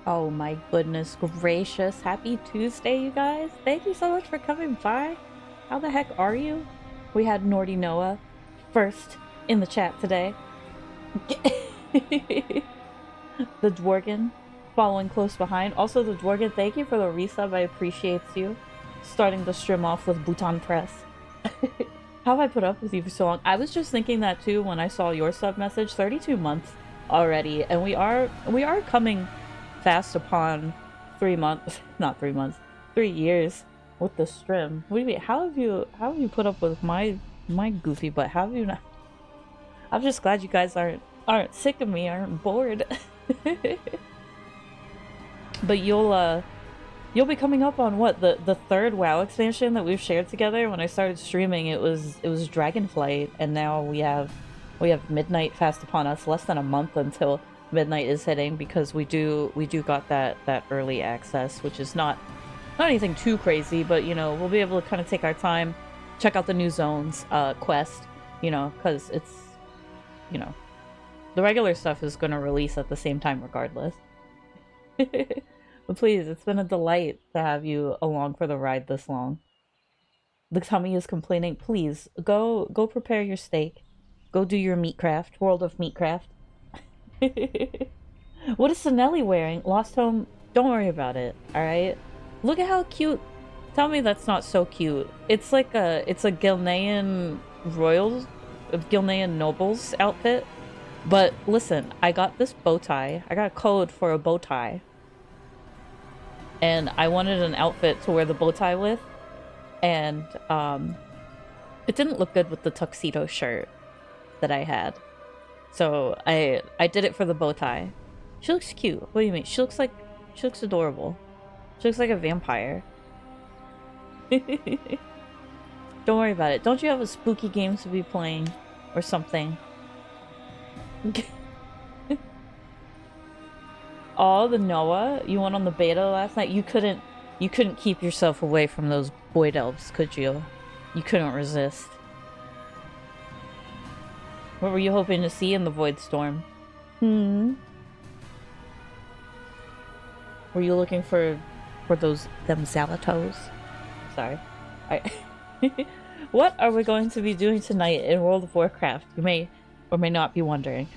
Oh my goodness gracious. Happy Tuesday, you guys. Thank you so much for coming by. How the heck are you? We had Nordy Noah first in the chat today. The Dworgen following close behind. Also, the Dworgen, thank you for the resub. I appreciate you. Starting the stream off with Bhutan Press. How have I put up with you for so long? I was just thinking that too when I saw your sub message. 32 months already, and we are coming fast upon 3 months. Not 3 months, 3 years with the stream. What do you mean? How have you put up with my goofy butt? How have you not? I'm just glad you guys aren't sick of me, aren't bored. But you'll be coming up on what, the third WoW expansion that we've shared together. When I started streaming, it was Dragonflight, and now we have Midnight fast upon us. Less than a month until Midnight is hitting, because we do got that early access, which is not anything too crazy, but you know, we'll be able to kind of take our time, check out the new zones quest, you know, because it's, you know, the regular stuff is going to release at the same time regardless. But please, it's been a delight to have you along for the ride this long. The tummy is complaining. Please go prepare your steak. Go do your meatcraft. World of Meatcraft. What is Sinelli wearing? Lost Home. Don't worry about it. All right. Look at how cute. Tell me that's not so cute. It's a Gilnean royals, Gilnean nobles outfit. But listen, I got this bow tie. I got a code for a bow tie. And I wanted an outfit to wear the bow tie with. And it didn't look good with the tuxedo shirt that I had. So I did it for the bow tie. She looks cute. What do you mean? She looks adorable. She looks like a vampire. Don't worry about it. Don't you have a spooky game to be playing or something? Oh, the Noah? You went on the beta last night? You couldn't keep yourself away from those void elves, could you? You couldn't resist. What were you hoping to see in the Void Storm? Were you looking for them Zalatos? Sorry. What are we going to be doing tonight in World of Warcraft? You may or may not be wondering.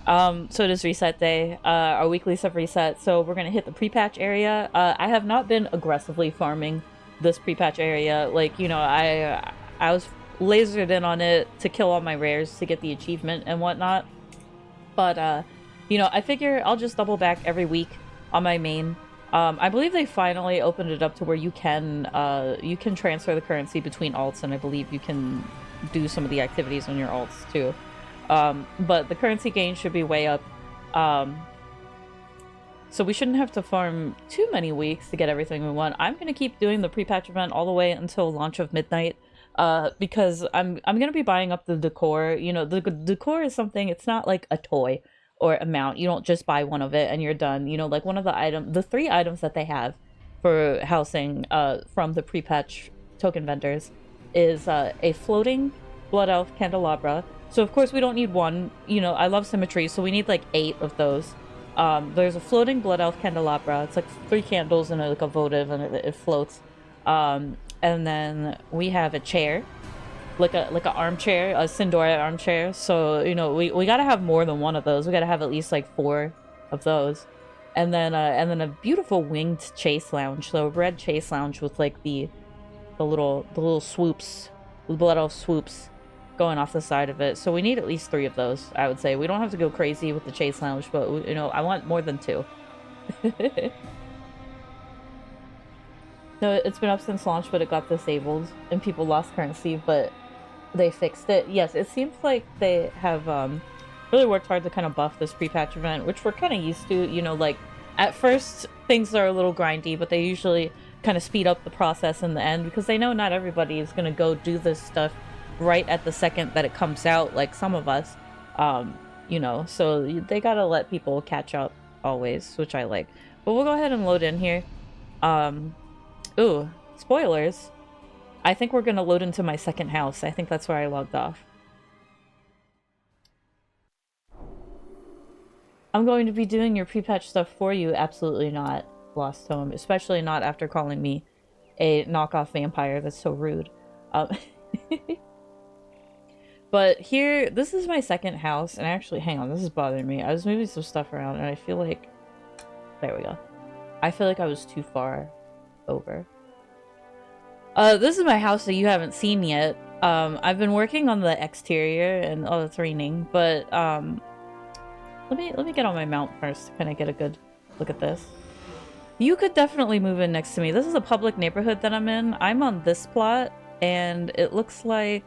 So it is reset day. Our weekly stuff reset, so we're gonna hit the pre-patch area. I have not been aggressively farming this pre-patch area. Like, you know, I was lasered in on it to kill all my rares to get the achievement and whatnot. But you know, I figure I'll just double back every week on my main. I believe they finally opened it up to where you can transfer the currency between alts, and I believe you can do some of the activities on your alts too. But the currency gain should be way up. So we shouldn't have to farm too many weeks to get everything we want. I'm gonna keep doing the pre-patch event all the way until launch of Midnight, because I'm gonna be buying up the decor. You know, the decor is something, it's not like a toy or a mount. You don't just buy one of it and you're done. You know, like one of the 3 items that they have for housing from the pre-patch token vendors is a floating Blood Elf candelabra. So of course we don't need one. You know, I love symmetry, so we need like 8 of those. There's a floating Blood Elf candelabra. It's like 3 candles and like a votive, and it floats. And then we have a chair, like a armchair, a Sindora armchair. So you know, we gotta have more than one of those. We gotta have at least like 4 of those. And then a beautiful winged chase lounge. So a red chase lounge with like the little swoops, the Blood Elf swoops going off the side of it. So we need at least 3 of those, I would say. We don't have to go crazy with the chase lounge, but you know, I want more than 2. No, it's been up since launch, but it got disabled and people lost currency, but they fixed it. Yes, it seems like they have really worked hard to kind of buff this pre-patch event, which we're kind of used to. You know, like at first things are a little grindy, but they usually kind of speed up the process in the end, because they know not everybody is going to go do this stuff right at the second that it comes out, like some of us. You know, so they gotta let people catch up always, which I like. But we'll go ahead and load in here. Ooh, spoilers. I think we're gonna load into my second house. I think that's where I logged off. I'm going to be doing your pre-patch stuff for you. Absolutely not, Lost Home. Especially not after calling me a knockoff vampire. That's so rude. Um, but here, this is my second house. And actually, hang on, this is bothering me. I was moving some stuff around and I feel like... There we go. I feel like I was too far over. This is my house that you haven't seen yet. I've been working on the exterior and oh, it's raining, but let me get on my mount first to kind of get a good look at this. You could definitely move in next to me. This is a public neighborhood that I'm in. I'm on this plot, and it looks like...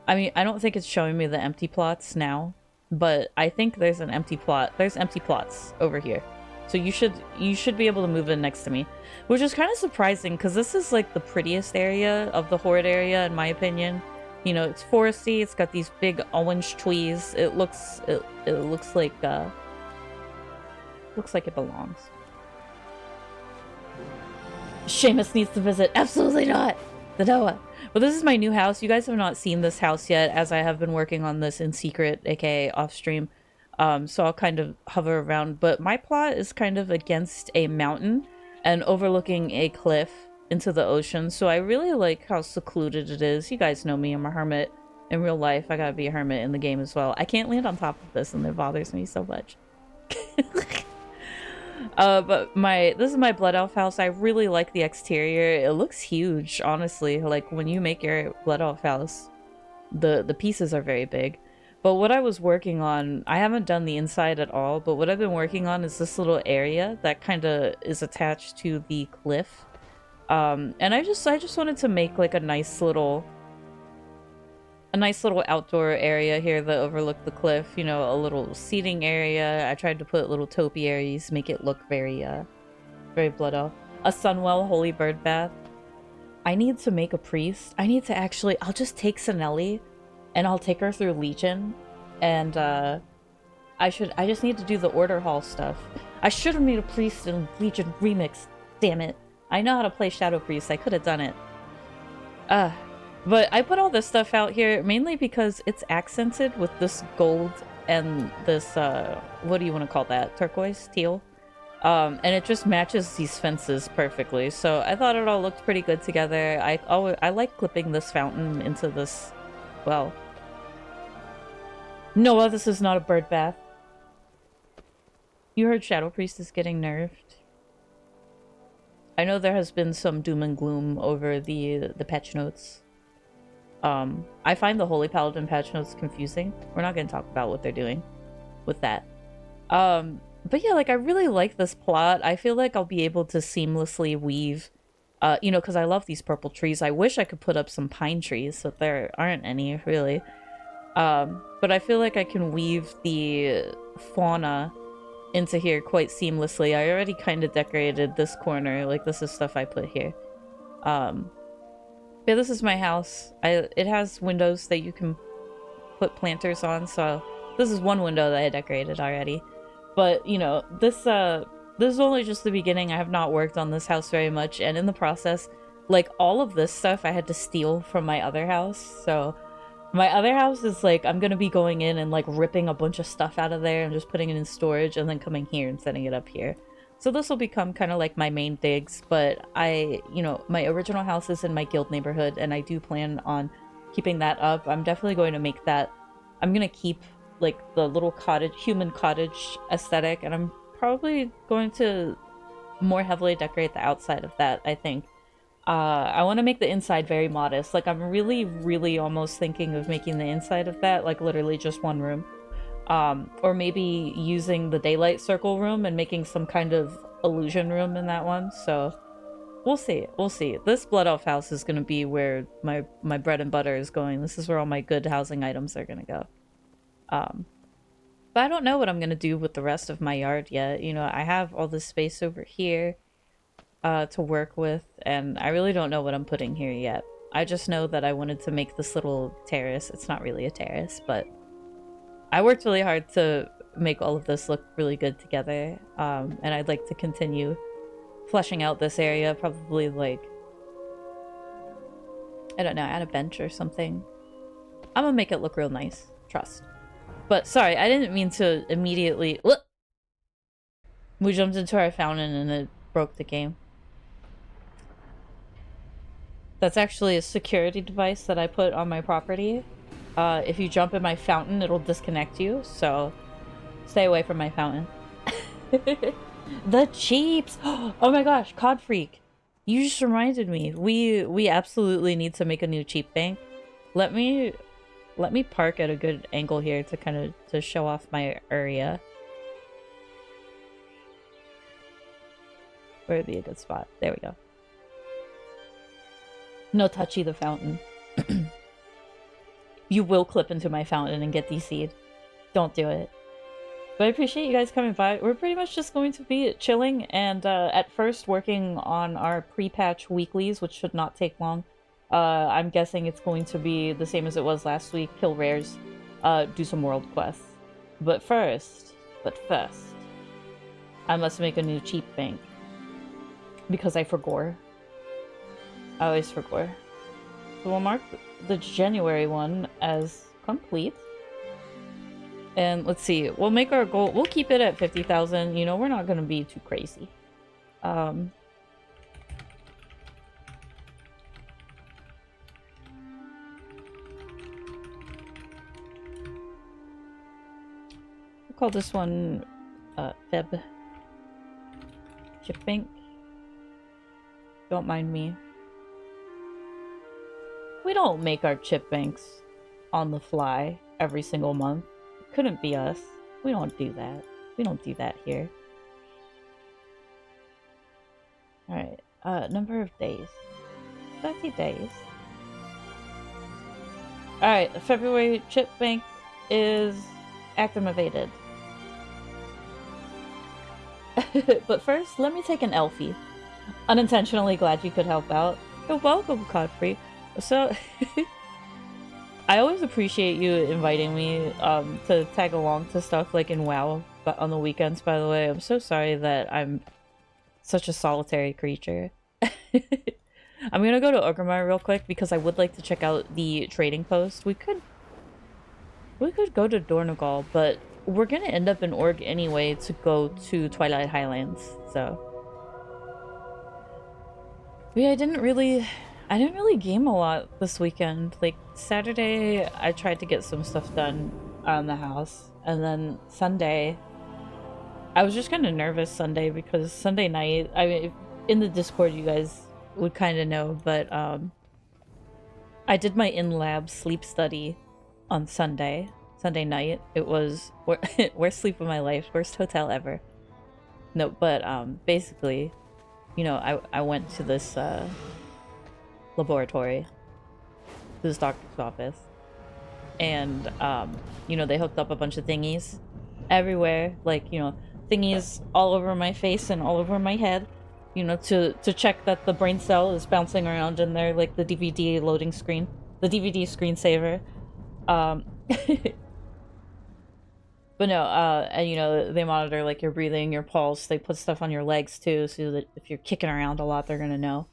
I mean, I don't think it's showing me the empty plots now, but I think there's an empty plot. There's empty plots over here. So you should be able to move in next to me. Which is kind of surprising, because this is like the prettiest area of the Horde area, in my opinion. You know, it's foresty, it's got these big orange trees. It looks like it belongs. Seamus needs to visit. Absolutely not! The Noah. But this is my new house. You guys have not seen this house yet, as I have been working on this in secret, aka off stream. So I'll kind of hover around. But my plot is kind of against a mountain and overlooking a cliff into the ocean. So I really like how secluded it is. You guys know me, I'm a hermit in real life. I gotta be a hermit in the game as well. I can't land on top of this and it bothers me so much. But this is my Blood Elf house. I really like the exterior. It looks huge, honestly. Like when you make your Blood Elf house, the pieces are very big. But what I was working on, I haven't done the inside at all, but what I've been working on is this little area that kind of is attached to the cliff. And I just wanted to make like a nice little outdoor area here that overlooked the cliff, you know, a little seating area. I tried to put little topiaries, make it look very Blood Elf. A Sunwell Holy Bird Bath. I need to make a priest. I need to actually, I'll just take Sanelli and I'll take her through Legion, and I just need to do the Order Hall stuff. I should have made a priest in Legion Remix, damn it. I know how to play Shadow Priest, I could have done it. But I put all this stuff out here mainly because it's accented with this gold and this, what do you want to call that? Turquoise? Teal? And it just matches these fences perfectly. So I thought it all looked pretty good together. I like clipping this fountain into this, well... Noah, this is not a bird bath. You heard Shadow Priest is getting nerfed. I know there has been some doom and gloom over the patch notes. I find the Holy Paladin patch notes confusing. We're not going to talk about what they're doing with that. But yeah, like I really like this plot. I feel like I'll be able to seamlessly weave, you know, because I love these purple trees. I wish I could put up some pine trees, but there aren't any really. But I feel like I can weave the fauna into here quite seamlessly. I already kind of decorated this corner. Like, this is stuff I put here. Yeah, this is my house. It has windows that you can put planters on, so this is one window that I decorated already. But, you know, this is only just the beginning. I have not worked on this house very much, and in the process, like, all of this stuff I had to steal from my other house, so... My other house is like, I'm gonna be going in and like ripping a bunch of stuff out of there and just putting it in storage and then coming here and setting it up here. So this will become kind of like my main digs, but you know, my original house is in my guild neighborhood and I do plan on keeping that up. I'm definitely going to make that, I'm gonna keep like the little cottage, human cottage aesthetic, and I'm probably going to more heavily decorate the outside of that, I think. I want to make the inside very modest. Like, I'm really almost thinking of making the inside of that, like, literally just one room. Or maybe using the daylight circle room and making some kind of illusion room in that one. So, we'll see. We'll see. This Blood Elf house is going to be where my bread and butter is going. This is where all my good housing items are going to go. But I don't know what I'm going to do with the rest of my yard yet. You know, I have all this space over here to work with, and I really don't know what I'm putting here yet. I just know that I wanted to make this little terrace. It's not really a terrace, but I worked really hard to make all of this look really good together, and I'd like to continue fleshing out this area, probably like, I don't know, add a bench or something. I'm gonna make it look real nice, trust. But sorry, I didn't mean to immediately... Look! We jumped into our fountain and it broke the game. That's actually a security device that I put on my property. If you jump in my fountain, it'll disconnect you, so stay away from my fountain. The cheaps! Oh my gosh, Cod Freak. You just reminded me. We absolutely need to make a new cheap bank. Let me park at a good angle here to kind of to show off my area. Where would be a good spot? There we go. No touchy the fountain. You will clip into my fountain and get DC'd. Don't do it. But I appreciate you guys coming by. We're pretty much just going to be chilling and at first working on our pre-patch weeklies, which should not take long. I'm guessing it's going to be the same as it was last week. Kill rares, do some world quests. But first, I must make a new cheap bank. Because I forgot. I always forgot. So we'll mark the January one as complete. And let's see, we'll make our goal, we'll keep it at 50,000, you know, we're not gonna be too crazy. We'll call this one, Feb. Chip bank. Don't mind me. We don't make our chip banks on the fly every single month. It couldn't be us. We don't do that. We don't do that here. Alright, number of days. 30 days. Alright, the February chip bank is activated. But first, let me take an Elfie. Unintentionally glad you could help out. You're welcome, Godfrey. So, I always appreciate you inviting me to tag along to stuff like in WoW, but on the weekends, by the way. I'm so sorry that I'm such a solitary creature. I'm gonna go to Orgrimmar real quick because I would like to check out the trading post. We could go to Dornogal, but we're gonna end up in Org anyway to go to Twilight Highlands, so. But yeah, I didn't really game a lot this weekend. Like, Saturday, I tried to get some stuff done on the house. And then Sunday, I was just kind of nervous Sunday because Sunday night, I mean, in the Discord, you guys would kind of know, but I did my in-lab sleep study on Sunday night. It was worst sleep of my life, worst hotel ever. No, but basically, you know, I went to this laboratory, to this doctor's office, and you know, they hooked up a bunch of thingies everywhere, like, you know, thingies all over my face and all over my head, you know, to check that the brain cell is bouncing around in there, like the DVD loading screen, the DVD screensaver. But no, and you know, they monitor like your breathing, your pulse. They put stuff on your legs too, so that if you're kicking around a lot, they're gonna know.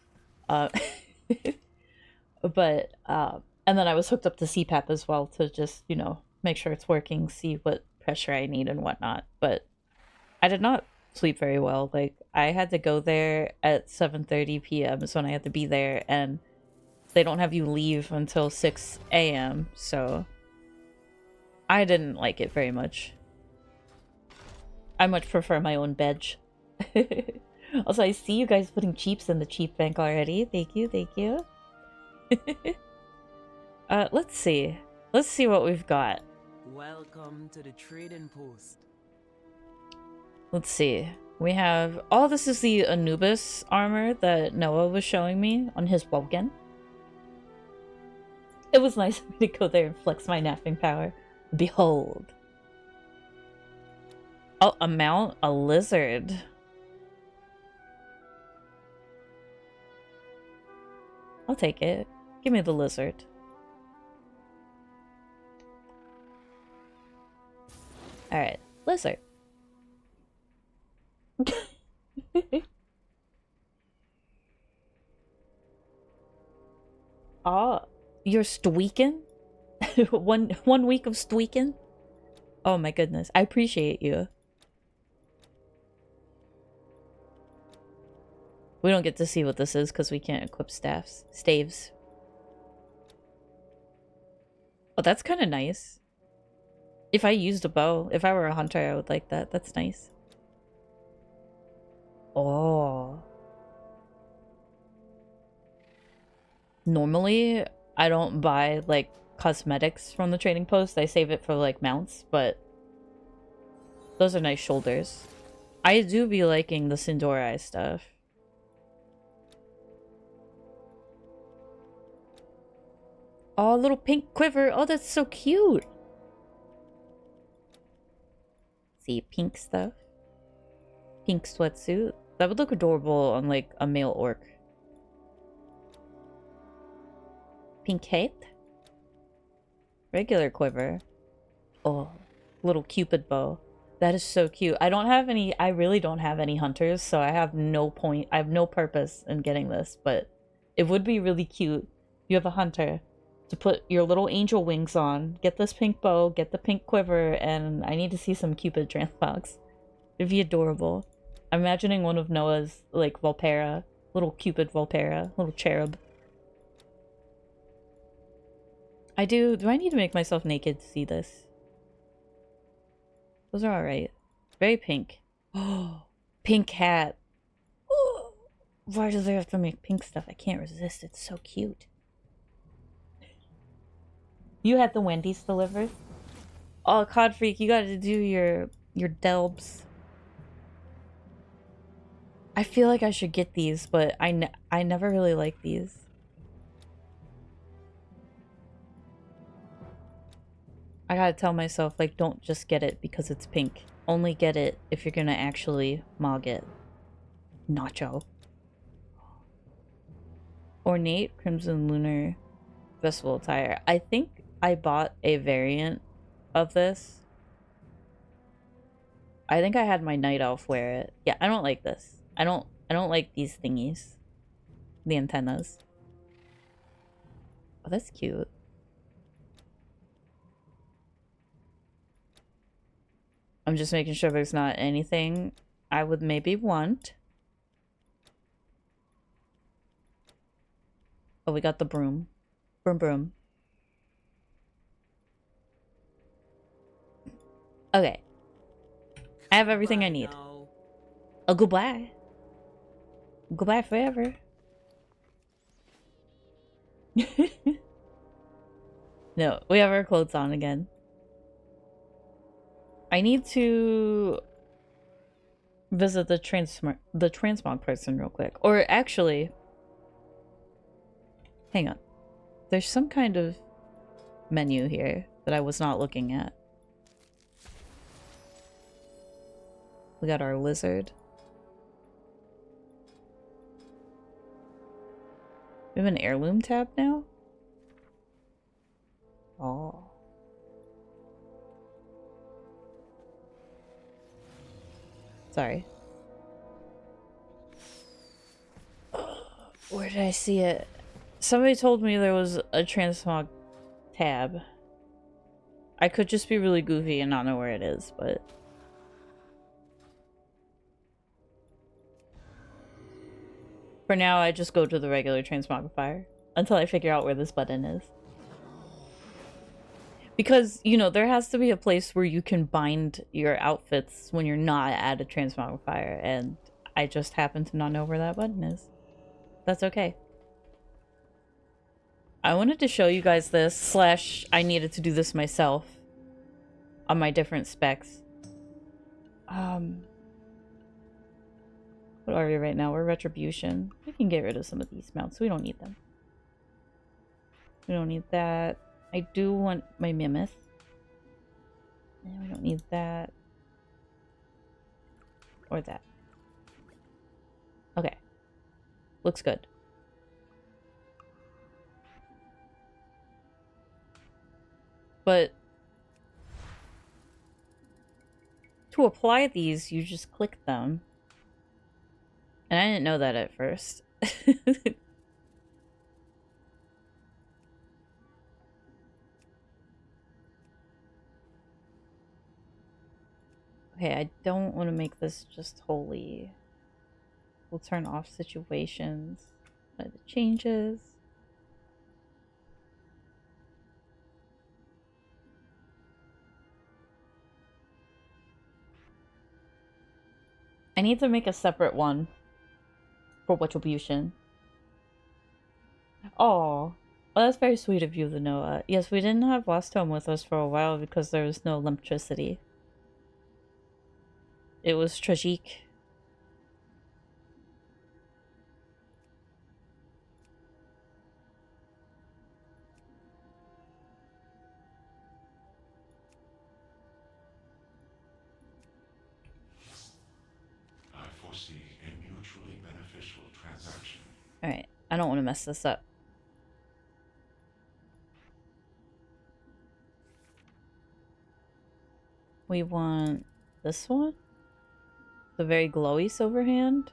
But and then I was hooked up to CPAP as well to just, you know, make sure it's working, see what pressure I need and whatnot. But I did not sleep very well. Like, I had to go there at 7:30 p.m. is when I had to be there, and they don't have you leave until 6 a.m. So I didn't like it very much. I much prefer my own bed. Also, I see you guys putting cheaps in the cheap bank already. Thank you, thank you. Let's see. Let's see what we've got. Welcome to the trading post. Let's see. We have... Oh, this is the Anubis armor that Noah was showing me on his Wogan. It was nice of me to go there and flex my napping power. Behold. Oh, a mount? A lizard. I'll take it. Give me the lizard. Alright, lizard. Oh, you're stweaking? one week of stweaking? Oh my goodness. I appreciate you. We don't get to see what this is because we can't equip staves. Oh, that's kind of nice. If I used a bow, if I were a hunter, I would like that. That's nice. Oh. Normally, I don't buy, like, cosmetics from the trading post. I save it for, like, mounts, but those are nice shoulders. I do be liking the Sindorai stuff. Oh, little pink quiver. Oh, that's so cute. See, pink stuff. Pink sweatsuit. That would look adorable on, like, a male orc. Pink hat. Regular quiver. Oh, little cupid bow. That is so cute. I really don't have any hunters, so I have no purpose in getting this, but it would be really cute. You have a hunter to put your little angel wings on, get this pink bow, get the pink quiver, and I need to see some cupid transmogs. It'd be adorable. I'm imagining one of Noah's, like, Volpera. Little cupid Volpera. Little cherub. Do I need to make myself naked to see this? Those are alright. Very pink. Oh, pink hat. Oh, why do they have to make pink stuff? I can't resist. It's so cute. You had the Wendy's delivered? Oh, Cod Freak, you gotta do your delbs. I feel like I should get these, but I never really like these. I gotta tell myself, like, don't just get it because it's pink. Only get it if you're gonna actually mog it. Nacho. Ornate Crimson Lunar Festival attire. I think I bought a variant of this. I think I had my night elf wear it. Yeah, I don't like this. I don't like these thingies. The antennas. Oh, that's cute. I'm just making sure there's not anything I would maybe want. Oh, we got the broom. Broom broom. Okay. I have everything I need. Now. Oh, goodbye. Goodbye forever. No, we have our clothes on again. I need to visit the transmog person real quick. Or actually, hang on. There's some kind of menu here that I was not looking at. We got our lizard. We have an heirloom tab now? Oh. Sorry. Where did I see it? Somebody told me there was a transmog tab. I could just be really goofy and not know where it is, but... For now, I just go to the regular transmogrifier until I figure out where this button is. Because, you know, there has to be a place where you can bind your outfits when you're not at a transmogrifier, and I just happen to not know where that button is. That's okay. I wanted to show you guys this, slash I needed to do this myself on my different specs. What are we right now? We're Retribution. We can get rid of some of these mounts. We don't need them. We don't need that. I do want my Mimith. And we don't need that. Or that. Okay. Looks good. But to apply these, you just click them. And I didn't know that at first. Okay, I don't want to make this just holy. We'll turn off situations by the changes. I need to make a separate one for Retribution. Oh, well, that's very sweet of you, Lenoa. Yes, we didn't have Last Home with us for a while because there was no electricity. It was tragique. I foresee a mutually beneficial transaction. Alright, I don't want to mess this up. We want this one? The very glowy silver hand?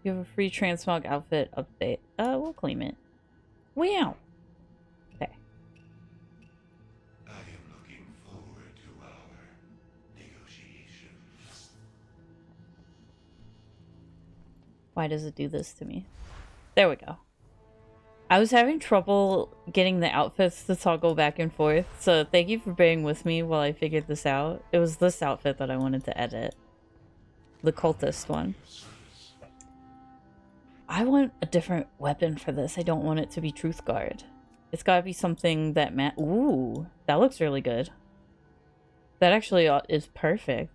You have a free transmog outfit update. We'll claim it. Wow! Okay. I am looking forward to our negotiations. Why does it do this to me? There we go. I was having trouble getting the outfits to toggle back and forth, so thank you for bearing with me while I figured this out. It was this outfit that I wanted to edit. The cultist one. I want a different weapon for this. I don't want it to be Truth Guard. It's gotta be something that Ooh, that looks really good. That actually is perfect.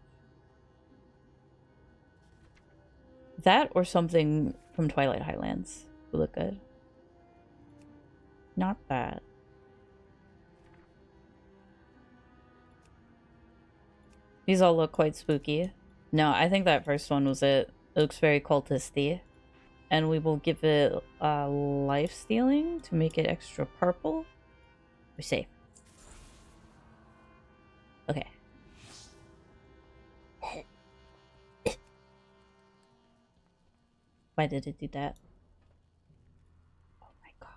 That or something from Twilight Highlands would look good. Not that. These all look quite spooky. No, I think that first one was it. It looks very cultisty. And we will give it life stealing to make it extra purple. We're safe. Okay. Why did it do that? Oh my god.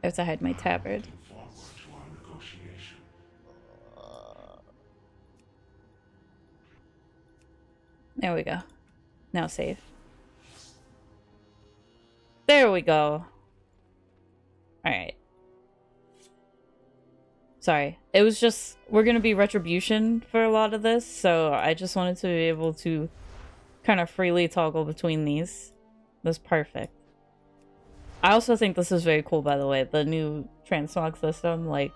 I have to hide my tabard. There we go. Now save. There we go. Alright. Sorry. It was just... We're gonna be Retribution for a lot of this, so I just wanted to be able to kind of freely toggle between these. That's perfect. I also think this is very cool, by the way. The new transmog system, like...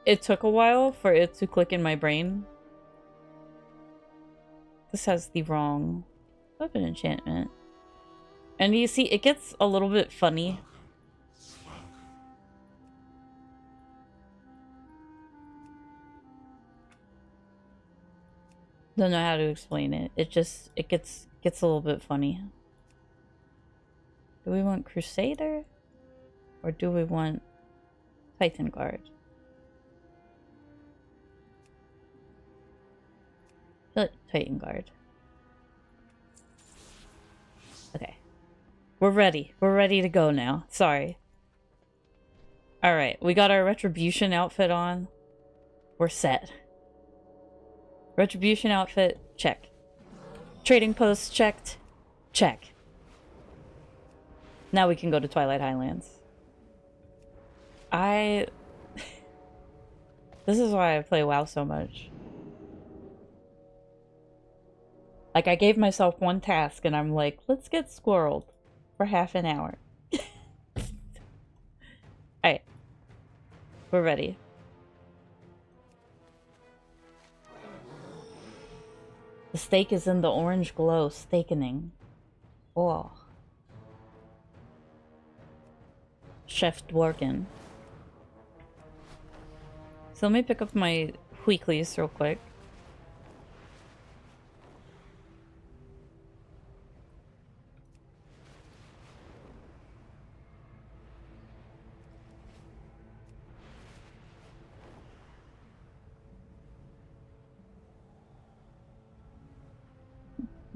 It took a while for it to click in my brain. This has the wrong weapon enchantment. And you see, it gets a little bit funny. Don't know how to explain it. It just, it gets a little bit funny. Do we want Crusader? Or do we want Titan Guard? Titan Guard. Okay. We're ready. We're ready to go now. Sorry. Alright, we got our Retribution outfit on. We're set. Retribution outfit, check. Trading post, checked. Check. Now we can go to Twilight Highlands. This is why I play WoW so much. Like, I gave myself one task and I'm like, let's get squirreled for half an hour. Alright. We're ready. The steak is in the orange glow, steakening. Oh. Chef Dworkin. So let me pick up my Weeklies real quick.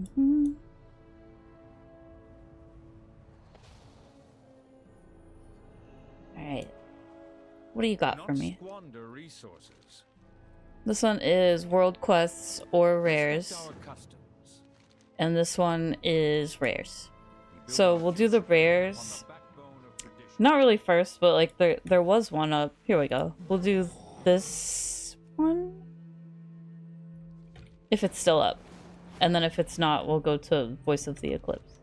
Mhm. Alright. What do you got for Not me? squander resources. This one is World Quests or Rares. Respect our customs. And this one is Rares. We build So our we'll do the future on Rares. the backbone of tradition. Not really first, but like there was one up. Here we go. We'll do this one. If it's still up. And then if it's not, we'll go to Voice of the Eclipse.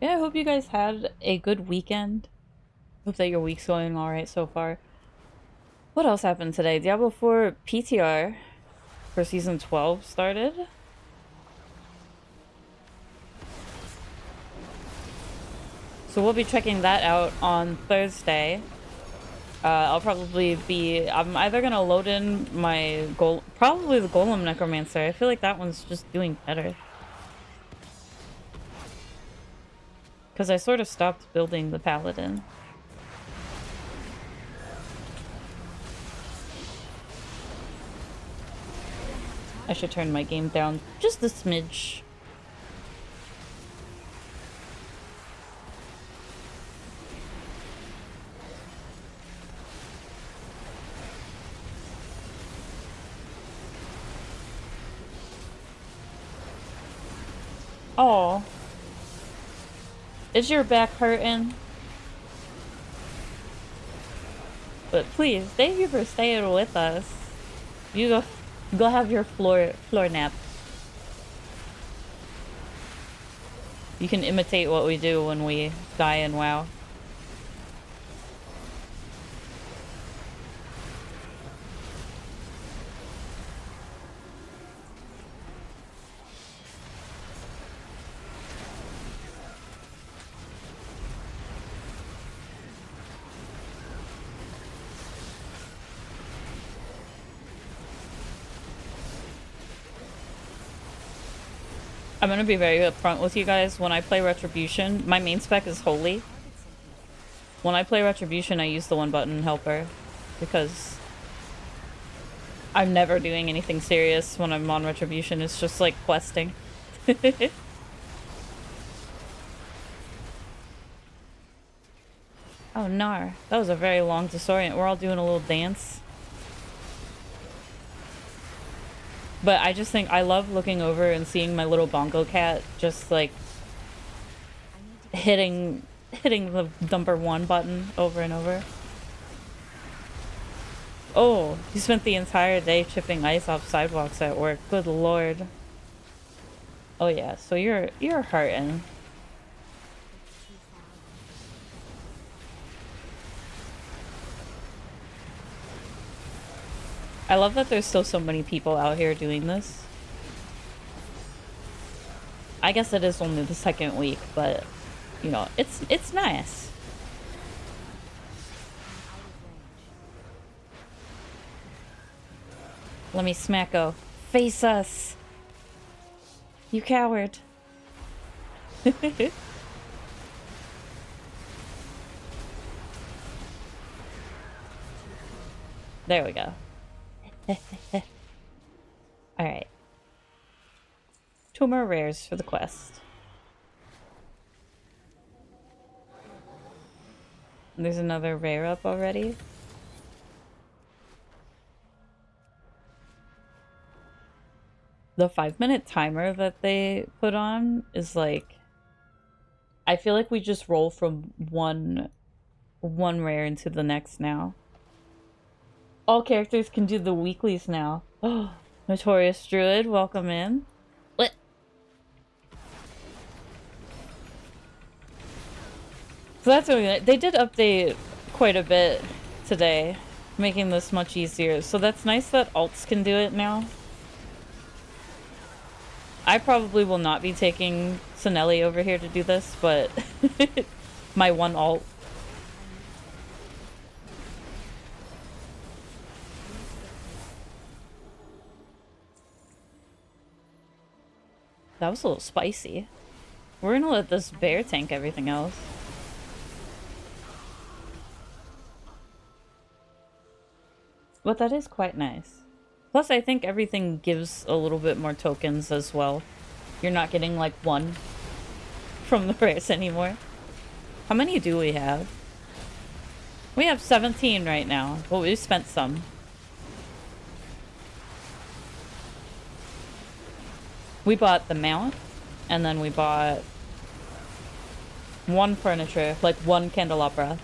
Yeah, I hope you guys had a good weekend. Hope that your week's going alright so far. What else happened today? Diablo 4 PTR for Season 12 started. So we'll be checking that out on Thursday. I'll probably be... I'm either gonna load in my... Probably the Golem Necromancer. I feel like that one's just doing better. Because I sort of stopped building the Paladin. I should turn my game down just a smidge. Oh. Is your back hurting? But please, thank you for staying with us. You go have your floor nap. You can imitate what we do when we die in WoW. I'm gonna be very upfront with you guys. When I play Retribution, my main spec is Holy. When I play Retribution, I use the one button helper because I'm never doing anything serious when I'm on Retribution. It's just like questing. Oh, Nar. That was a very long disorient. We're all doing a little dance. But I just think I love looking over and seeing my little bongo cat just like hitting the number 1 button over and over. Oh, you spent the entire day chipping ice off sidewalks at work. Good lord. Oh yeah, so you're hurting. I love that there's still so many people out here doing this. I guess it is only the 2nd week, but you know, it's nice. Let me smacko. Face us! You coward. There we go. Alright. 2 more rares for the quest. There's another rare up already. The 5-minute timer that they put on is like... I feel like we just roll from one rare into the next now. All characters can do the weeklies now. Oh, Notorious Druid, welcome in. What? So that's what they did update quite a bit today, making this much easier. So that's nice that alts can do it now. I probably will not be taking Sinelli over here to do this, but my one alt. That was a little spicy. We're gonna let this bear tank everything else. But that is quite nice. Plus, I think everything gives a little bit more tokens as well. You're not getting like one from the rares anymore. How many do we have? We have 17 right now, but we've spent some. We bought the mount, and then we bought one furniture, like one candelabra.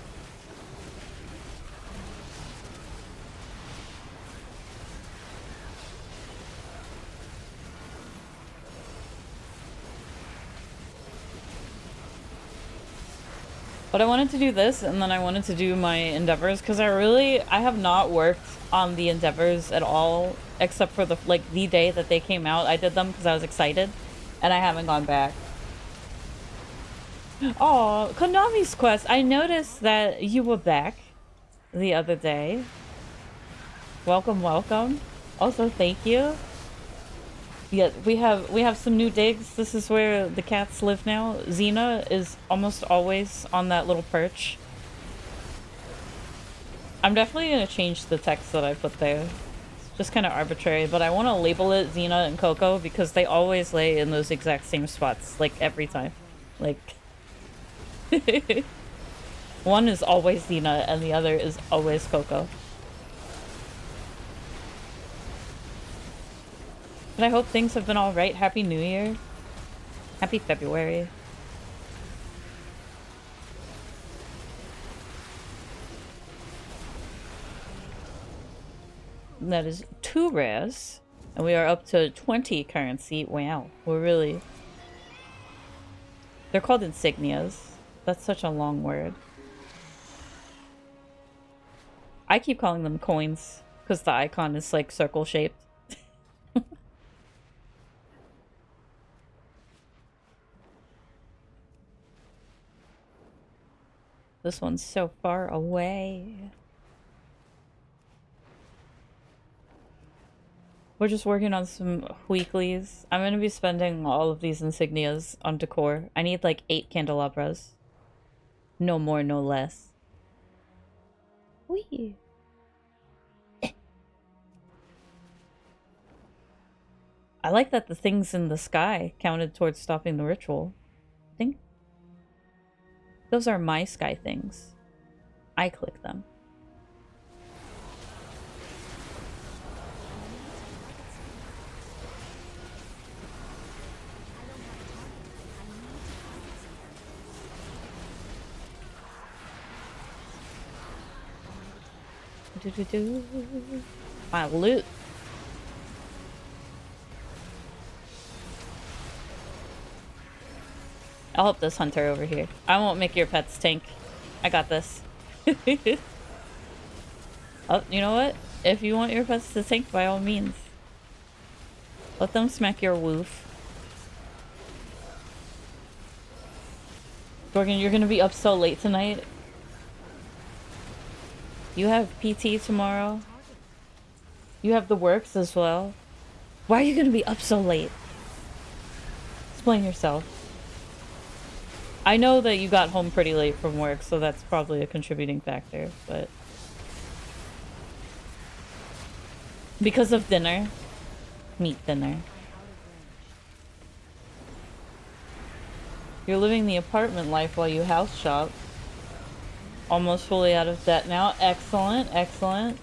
But I wanted to do this, and then I wanted to do my endeavors, because I have not worked on the endeavors at all, except for the day that they came out. I did them because I was excited, and I haven't gone back. Oh, Konami's Quest. I noticed that you were back the other day. Welcome, welcome. Also, thank you. Yeah, we have some new digs. This is where the cats live now. Xena is almost always on that little perch. I'm definitely gonna change the text that I put there. It's just kind of arbitrary, but I want to label it Xena and Coco because they always lay in those exact same spots, like every time. Like, one is always Xena and the other is always Coco. But I hope things have been alright. Happy New Year. Happy February. And that is 2 rares. And we are up to 20 currency. Wow. We're really... They're called insignias. That's such a long word. I keep calling them coins because the icon is like circle shaped. This one's so far away. We're just working on some weeklies. I'm gonna be spending all of these insignias on decor. I need like 8 candelabras. No more, no less. Whee! I like that the things in the sky counted towards stopping the ritual. I think those are my sky things. I click them. My loot. I'll help this hunter over here. I won't make your pets tank. I got this. Oh, you know what? If you want your pets to tank, by all means. Let them smack your woof. Dorgan, you're gonna be up so late tonight. You have PT tomorrow. You have the works as well. Why are you gonna be up so late? Explain yourself. I know that you got home pretty late from work, so that's probably a contributing factor, but... Because of dinner. Meat dinner. You're living the apartment life while you house shop. Almost fully out of debt now. Excellent, excellent.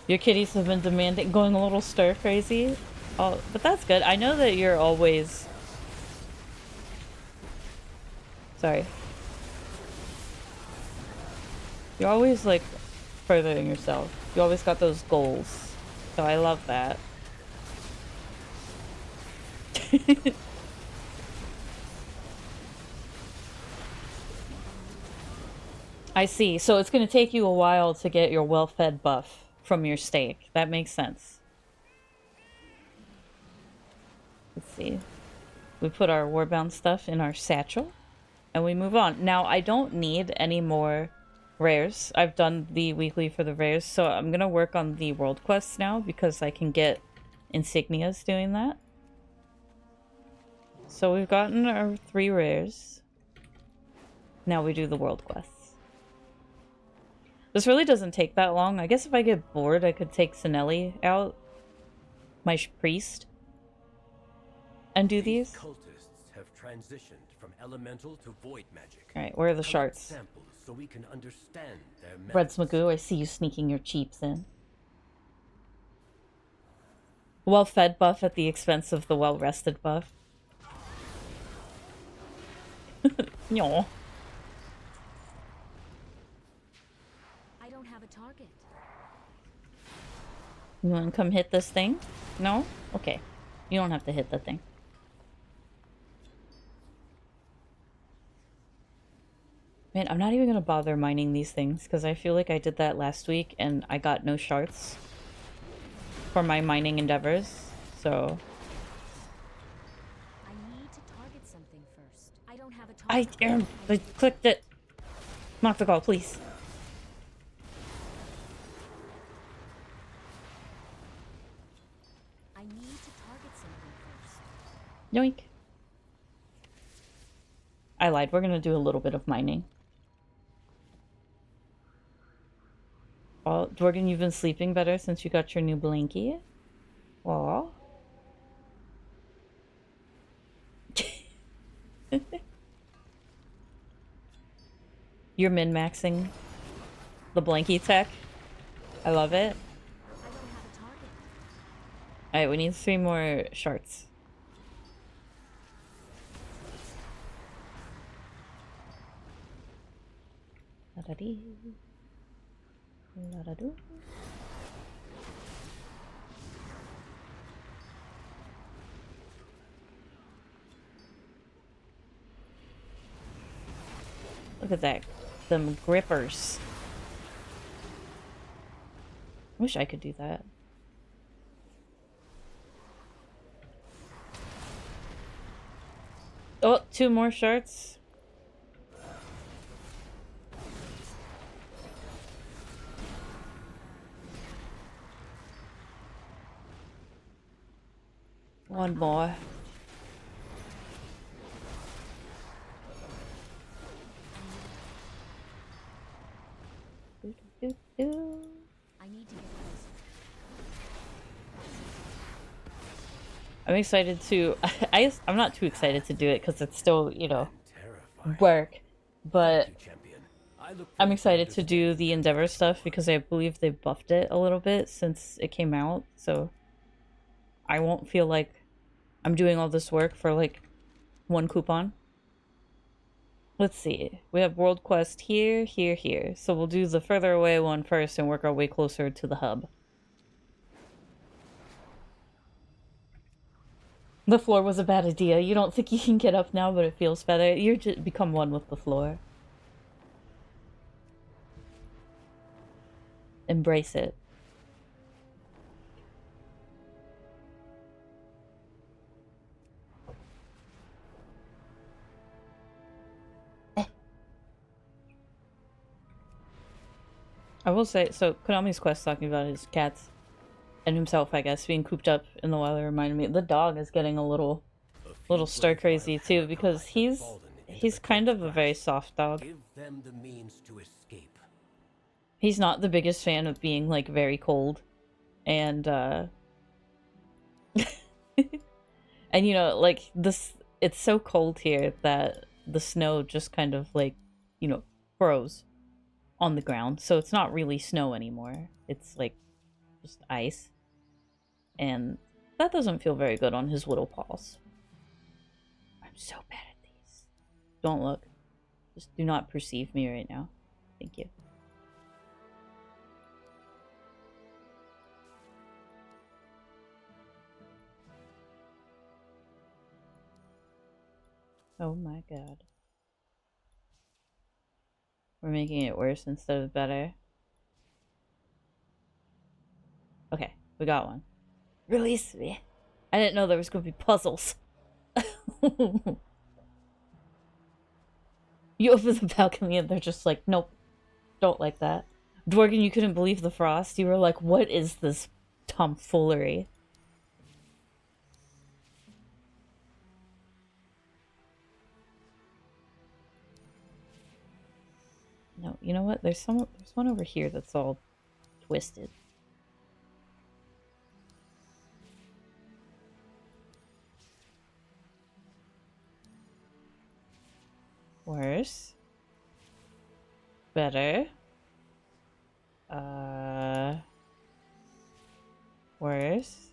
Your kitties have been demanding, going a little stir crazy. Oh, but that's good. I know that you're always... Sorry. You're always, like, furthering yourself. You always got those goals. So I love that. I see. So it's going to take you a while to get your well-fed buff from your steak. That makes sense. Let's see. We put our warbound stuff in our satchel and we move on. Now, I don't need any more rares. I've done the weekly for the rares, so I'm going to work on the world quests now because I can get insignias doing that. So we've gotten our 3 rares. Now we do the world quests. This really doesn't take that long. I guess if I get bored, I could take Sinelli out, my priest, and do these. Cultists have transitioned from elemental to void magic. Alright, where are the Collect shards? samples so we can understand their Reds methods. Magoo, I see you sneaking your cheeps in. Well-fed buff at the expense of the well-rested buff. No. I don't have a target. You wanna come hit this thing? No? Okay. You don't have to hit the thing. Man, I'm not even gonna bother mining these things, because I feel like I did that last week and I got no shards for my mining endeavors, so... I need to target something first. I don't have a I target. clicked it! Not the call, please. I need to target something first. Yoink. I lied, we're gonna do a little bit of mining. Oh, Dworgen, you've been sleeping better since you got your new blankie? Aww. You're min-maxing the blankie tech. I love it. I don't have a target. Alright, we need 3 more shards. La-da-dee. La-da-doo. Look at that. Them grippers. Wish I could do that. Oh, 2 more shards. One more. Do-do-do-do. I need to get closer. I'm excited to... I'm not too excited to do it because it's still, you know, Terrifying. work. But Thank you, champion. I look I'm forward excited to do understanding the your Endeavor stuff methods. because I believe they buffed it a little bit since it came out. So I won't feel like I'm doing all this work for like 1 coupon. Let's see. We have World Quest here, here, here. So we'll do the further away one first and work our way closer to the hub. The floor was a bad idea. You don't think you can get up now, but it feels better. You're just become one with the floor. Embrace it. I will say, so Konami's Quest talking about his cats and himself, I guess, being cooped up in the wild reminded me the dog is getting a little stir crazy too because he's kind of a very soft dog. Give them the means to escape. He's not the biggest fan of being like very cold and and you know, like this it's so cold here that the snow just kind of like, you know, froze on the ground. So it's not really snow anymore. It's like just ice. And that doesn't feel very good on his little paws. I'm so bad at these. Don't look. Just do not perceive me right now. Thank you. Oh my god. We're making it worse instead of better. Okay, we got one. Release me. I didn't know there was going to be puzzles. You open the balcony and they're just like, nope, don't like that. Dworgen, you couldn't believe the frost. You were like, what is this tomfoolery? No, you know what? There's one over here that's all twisted. Worse. Better. Worse.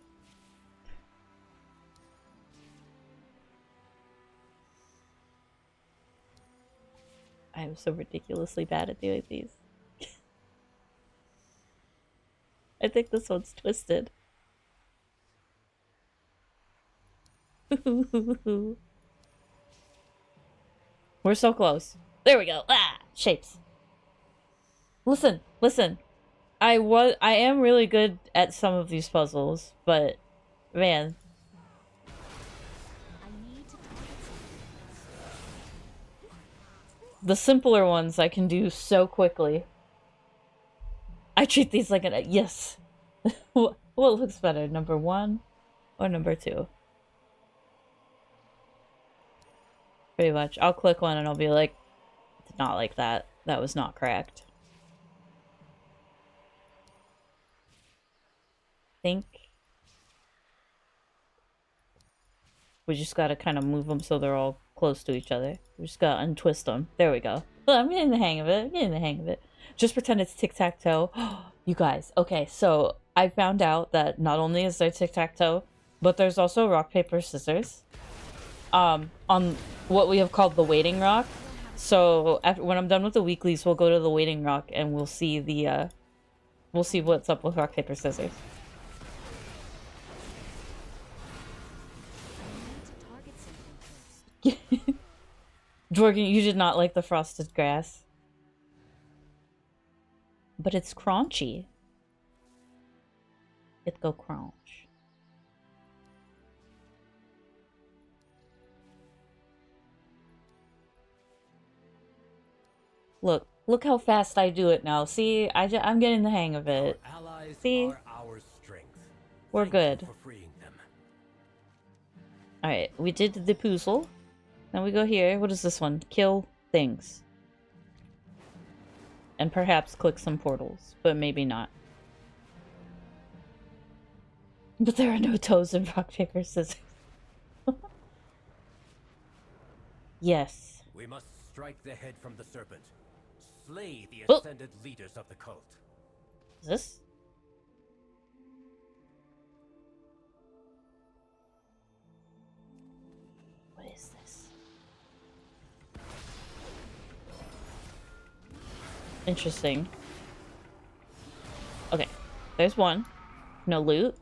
I am so ridiculously bad at doing these. I think this one's twisted. We're so close. There we go. Ah, shapes. Listen, listen. I am really good at some of these puzzles, but man. I need to target something first. The simpler ones I can do so quickly. I treat these like an yes. What looks better, number 1 or number 2? Pretty much. I'll click one and I'll be like, it's not like that. That was not correct. Think we just gotta kind of move them so they're all close to each other. We just gotta untwist them. There we go. Look, I'm getting the hang of it. I'm getting the hang of it. Just pretend it's tic-tac-toe. You guys, okay, so I found out that not only is there tic-tac-toe, but there's also rock, paper, scissors. On what we have called the waiting rock. So when I'm done with the weeklies, we'll go to the waiting rock and we'll see the we'll see what's up with rock, paper, scissors. I need to target something first. Jorgen, you did not like the frosted grass. But it's crunchy. It go crunch. Look how fast I do it now. See, I'm getting the hang of it. Our allies See? are our strength. We're Thank you good. for freeing them. Alright, we did the puzzle. Now we go here. What is this one? Kill things. And perhaps click some portals, but maybe not. But there are no toes in rock, paper, scissors. Yes. We must strike the head from the serpent. Slay the Oh. ascended leaders of the cult. Is this? What is this? Interesting. Okay, there's one. No loot.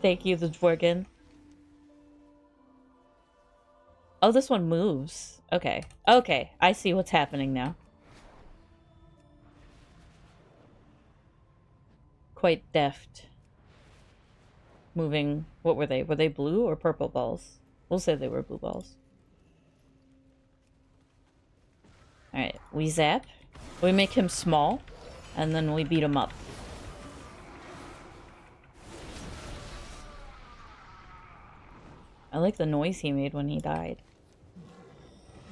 Thank you, the Dworgen. Oh, this one moves. Okay. Okay, I see what's happening now. Quite deft. Moving... What were they? Were they blue or purple balls? We'll say they were blue balls. Alright, we zap. We make him small. And then we beat him up. I like the noise he made when he died.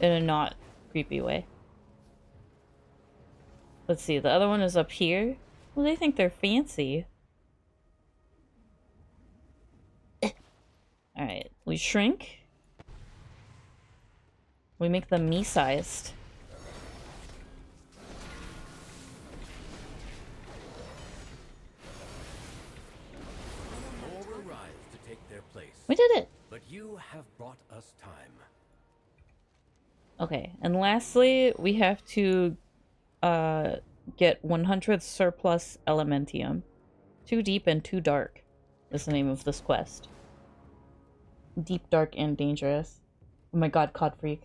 In a not creepy way. Let's see, the other one is up here. Well, they think they're fancy. Alright, we shrink. We make them me-sized. More will rise to take their place. We did it! But you have brought us time. Okay, and lastly, we have to get 100 surplus elementium. Too deep and too dark is the name of this quest. Deep, dark, and dangerous. Oh my god, cod freak.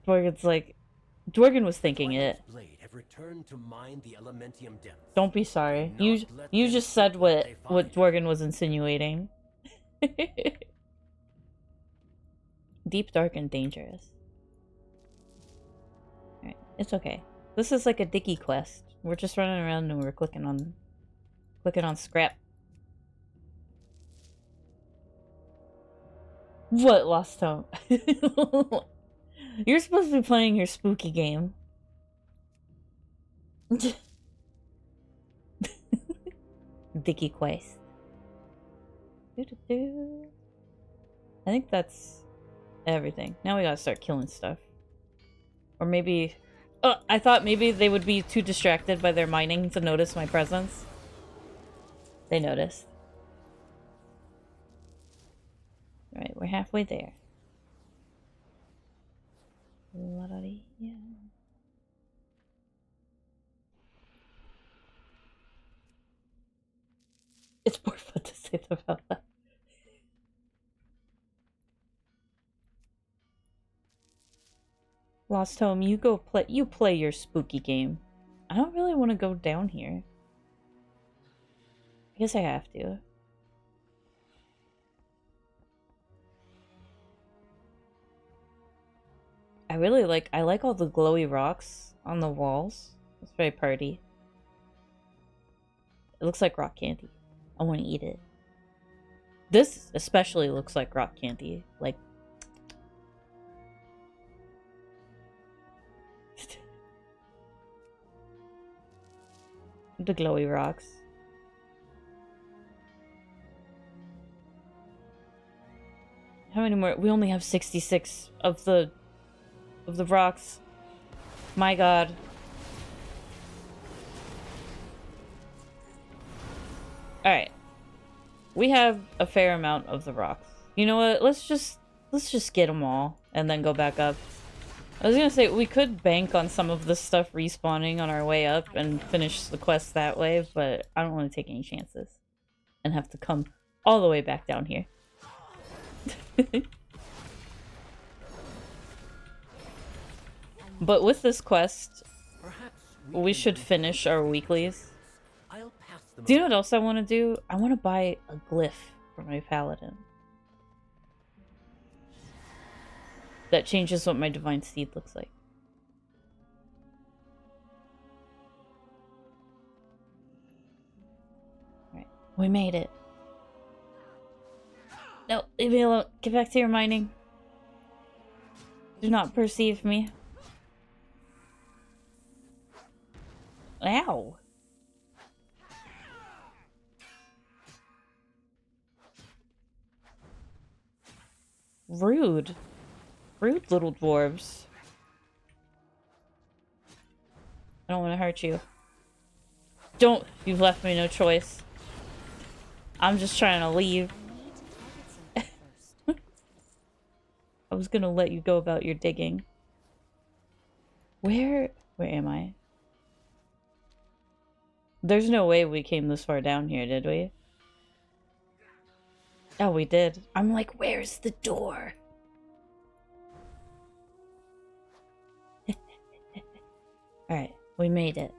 Dworgen's like... Dworgen was thinking it. Twilight Blade have returned to mine the elementium depths. Don't be sorry. Do not let You them just said see what they what find. Dworgen was insinuating. Deep, dark, and dangerous. Alright, it's okay. This is like a Dicky quest. We're just running around and we're clicking on scrap. What, Lost Tome? You're supposed to be playing your spooky game. Dicky Quest. Doo-doo-doo. I think that's everything. Now we gotta start killing stuff. Or maybe... Oh, I thought maybe they would be too distracted by their mining to notice my presence. They noticed. Alright, we're halfway there. La-da-dee-ya. It's more fun to say them out loud. Lost Home, you play your spooky game. I don't really want to go down here. I guess I have to. I like all the glowy rocks on the walls. It's very pretty. It looks like rock candy. I want to eat it. This especially looks like rock candy. Like... the glowy rocks. How many more? We only have 66 of the rocks. My god. Alright. We have a fair amount of the rocks. You know what? Let's just get them all and then go back up. I was gonna say, we could bank on some of this stuff respawning on our way up and finish the quest that way, but I don't want to take any chances and have to come all the way back down here. But with this quest, we should finish our weeklies. Do you know what else I want to do? I want to buy a glyph for my paladin. That changes what my divine steed looks like. Alright, we made it. No, leave me alone. Get back to your mining. Do not perceive me. Ow. Rude. Rude little dwarves. I don't want to hurt you. Don't! You've left me no choice. I'm just trying to leave. I was gonna let you go about your digging. Where am I? There's no way we came this far down here, did we? Oh, we did. I'm like, where's the door? Alright, we made it.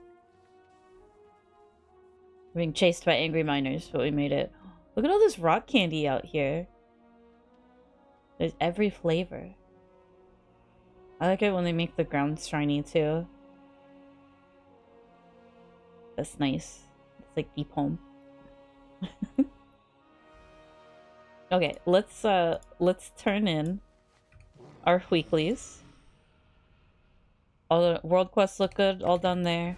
We're being chased by angry miners, but we made it. Look at all this rock candy out here. There's every flavor. I like it when they make the ground shiny too. That's nice. It's like deep home. Okay, let's turn in our weeklies. All the world quests look good, all done there.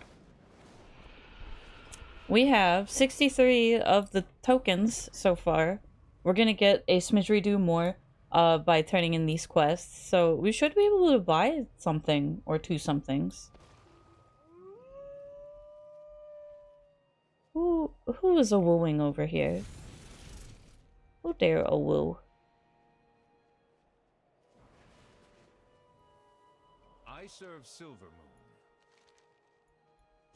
We have 63 of the tokens so far. We're gonna get a smidgery more by turning in these quests, so we should be able to buy something or two somethings. Who is a wooing over here? Who dare a woo? I serve Silver Moon.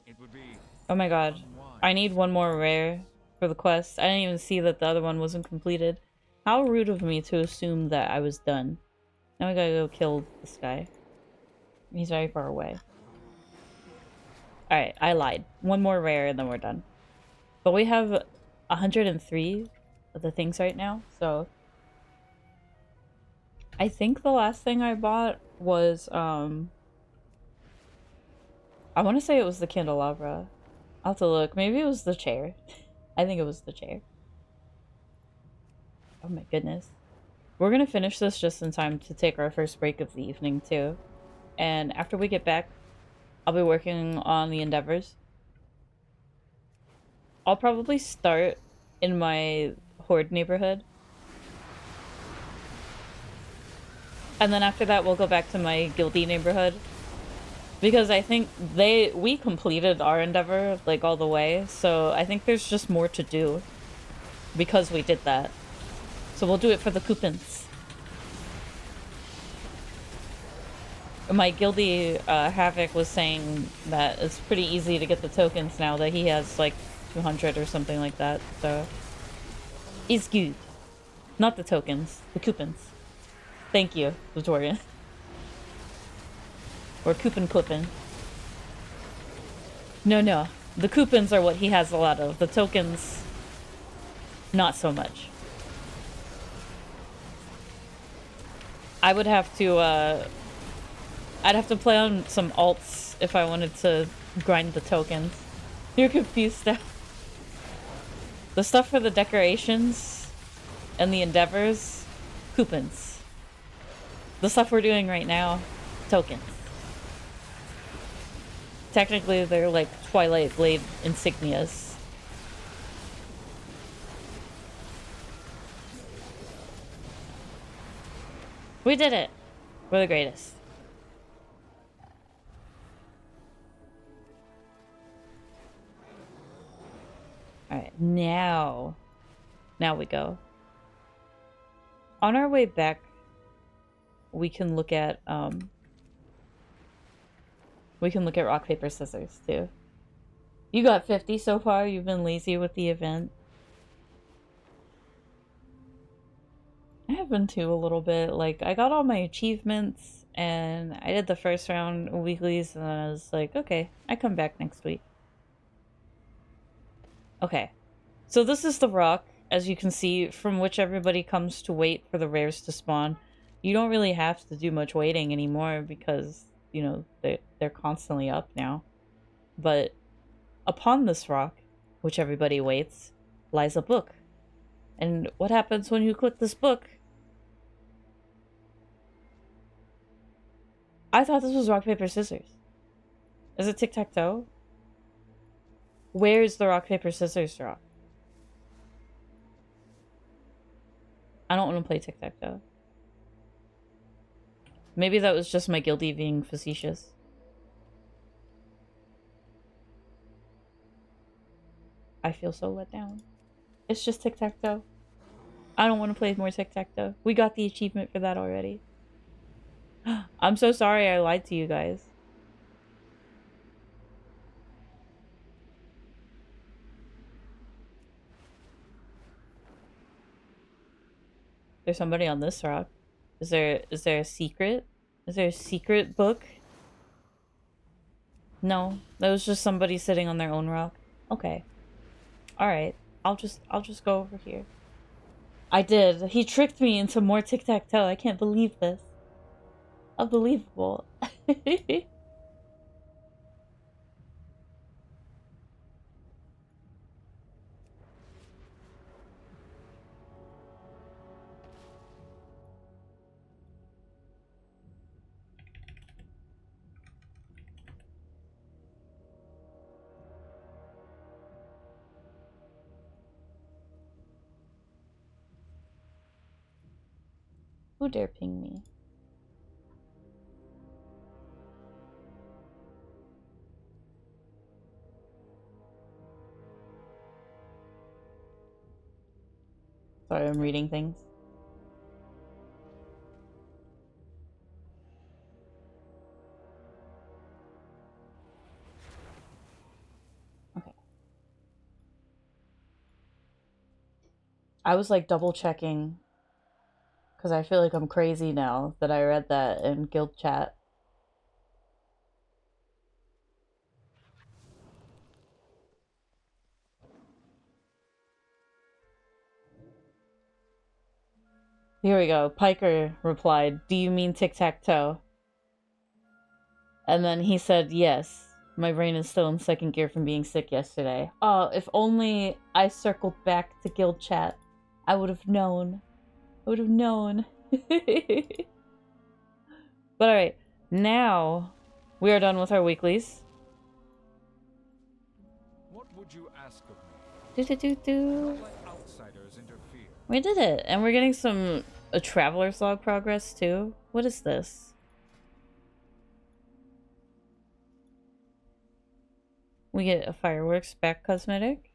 It would be... Oh my god. I need one more rare for the quest. I didn't even see that the other one wasn't completed. How rude of me to assume that I was done. Now we gotta go kill this guy. He's very far away. Alright, I lied. One more rare and then we're done. But we have 103 of the things right now, so... I think the last thing I bought was, I want to say it was the candelabra. I'll have to look. Maybe it was the chair. I think it was the chair. Oh my goodness. We're gonna finish this just in time to take our first break of the evening, too. And after we get back, I'll be working on the endeavors. I'll probably start in my Horde neighborhood. And then after that, we'll go back to my guildy neighborhood. Because I think we completed our endeavor, like, all the way. So I think there's just more to do. Because we did that. So we'll do it for the Coupins. My guildie, Havoc, was saying that it's pretty easy to get the tokens now that he has, like, 200 or something like that, so... It's good. Not the tokens, the coupons. Thank you, Victoria. Or coupon clippin'. No. The coupons are what he has a lot of. The tokens, not so much. I would have to, I'd have to play on some alts if I wanted to grind the tokens. You're confused now. The stuff for the decorations and the endeavors, coupons. The stuff we're doing right now, tokens. Technically, they're like Twilight Blade insignias. We did it! We're the greatest. Alright, now we go. On our way back, we can look at rock, paper, scissors, too. You got 50 so far, you've been lazy with the event. I have been too, a little bit. Like, I got all my achievements, and I did the first round of weeklies, and then I was like, okay, I come back next week. Okay, so this is the rock, as you can see, from which everybody comes to wait for the rares to spawn. You don't really have to do much waiting anymore because, you know, they're constantly up now. But upon this rock, which everybody waits, lies a book. And what happens when you click this book? I thought this was rock, paper, scissors. Is it tic-tac-toe? Where's the rock, paper, scissors drop? I don't want to play tic-tac-toe. Maybe that was just my guildie being facetious. I feel so let down. It's just tic-tac-toe. I don't want to play more tic-tac-toe. We got the achievement for that already. I'm so sorry I lied to you guys. There's somebody on this rock. Is there a secret? Is there a secret book? No, that was just somebody sitting on their own rock. Okay. Alright. I'll just go over here. I did. He tricked me into more tic-tac-toe. I can't believe this. Unbelievable. Who dare ping me? Sorry, I'm reading things. Okay. I was like double checking because I feel like I'm crazy now that I read that in guild chat. Here we go. Piker replied, "Do you mean tic-tac-toe?" And then he said, "Yes. My brain is still in second gear from being sick yesterday." Oh, if only I circled back to guild chat. I would have known. I would have known. But alright, now we are done with our weeklies. What would you ask of me? Do. Not let outsiders interfere. We did it, and we're getting some a traveler's log progress too. What is this? We get a fireworks back cosmetic.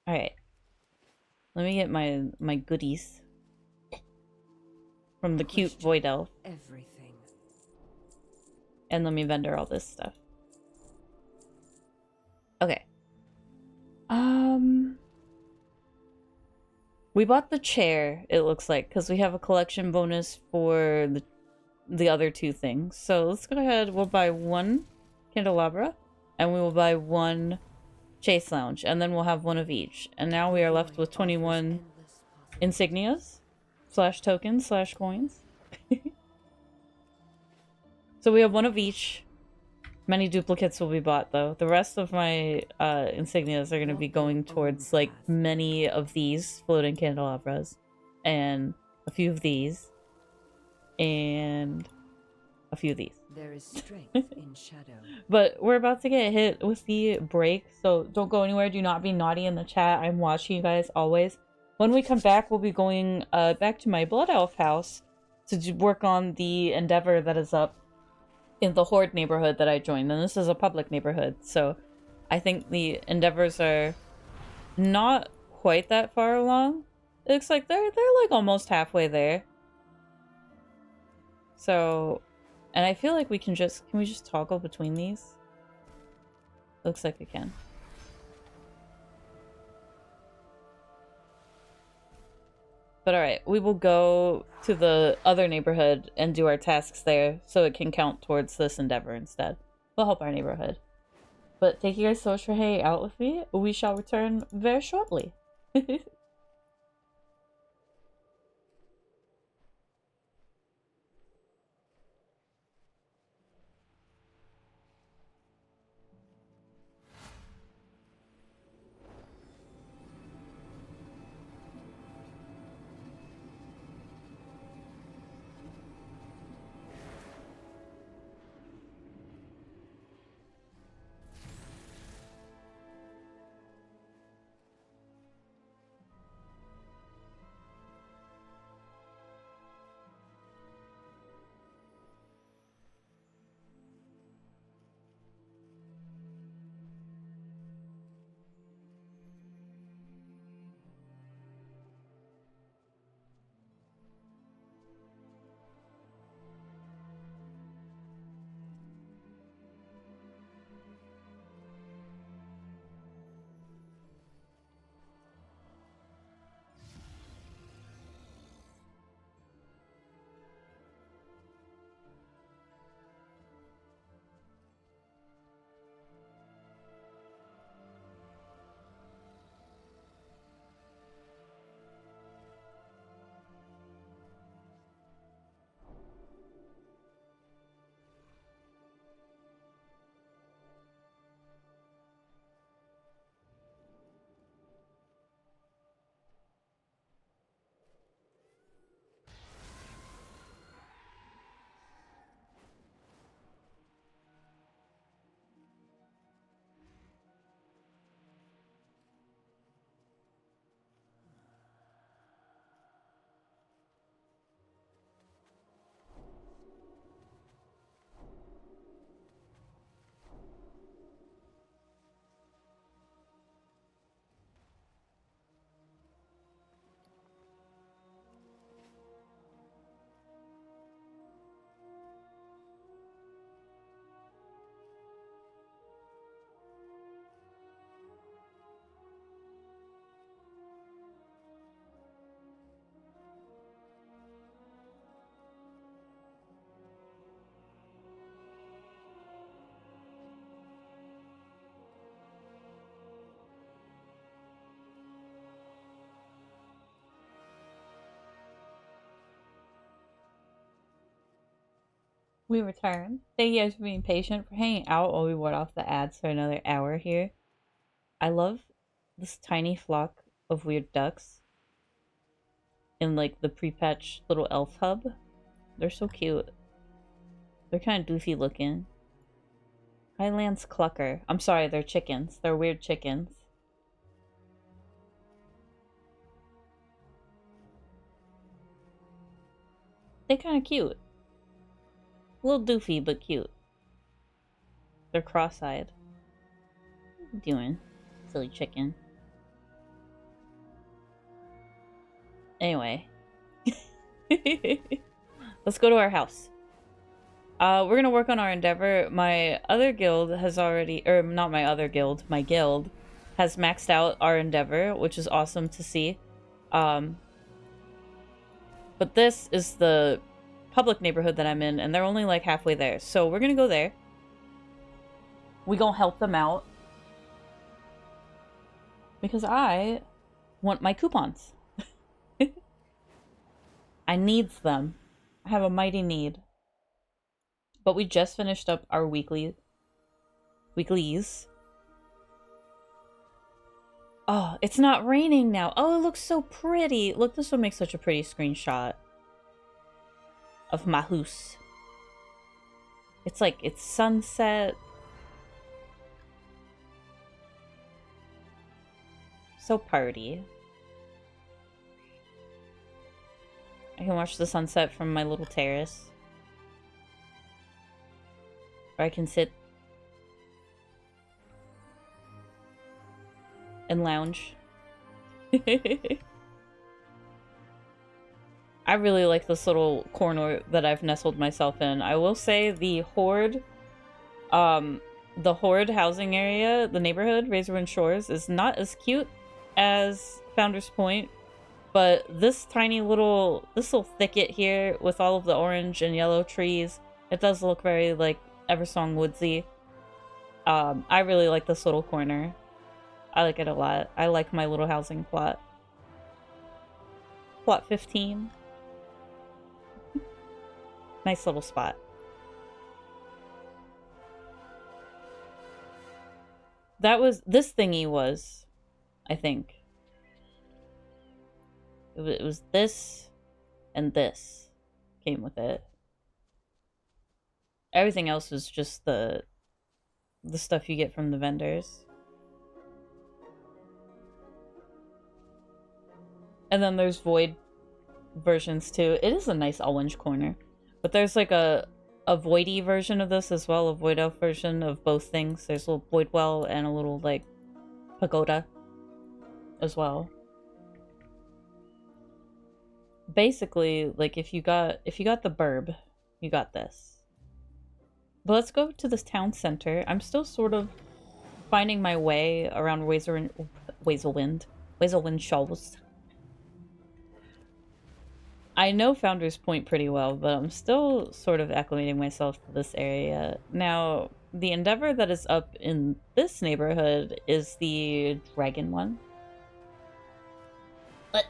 Alright. Let me get my goodies from the cute void elf. Everything. And let me vendor all this stuff. Okay. We bought the chair, it looks like, because we have a collection bonus for the other two things. So let's go ahead, we'll buy one candelabra, and we will buy one chase lounge, and then we'll have one of each. And now we are left with 21 insignias, / tokens / coins. So we have one of each. Many duplicates will be bought, though. The rest of my insignias are going to be going towards, like, many of these floating candelabras. And a few of these. And a few of these. There is strength in shadow. But we're about to get hit with the break, so don't go anywhere. Do not be naughty in the chat. I'm watching you guys always. When we come back, we'll be going back to my Blood Elf house to work on the endeavor that is up in the Horde neighborhood that I joined, and this is a public neighborhood, so I think the endeavors are not quite that far along. It looks like they're like almost halfway there. So, and I feel like we can we just toggle between these? Looks like we can. But alright, we will go to the other neighborhood and do our tasks there so it can count towards this endeavor instead. We'll help our neighborhood. But thank you guys so much for hanging out with me. We shall return very shortly. We return. Thank you guys for being patient, for hanging out while we ward off the ads for another hour here. I love this tiny flock of weird ducks. in like the Prepatch little elf hub. They're so cute. They're kind of doofy looking. Highlands Clucker. I'm sorry, they're chickens. They're weird chickens. They're kind of cute. A little doofy, but cute. They're cross-eyed. What are you doing, silly chicken? Anyway. Let's go to our house. We're gonna work on our endeavor. My other guild has already, or not my other guild, my guild has maxed out our endeavor, which is awesome to see. But this is the public neighborhood that I'm in, and they're only like halfway there. So we're gonna go there. We gonna help them out. Because I want my coupons. I needs them. I have a mighty need. But we just finished up our weeklies. Oh, it's not raining now. Oh, it looks so pretty. Look, this will make such a pretty screenshot of my house. It's like, it's sunset. So party. I can watch the sunset from my little terrace. Or I can sit and lounge. I really like this little corner that I've nestled myself in. I will say the Horde housing area, the neighborhood, Razorwind Shores, is not as cute as Founder's Point, but this little thicket here with all of the orange and yellow trees, it does look very like Eversong woodsy. I really like this little corner. I like it a lot. I like my little housing plot. Plot 15. Nice little spot. This thingy was, I think. It was this and this came with it. Everything else was just the stuff you get from the vendors. And then there's Void versions too. It is a nice orange corner. But there's like a Voidy version of this as well, a Void Elf version of both things. There's a little Void Well and a little like pagoda as well. Basically, like if you got the burb, you got this. But let's go to this town center. I'm still sort of finding my way around Wazelwind Shoals. I know Founder's Point pretty well, but I'm still sort of acclimating myself to this area. Now, the endeavor that is up in this neighborhood is the dragon one. But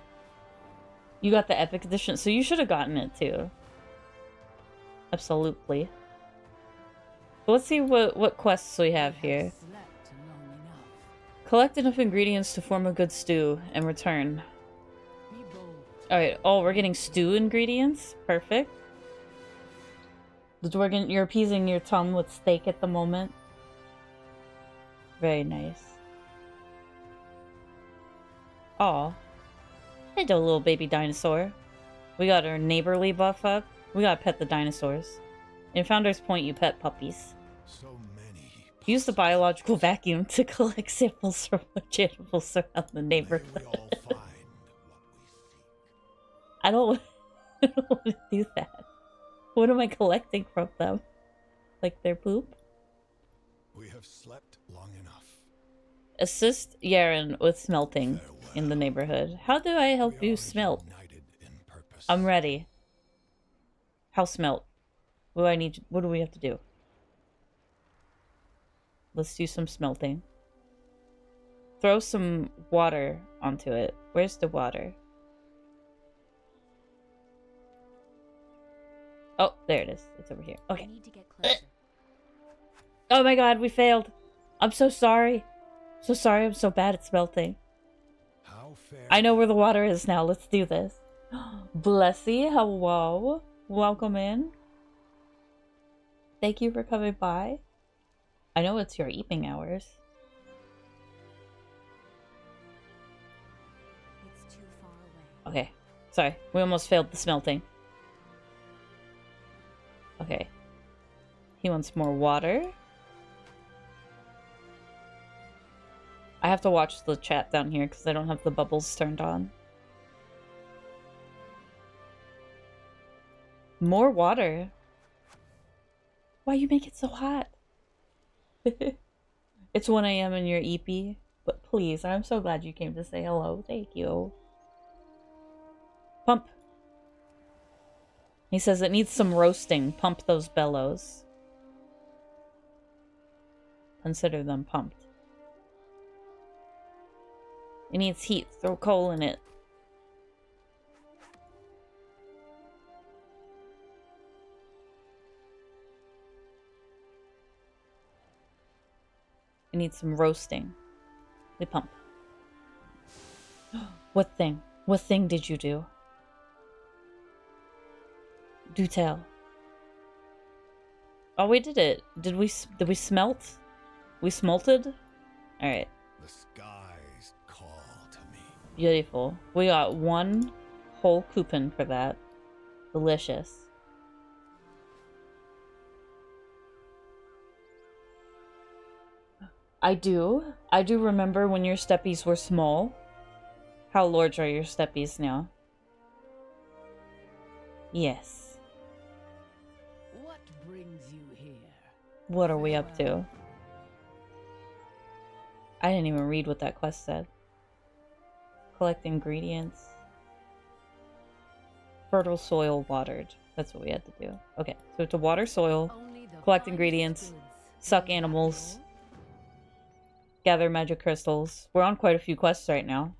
you got the epic edition, so you should have gotten it too. Absolutely. But let's see what quests we have here. Collect enough ingredients to form a good stew and return. Alright, oh, we're getting stew ingredients? Perfect. You're appeasing your tongue with steak at the moment. Very nice. Aw. Hello, little baby dinosaur. We got our neighborly buff up. We gotta pet the dinosaurs. In Founder's Point, you pet puppies. So many. Use the biological vacuum to collect samples from which animals around the neighborhood. We all find what we seek. I don't want to do that. What am I collecting from them? Like their poop? We have slept long enough. Assist Yaren with smelting in the neighborhood. How do I help We you are smelt? united in purpose. I'm ready. How smelt? What do we have to do? Let's do some smelting. Throw some water onto it. Where's the water? Oh, there it is. It's over here. I Okay. need to get closer. Oh my god, we failed. I'm so sorry. So sorry, I'm so bad at smelting. How fair I know where the water is now. Let's do this. Blessy, hello. Welcome in. Thank you for coming by. I know it's your evening hours. It's too far away. Okay. Sorry. We almost failed the smelting. Okay. He wants more water. I have to watch the chat down here because I don't have the bubbles turned on. More water. Why you make it so hot? It's 1 a.m. and you're EP. But please, I'm so glad you came to say hello. Thank you. Pump. He says it needs some roasting. Pump those bellows. Consider them pumped. It needs heat. Throw coal in it. It needs some roasting. We pump. What thing? What thing did you do? Do tell. Oh, we did it. Did we smelt? We smelted? Alright. The skies call to me. Beautiful. We got 1 whole coupon for that. Delicious. I do remember when your steppies were small. How large are your steppies now? Yes. What brings you here? What are we up to? I didn't even read what that quest said. Collect ingredients. Fertile soil watered. That's what we had to do. Okay, so to water soil, Only the collect finest ingredients, goods. suck Do you animals, know? gather magic crystals. We're on quite a few quests right now.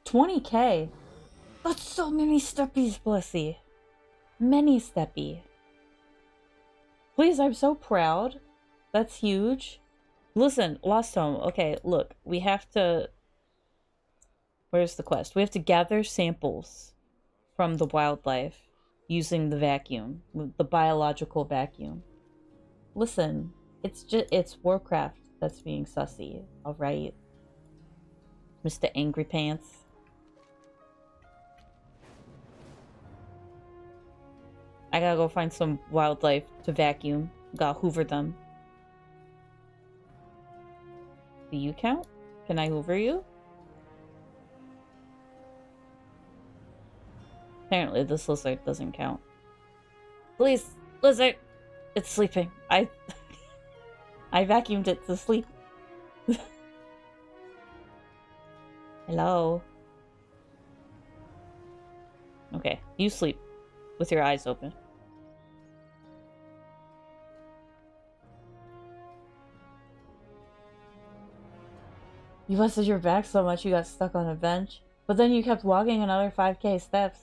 20k! That's so many steppies, Blessy. Many steppy. Please, I'm so proud. That's huge. Listen, Lost Home. Okay, look. We have to... Where's the quest? We have to gather samples from the wildlife using the vacuum. The biological vacuum. Listen, it's Warcraft that's being sussy. Alright? Mr. Angry Pants. I gotta go find some wildlife to vacuum. Gotta hoover them. Do you count? Can I hoover you? Apparently this lizard doesn't count. Please, lizard! It's sleeping. I vacuumed it to sleep. Hello? Okay, you sleep with your eyes open. You busted your back so much you got stuck on a bench. But then you kept walking another 5k steps.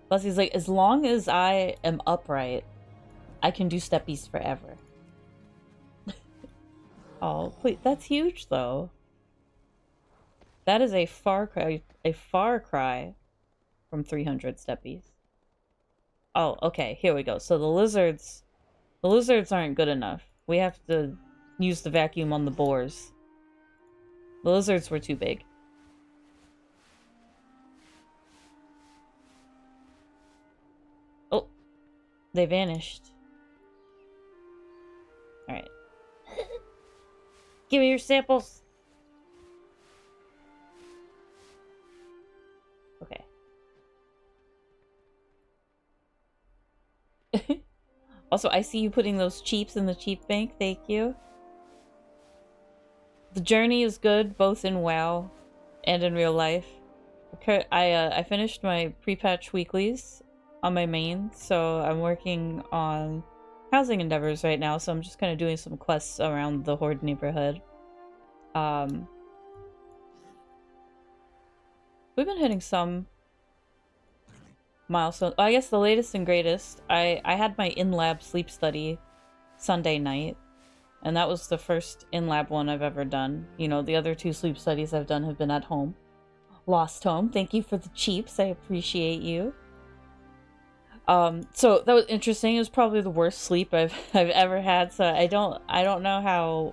Plus he's like, as long as I am upright, I can do steppies forever. Oh, please, that's huge though. That is a far cry from 300 steppies. Oh, okay, here we go. So the lizards aren't good enough. We have to use the vacuum on the boars. The lizards were too big. Oh, they vanished. Alright. Give me your samples! Okay. Also, I see you putting those cheeps in the cheap bank. Thank you. The journey is good, both in WoW and in real life. Okay, I finished my Prepatch weeklies on my main, so I'm working on housing endeavors right now, so I'm just kind of doing some quests around the Horde neighborhood. We've been hitting some milestones. I guess the latest and greatest, I had my in-lab sleep study Sunday night. And that was the first in-lab one I've ever done. You know, the other 2 sleep studies I've done have been at home. Lost home, thank you for the cheaps, I appreciate you. So that was interesting. It was probably the worst sleep I've ever had, so I don't know how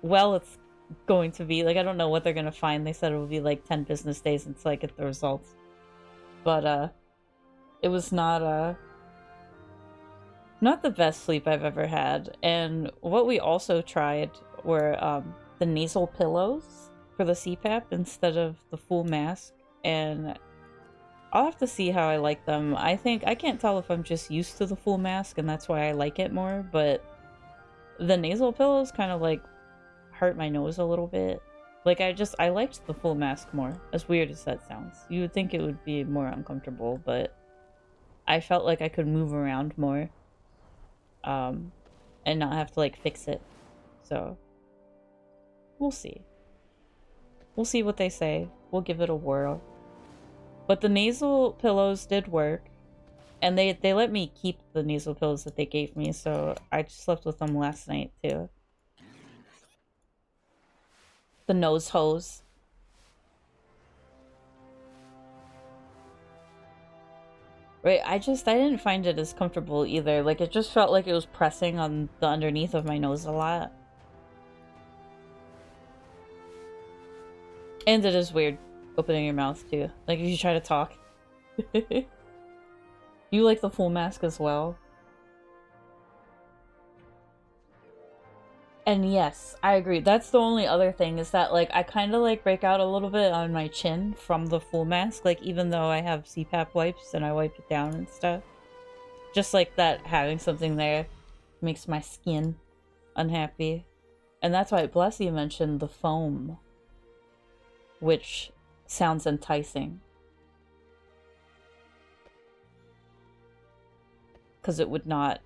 well it's going to be. Like, I don't know what they're gonna find. They said it would be like 10 business days until I get the results. But it was not the best sleep I've ever had. And what we also tried were the nasal pillows for the CPAP instead of the full mask, and I'll have to see how I like them. I can't tell if I'm just used to the full mask and that's why I like it more, but the nasal pillows kind of like hurt my nose a little bit. Like, I liked the full mask more, as weird as that sounds. You would think it would be more uncomfortable, but I felt like I could move around more, and not have to like fix it. So we'll see. We'll see what they say. We'll give it a whirl. But the nasal pillows did work, and they let me keep the nasal pillows that they gave me, so I just slept with them last night too. The nose hose. Right, I didn't find it as comfortable either. Like, it just felt like it was pressing on the underneath of my nose a lot. And it is weird opening your mouth too. Like, if you try to talk. You like the full mask as well? And yes, I agree. That's the only other thing, is that like I kind of like break out a little bit on my chin from the full mask, like even though I have CPAP wipes and I wipe it down and stuff. Just like that, having something there makes my skin unhappy. And that's why Blessy mentioned the foam, which sounds enticing. Because it would not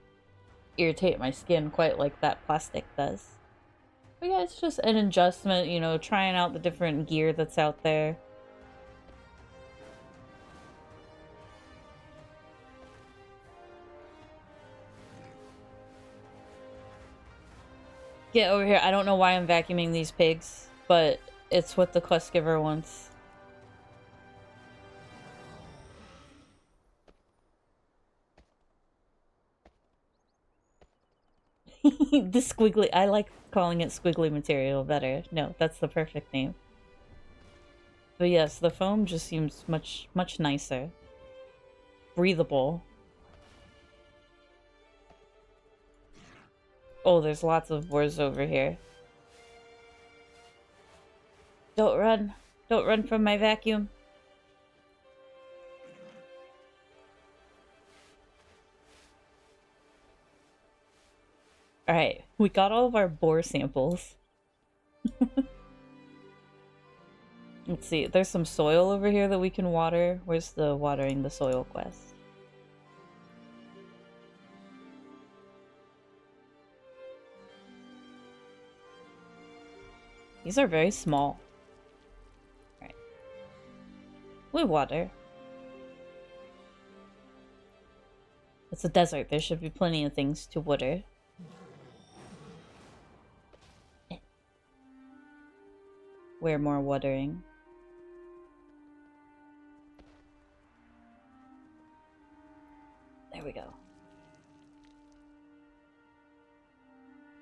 irritate my skin quite like that plastic does. But yeah, it's just an adjustment, you know, trying out the different gear that's out there. Get over here. I don't know why I'm vacuuming these pigs, but it's what the quest giver wants. The squiggly, I like calling it squiggly material better. No, that's the perfect name. But yes, the foam just seems much nicer. Breathable. Oh, there's lots of boars over here. Don't run. Don't run from my vacuum. Alright, we got all of our boar samples. Let's see, there's some soil over here that we can water. Where's the watering the soil quest? These are very small. Alright. We water. It's a desert, there should be plenty of things to water. Where more watering? There we go.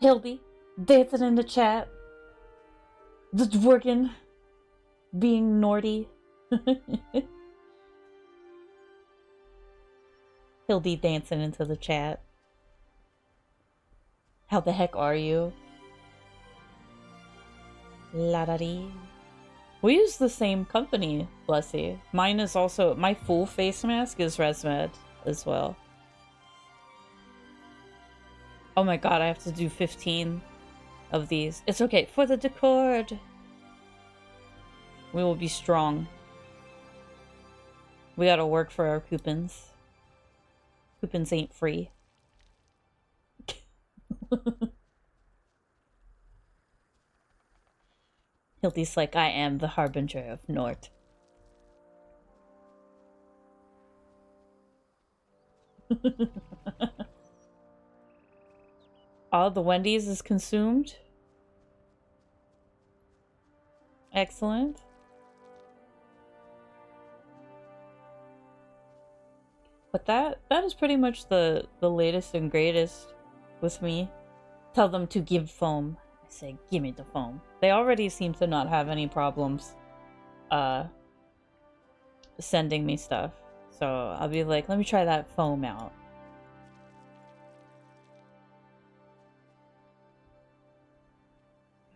Hildy, dancing in the chat. Just working. Being naughty. Hildy dancing into the chat. How the heck are you? La-da-dee. We use the same company, Blessy. Mine is also... My full face mask is ResMed as well. Oh my god, I have to do 15 of these. It's okay. For the Discord! We will be strong. We gotta work for our coupons. Coupons ain't free. Hildy's like, I am the harbinger of Nort. All the Wendy's is consumed. Excellent. But that is pretty much the latest and greatest with me. Tell them to give foam. I say, give me the foam. They already seem to not have any problems sending me stuff. So I'll be like, let me try that foam out.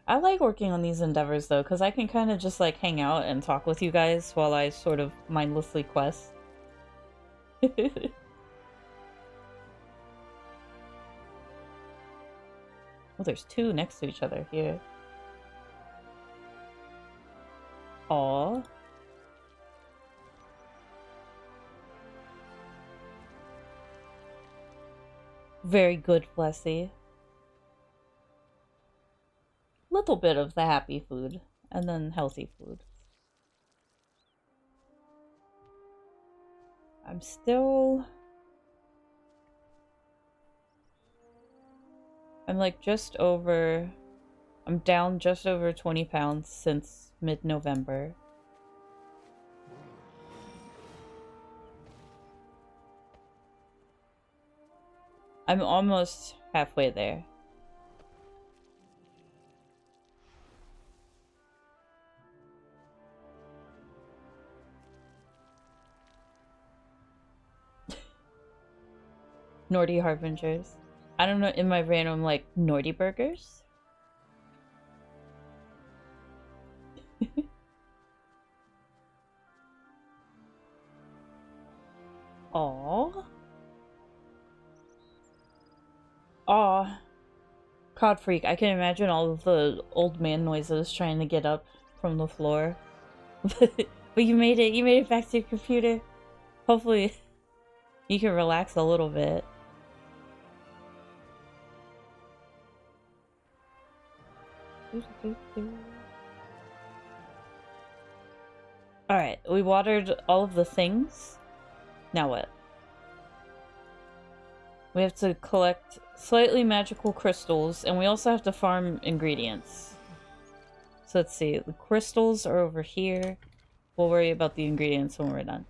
I like working on these endeavors though, because I can kind of just like hang out and talk with you guys while I sort of mindlessly quest. Oh, there's two next to each other here. Aww. Very good, Blessy. Little bit of the happy food, and then healthy food. I'm still... I'm like just over... I'm down just over 20 pounds since mid-November. I'm almost halfway there. Nordy Harbingers. I don't know, in my brain I'm like, Nordy Burgers? Aww. Aw. Cod freak, I can imagine all of the old man noises trying to get up from the floor. But you made it back to your computer. Hopefully you can relax a little bit. Alright, we watered all of the things. Now what? We have to collect slightly magical crystals, and we also have to farm ingredients. So let's see, the crystals are over here. We'll worry about the ingredients when we're done.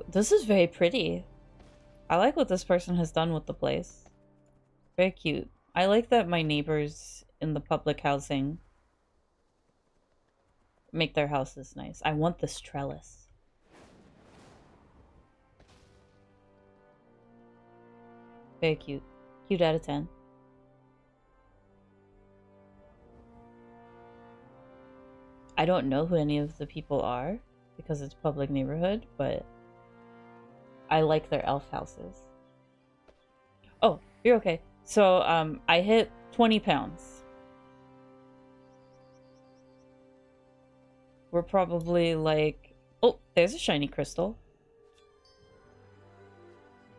This is very pretty. I like what this person has done with the place. Very cute. I like that my neighbors in the public housing make their houses nice. I want this trellis. Very cute. Cute out of 10. I don't know who any of the people are because it's public neighborhood, but I like their elf houses. Oh, you're okay. So, I hit 20 pounds. We're probably like... Oh, there's a shiny crystal.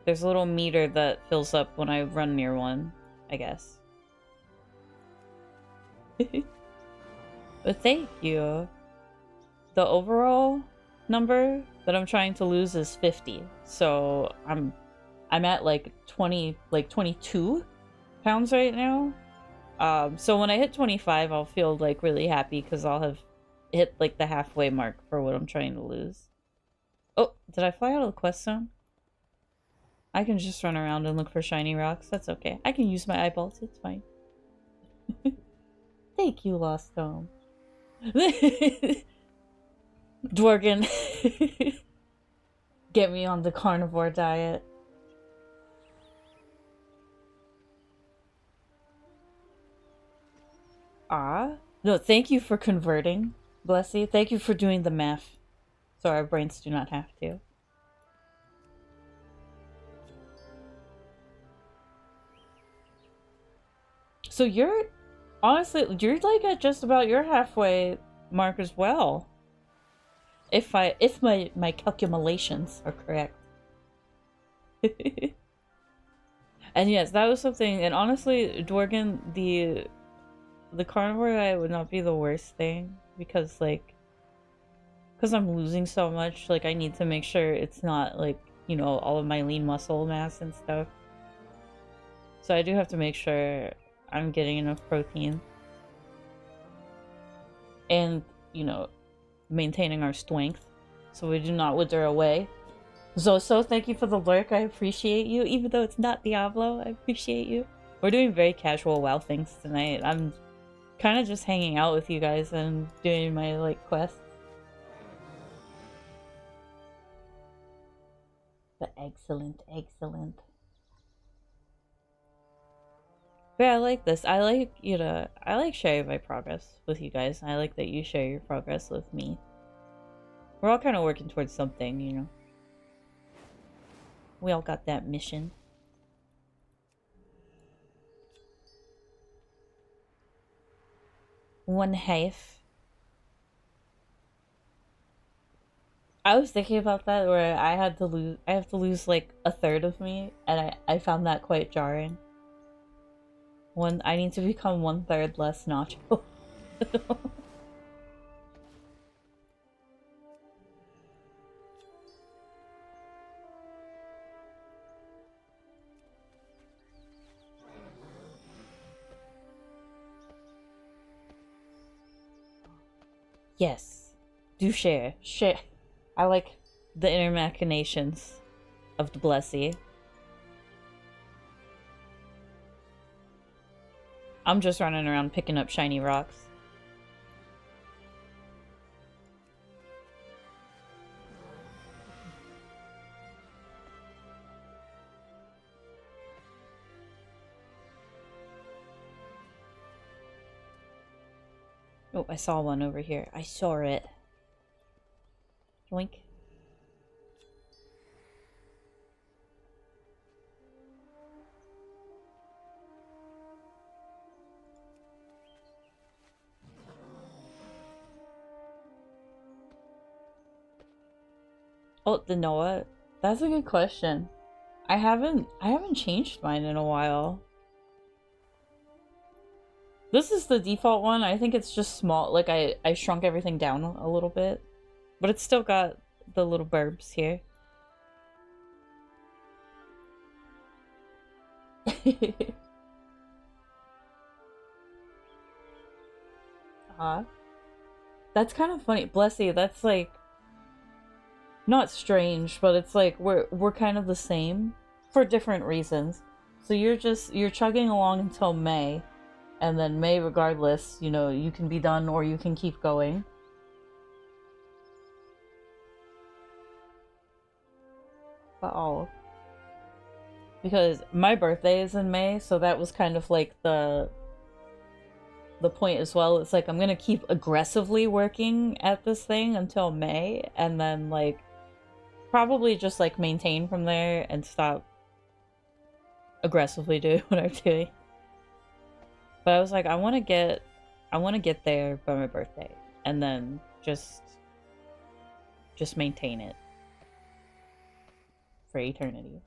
There's a little meter that fills up when I run near one, I guess. But thank you. The overall number that I'm trying to lose is 50. So I'm at like 22 pounds right now. So when I hit 25, I'll feel like really happy because I'll have hit like the halfway mark for what I'm trying to lose. Oh, did I fly out of the quest zone? I can just run around and look for shiny rocks. That's okay. I can use my eyeballs. It's fine. Thank you, Lost Home. Dworgen. Get me on the carnivore diet. Ah. No, thank you for converting, Blessy. Thank you for doing the math so our brains do not have to. So you're... Honestly, you're like at just about your halfway mark as well. If my calculations are correct. And yes, that was something, and honestly, Dworgen, the carnivore guy would not be the worst thing, because like because I'm losing so much, like I need to make sure it's not like, you know, all of my lean muscle mass and stuff. So I do have to make sure I'm getting enough protein. And, you know, maintaining our strength so we do not wither away. So thank you for the lurk. I appreciate you. Even though it's not Diablo, I appreciate you. We're doing very casual WoW things tonight. I'm kind of just hanging out with you guys and doing my, like, quests. But excellent, excellent. But I like this. I like, you know, I like sharing my progress with you guys. I like that you share your progress with me. We're all kind of working towards something, you know. We all got that mission. One half. I was thinking about that where I have to lose like a third of me, and I found that quite jarring. I need to become 1/3 less nacho. Yes. Do share. Share. I like the inner machinations of the Blessy. I'm just running around picking up shiny rocks. Oh, I saw one over here. I saw it. Yoink. Oh, the Noah? That's a good question. I haven't changed mine in a while. This is the default one. I think it's just small. Like I shrunk everything down a little bit. But it's still got the little burbs here. That's kind of funny. Bless you, that's like not strange, but it's like we're kind of the same for different reasons. So you're chugging along until May, and then May regardless, you know, you can be done or you can keep going. But oh. Because my birthday is in May, so that was kind of like the point as well. It's like I'm gonna keep aggressively working at this thing until May, and then like probably just like maintain from there and stop aggressively doing what I'm doing. But I was like, I want to get there by my birthday, and then just maintain it for eternity.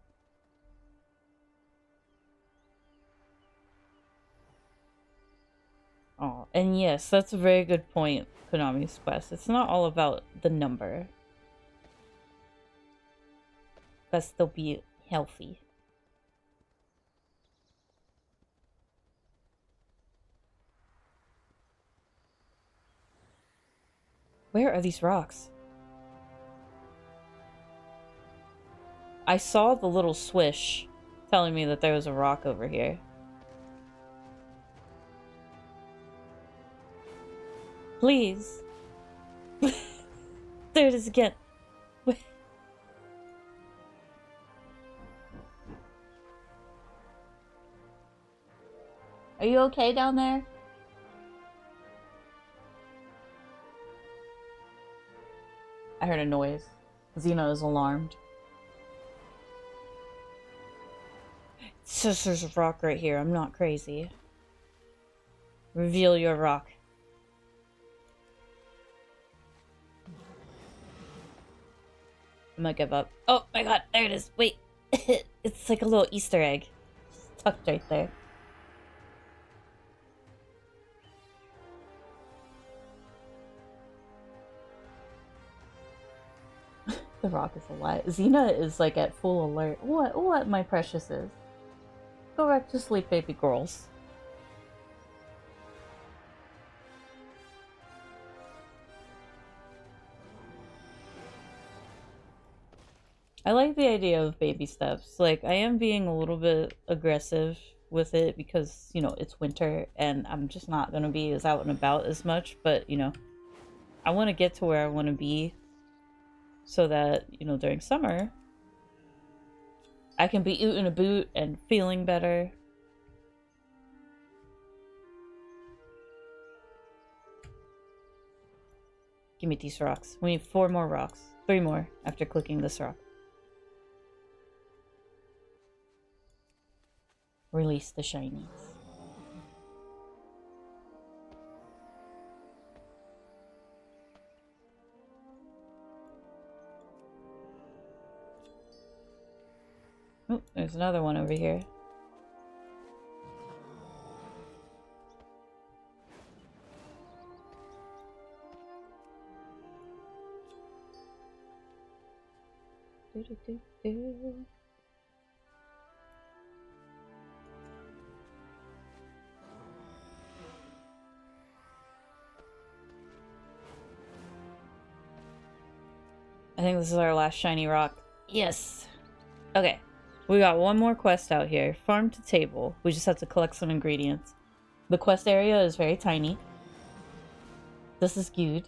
Oh, and yes, that's a very good point, Konami's Quest. It's not all about the number. But still be healthy. Where are these rocks? I saw the little swish telling me that there was a rock over here. Please. There it is again. Are you okay down there? I heard a noise. Xena is alarmed. It says there's a rock right here. I'm not crazy. Reveal your rock. I'm gonna give up. Oh my god, there it is. Wait. It's like a little Easter egg. Just tucked right there. The rock is alive. Xena is like at full alert. What, my precious is? Go back to sleep, baby girls. I like the idea of baby steps. Like, I am being a little bit aggressive with it because, you know, it's winter and I'm just not gonna be as out and about as much, but, you know, I want to get to where I want to be so that, you know, during summer, I can be oot in a boot and feeling better. Give me these rocks. We need 4 more rocks. 3 more after clicking this rock. Release the shinies. Oh, there's another one over here. Do. I think this is our last shiny rock. Yes. Okay. We got one more quest out here. Farm to table. We just have to collect some ingredients. The quest area is very tiny. This is good.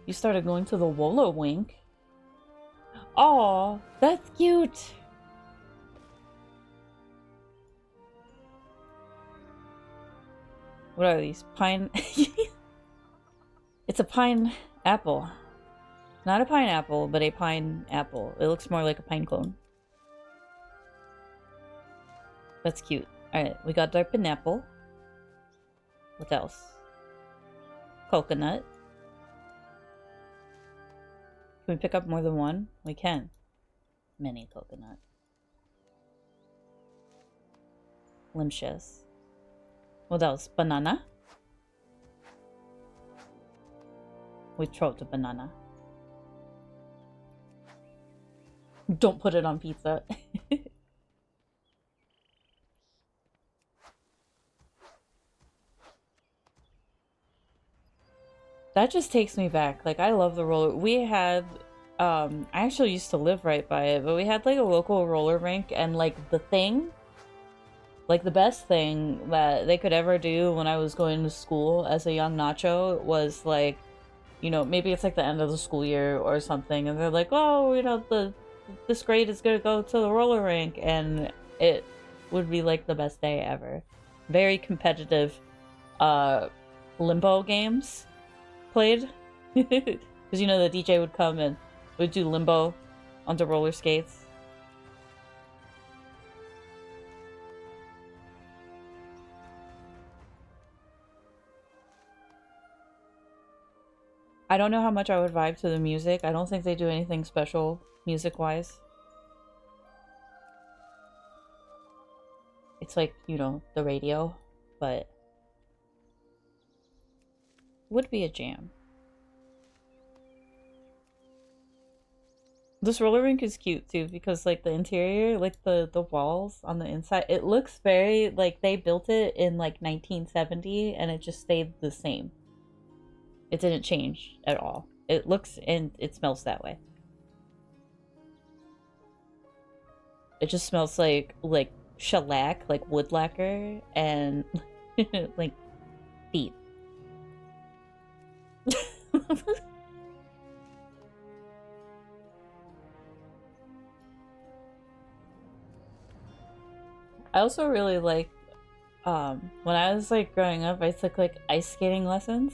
You started going to the Wolo Wink. Aw, that's cute. What are these? Pine... It's a pine apple. Not a pineapple, but a pine apple. It looks more like a pine cone. That's cute. Alright, we got our pineapple. What else? Coconut. Can we pick up more than one? We can. Mini coconut. Limshes. What else? Banana. We throw the banana. Don't put it on pizza. That just takes me back. Like, I love the roller. We had, I actually used to live right by it, but we had like a local roller rink, and like the thing, like the best thing that they could ever do when I was going to school as a young nacho was like, you know, maybe it's like the end of the school year or something, and they're like, oh, you know, this grade is gonna go to the roller rink, and it would be like the best day ever. Very competitive limbo games played. Because, you know, the DJ would come and would do limbo onto roller skates. I don't know how much I would vibe to the music. I don't think they do anything special music-wise. It's like, you know, the radio, but would be a jam. This roller rink is cute too because like the interior, like the walls on the inside, it looks very like they built it in like 1970 and it just stayed the same. It didn't change at all. It looks and it smells that way. It just smells like shellac, like wood lacquer, and like feet. I also really like when I was like growing up, I took like ice skating lessons.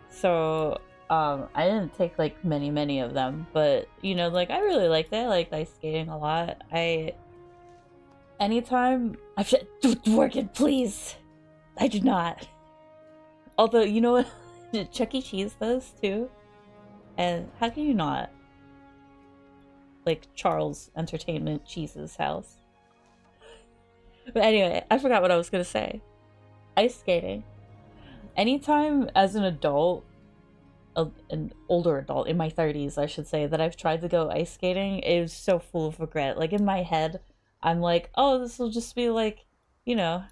So I didn't take like many of them, but you know, like I really liked it. I liked ice skating a lot. Anytime I should work it, please. I do not. Although, you know what? Chuck E. Cheese does too. And how can you not? Like Charles Entertainment Cheese's house. But anyway, I forgot what I was gonna say. Ice skating. Anytime as an adult an older adult, in my 30s, I should say, that I've tried to go ice skating, it was so full of regret. Like, in my head, I'm like, oh, this will just be like, you know,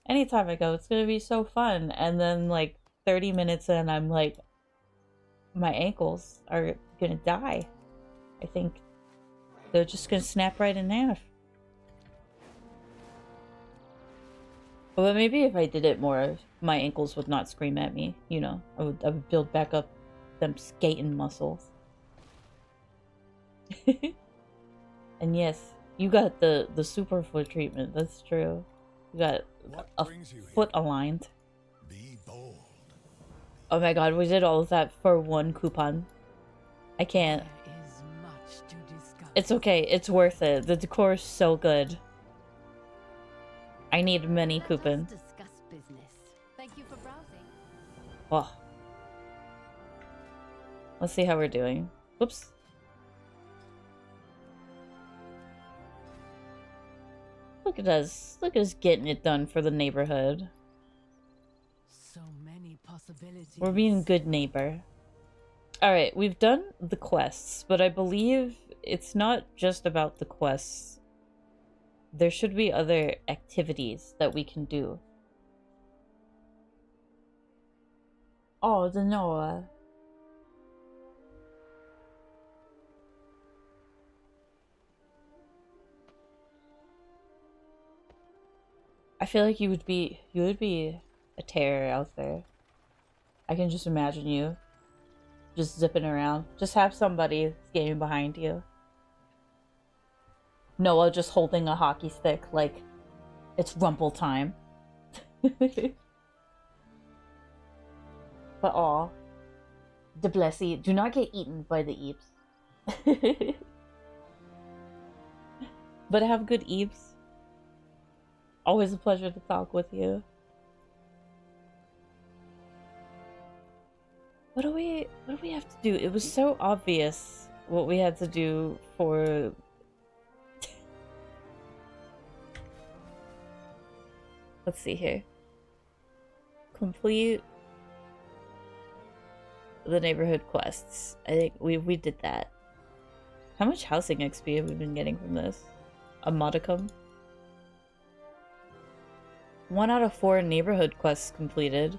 anytime I go, it's gonna be so fun. And then, like, 30 minutes in, I'm like, my ankles are gonna die. I think they're just gonna snap right in half. But maybe if I did it more, my ankles would not scream at me. You know, I would build back up them skating muscles. And yes, you got the super foot treatment. That's true. You got What a brings you foot here? aligned. Be bold. Oh my god, we did all of that for one coupon. I can't. There is much to discuss. It's okay. It's worth it. The decor is so good. I need many Let us Coupin. discuss business. Thank you for browsing. Oh. Let's see how we're doing. Whoops. Look at us. Look at us getting it done for the neighborhood. So many possibilities. We're being a good neighbor. Alright, we've done the quests, but I believe it's not just about the quests. There should be other activities that we can do. Oh, the Noah. I feel like you would be a terror out there. I can just imagine you just zipping around. Just have somebody skating behind you. Noah just holding a hockey stick like it's rumble time. But aw. De Blessy, do not get eaten by the Eeps. But have good Eeps. Always a pleasure to talk with you. What do we have to do? It was so obvious what we had to do for let's see here. Complete the neighborhood quests. I think we did that. How much housing XP have we been getting from this? A modicum? 1 out of 4 neighborhood quests completed.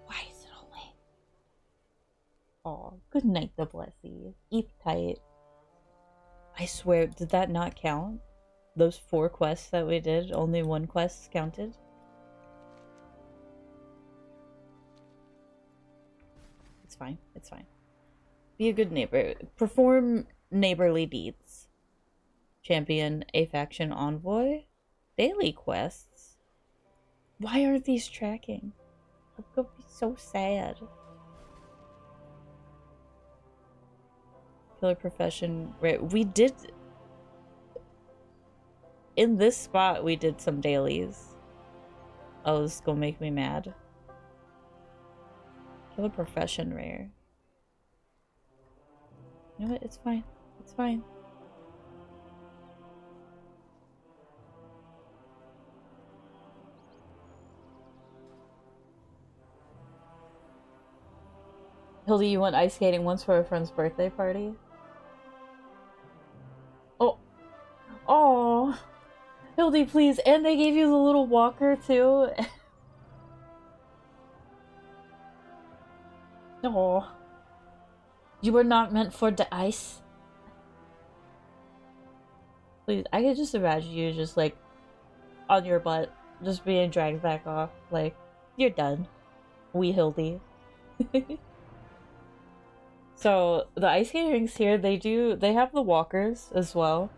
Why is it only? Oh, good night, the Blessy. Eep tight. I swear, did that not count? Those 4 quests that we did, only 1 quest counted? It's fine, it's fine. Be a good neighbor. Perform neighborly deeds. Champion a faction envoy. Daily quests. Why aren't these tracking? I'm gonna be so sad. Killer profession. Right, we did. In this spot, we did some dailies. Oh, this is gonna make me mad. Killer profession rare. You know what? It's fine. It's fine. Hildy, you went ice skating once for a friend's birthday party? Oh. Oh. Hildy, please. And they gave you the little walker, too. Oh. You were not meant for the ice. Please, I could just imagine you just, like, on your butt, just being dragged back off. Like, you're done. Wee Hildy. So, the ice skating rinks here, they have the walkers as well.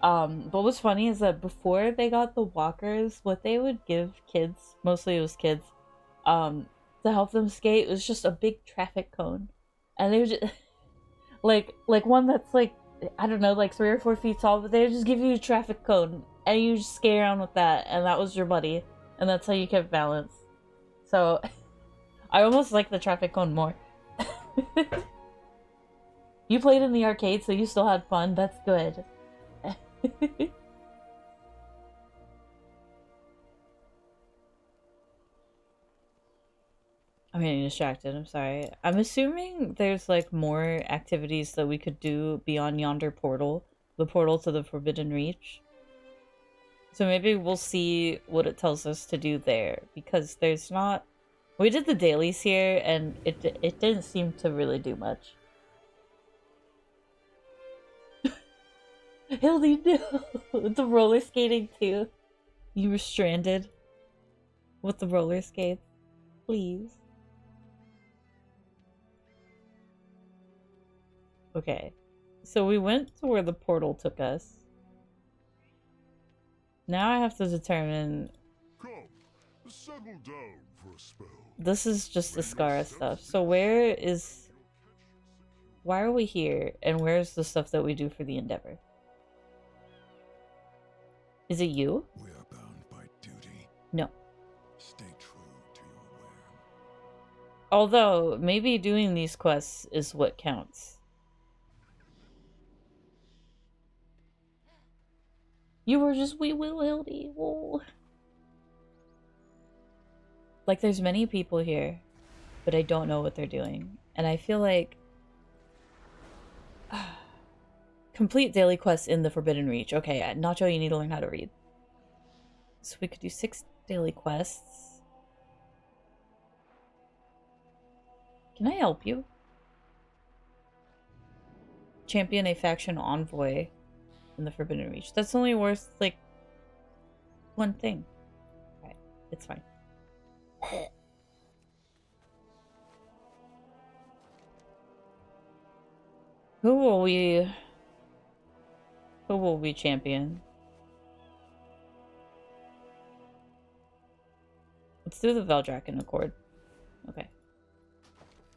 But what's funny is that before they got the walkers, what they would give kids, mostly it was kids, to help them skate was just a big traffic cone. And they would just, like one that's like, I don't know, like 3 or 4 feet tall, but they would just give you a traffic cone, and you just skate around with that, and that was your buddy. And that's how you kept balance. So, I almost like the traffic cone more. You played in the arcade, so you still had fun. That's good. I'm getting distracted, I'm sorry. I'm assuming there's like more activities that we could do beyond yonder portal. The portal to the Forbidden Reach. So maybe we'll see what it tells us to do there. Because there's not... We did the dailies here and it didn't seem to really do much. Hildy, no! The roller skating too. You were stranded with the roller skates. Please. Okay. So we went to where the portal took us. Now I have to determine... Come, settle down for a spell. This is just the Skara stuff. So where is... Why are we here? And where's the stuff that we do for the Endeavor? Is it you? We are bound by duty. No. Stay true to your word. Although, maybe doing these quests is what counts. You were just wee will Hildy. Whoa. Like, there's many people here, but I don't know what they're doing. And I feel like... Complete daily quests in the Forbidden Reach. Okay, Nacho, you need to learn how to read. So we could do 6 daily quests. Can I help you? Champion a faction envoy in the Forbidden Reach. That's only worth, like, 1 thing. Alright, it's fine. Who will we champion? Let's do the Veldraken Accord. Okay.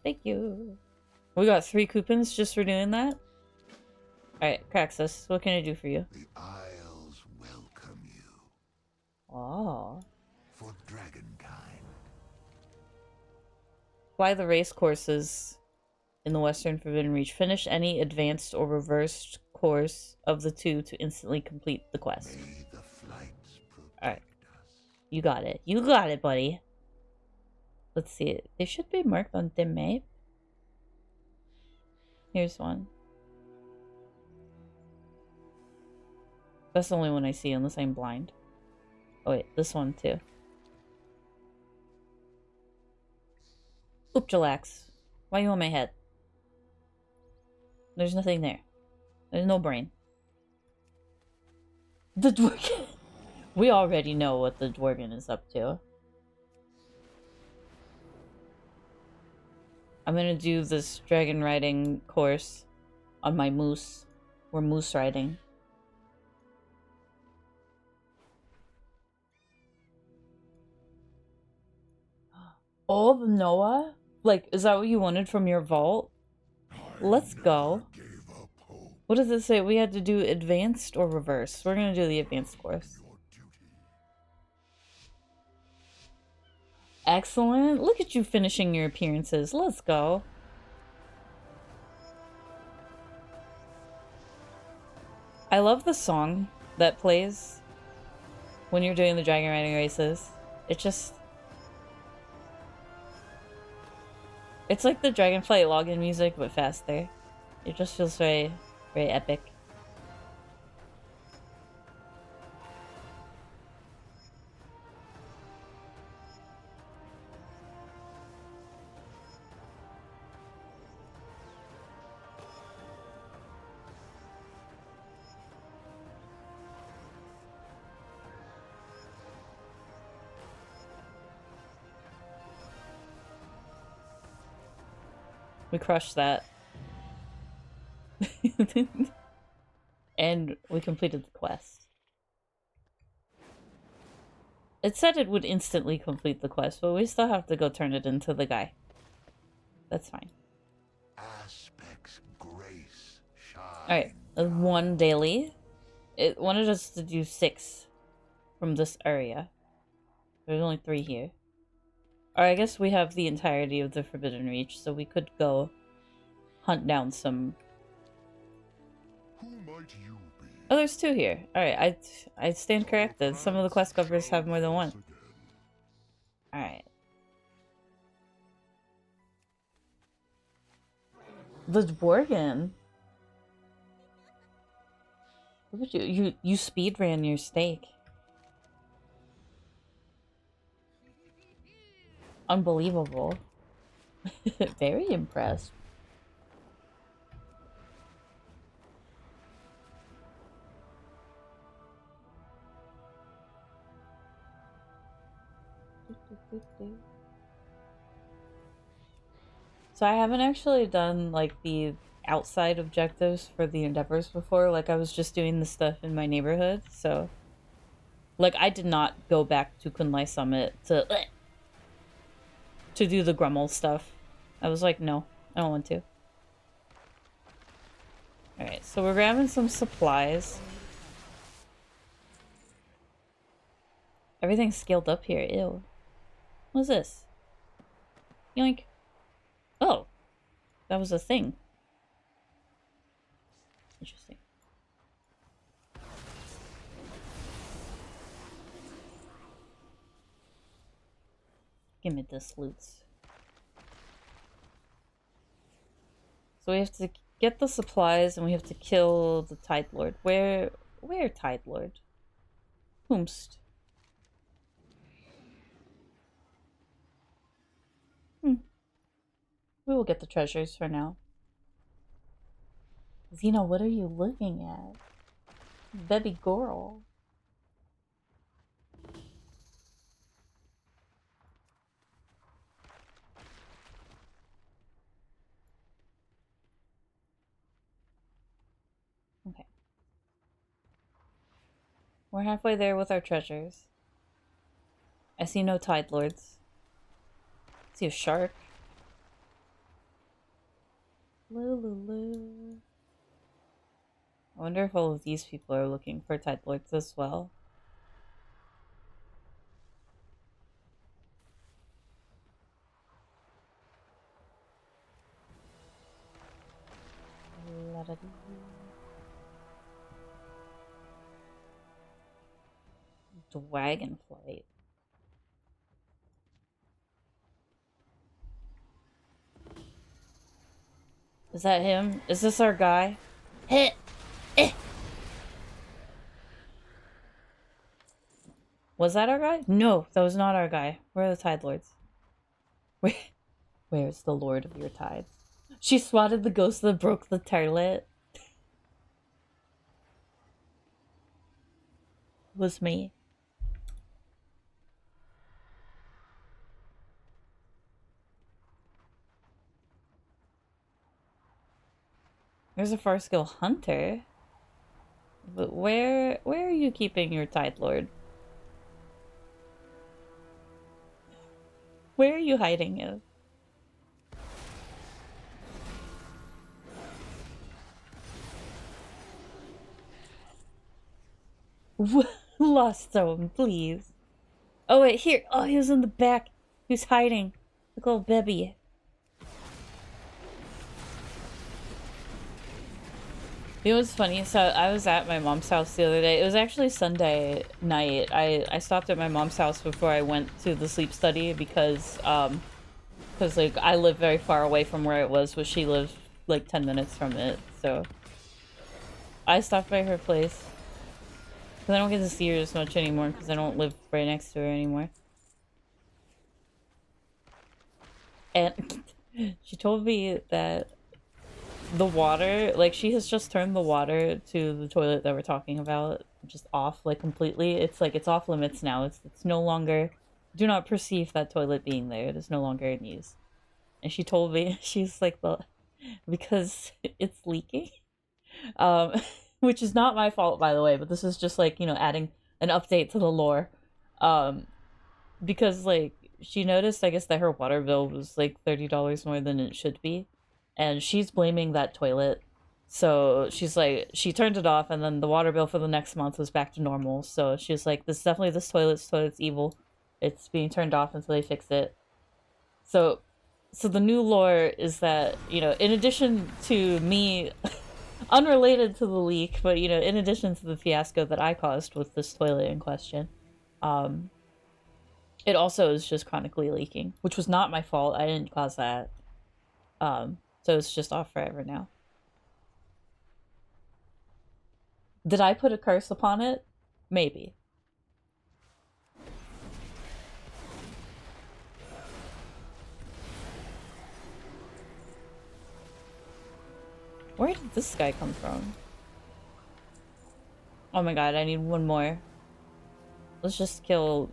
Thank you. We got 3 Coupins just for doing that? Alright, Craxus, what can I do for you? The Isles welcome you. Oh. For dragonkind. Fly the race courses in the Western Forbidden Reach. Finish any advanced or reversed course of the 2 to instantly complete the quest. May the flights protect Alright. us. You got it. You got it, buddy. Let's see it. They should be marked on the map. Here's one. That's the only one I see unless I'm blind. Oh wait, this one too. Oopjalax. Why are you on my head? There's nothing there. There's no brain. The Dworgen. We already know what the Dworgen is up to. I'm gonna do this dragon riding course on my moose. We're moose riding. Oh, the Noah? Like, is that what you wanted from your vault? Let's go. Gave up hope. What does it say? We had to do advanced or reverse? We're gonna do the advanced course. Your duty. Excellent. Look at you finishing your appearances. Let's go. I love the song that plays when you're doing the dragon riding races. It just... It's like the Dragonflight login music, but faster. It just feels very, very epic. We crushed that. And we completed the quest. It said it would instantly complete the quest, but we still have to go turn it into the guy. That's fine. Aspects grace shine. Alright, 1 daily. It wanted us to do 6 from this area. There's only 3 here. Or I guess we have the entirety of the Forbidden Reach, so we could go hunt down some... Who might you be? Oh, there's 2 here. Alright, I stand corrected. Some of the quest covers have more than 1. Alright. The Dworgen. Look at you. You speed ran your steak. Unbelievable. Very impressed. So I haven't actually done like the outside objectives for the endeavors before. Like I was just doing the stuff in my neighborhood. So like I did not go back to Kunlai Summit to do the Grummel stuff. I was like, no, I don't want to. Alright, so we're grabbing some supplies. Everything's scaled up here. Ew. What is this? Yoink. Oh. That was a thing. Interesting. Give me this loot. So we have to get the supplies and we have to kill the Tide Lord. Where Tide Lord? Whomst? We will get the treasures for now. Xena, what are you looking at? Baby girl. Okay. We're halfway there with our treasures. I see no Tide Lords. I see a shark. Lulu. I wonder if all of these people are looking for Tide Lords as well. Dragonflight. Is that him? Is this our guy? Hit! Was that our guy? No, that was not our guy. Where are the Tide Lords? Where's the Lord of your Tides? She swatted the ghost that broke the toilet. Was me. There's a Farskill Hunter. But where are you keeping your Tide Lord? Where are you hiding him? Lost zone, please. Oh wait, here. Oh, he was in the back. He was hiding. Look, little baby. You know what's funny? So I was at my mom's house the other day. It was actually Sunday night. I stopped at my mom's house before I went to the sleep study because like I live very far away from where it was, but she lived like 10 minutes from it. So I stopped by her place. Because I don't get to see her as much anymore because I don't live right next to her anymore. And she told me that the water, like she has just turned the water to the toilet that we're talking about just off, like completely. It's like it's off limits now. It's no longer, do not perceive that toilet being there. It is no longer in use. And she told me, she's like, well, because it's leaking. Which is not my fault, by the way, but this is just like, you know, adding an update to the lore. Because like she noticed, I guess, that her water bill was like $30 more than it should be. And she's blaming that toilet. So she's like, she turned it off, and then the water bill for the next month was back to normal. So she's like, this toilet's evil. It's being turned off until they fix it. So the new lore is that, you know, in addition to me, unrelated to the leak, but, you know, in addition to the fiasco that I caused with this toilet in question, it also is just chronically leaking, which was not my fault. I didn't cause that. So it's just off forever now. Did I put a curse upon it? Maybe. Where did this guy come from? Oh my god, I need one more. Let's just kill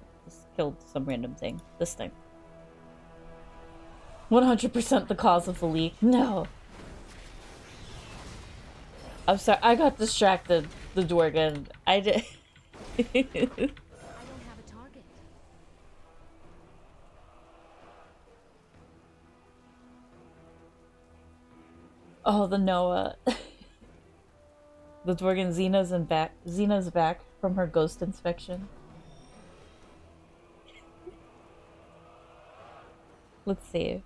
some random thing. This thing. 100% the cause of the leak. No. I'm sorry, I got distracted, the Dworgen. I did. I don't have a target. Oh, the Noah. The Dworgen Xena's back from her ghost inspection. Let's see.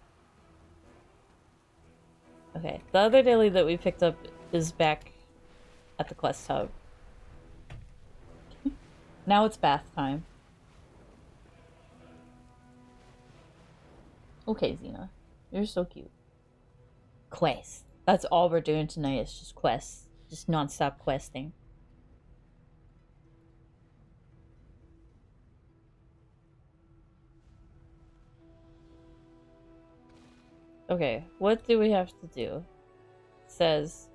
Okay, the other daily that we picked up is back at the quest hub. Now it's bath time. Okay, Xena. You're so cute. Quest. That's all we're doing tonight is just quests. Just non-stop questing. Okay, what do we have to do? It says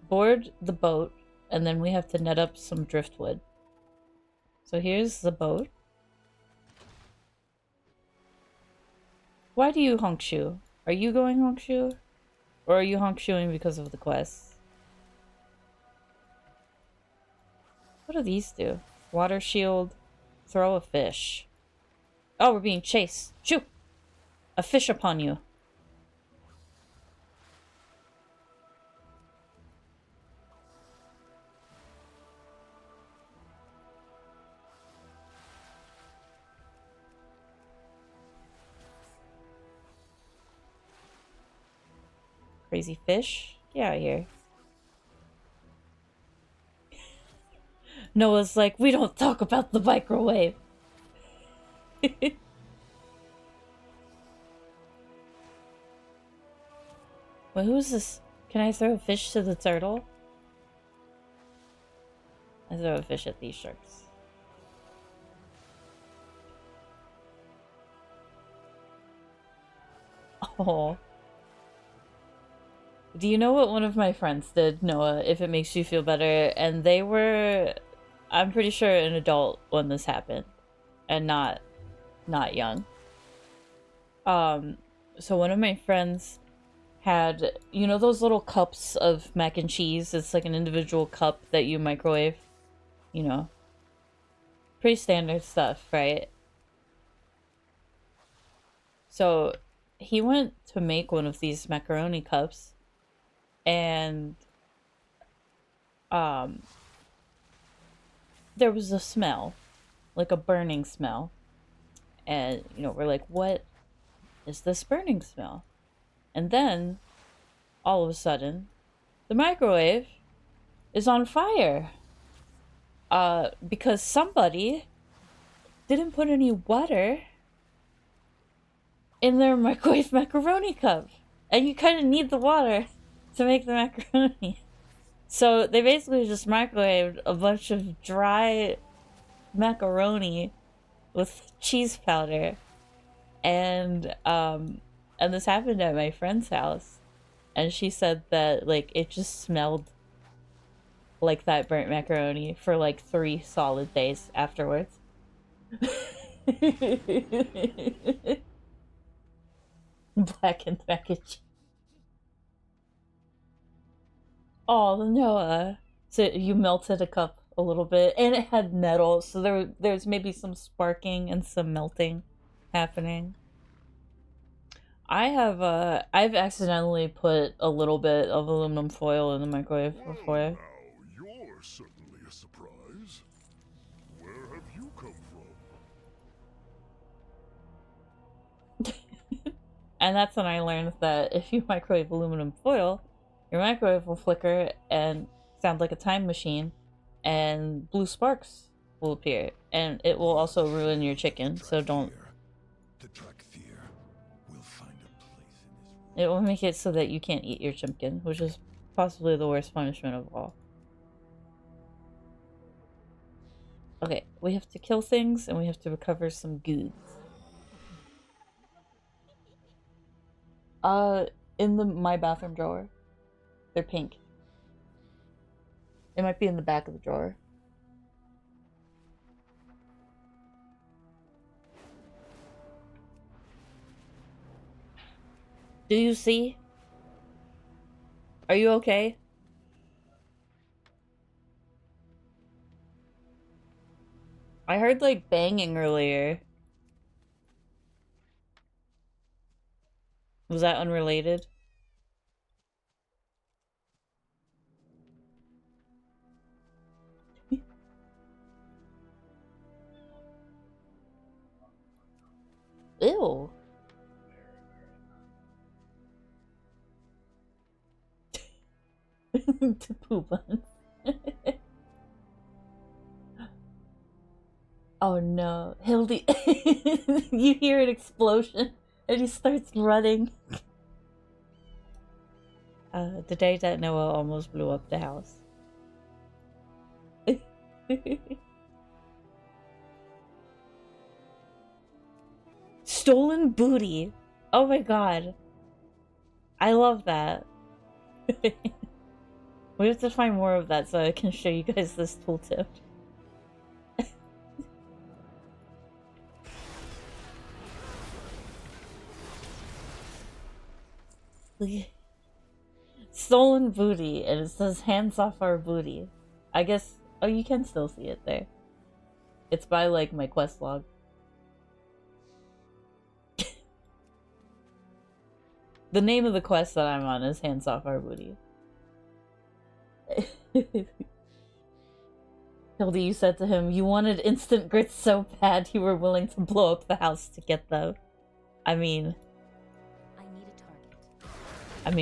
board the boat, and then we have to net up some driftwood. So here's the boat. Why do you honk shoe? Are you going honk shoe? Or are you honk shoeing because of the quest? What do these do? Water shield. Throw a fish. Oh, we're being chased. Shoo! A fish upon you. Crazy fish. Get out of here. Noah's like, we don't talk about the microwave. Wait, who's this? Can I throw a fish to the turtle? I throw a fish at these sharks. Oh. Do you know what one of my friends did, Noah, if it makes you feel better? And they were, I'm pretty sure, an adult when this happened. And not young. So one of my friends had, you know those little cups of mac and cheese? It's like an individual cup that you microwave. You know. Pretty standard stuff, right? So he went to make one of these macaroni cups. And there was a smell, like a burning smell. And, you know, we're like, what is this burning smell? And then, all of a sudden, the microwave is on fire. Because somebody didn't put any water in their microwave macaroni cup. And you kind of need the water to make the macaroni. So they basically just microwaved a bunch of dry macaroni with cheese powder. And this happened at my friend's house. And she said that, like, it just smelled like that burnt macaroni for, like, 3 solid days afterwards. Blackened mac and cheese. Oh, Noah. So you melted a cup a little bit, and it had metal, so there's maybe some sparking and some melting happening. I've accidentally put a little bit of aluminum foil in the microwave before. Now, you're certainly a surprise. Where have you come from? And that's when I learned that if you microwave aluminum foil, your microwave will flicker and sound like a time machine, and blue sparks will appear, and it will also ruin your chicken, so don't. To track fear, we'll find a place in this It will make it so that you can't eat your chimkin, which is possibly the worst punishment of all. Okay, we have to kill things and we have to recover some goods. In my bathroom drawer. They're pink. It might be in the back of the drawer. Do you see? Are you okay? I heard like banging earlier. Was that unrelated? Ew. To poop on. Oh no. Hildy. You hear an explosion and he starts running. The day that Noah almost blew up the house. Stolen booty. Oh my god. I love that. We have to find more of that so I can show you guys this tooltip. Stolen booty, and it says hands off our booty. I guess, oh, you can still see it there. It's by like my quest log. The name of the quest that I'm on is hands off our booty. Hildy, you said to him, you wanted instant grits so bad you were willing to blow up the house to get them. I mean,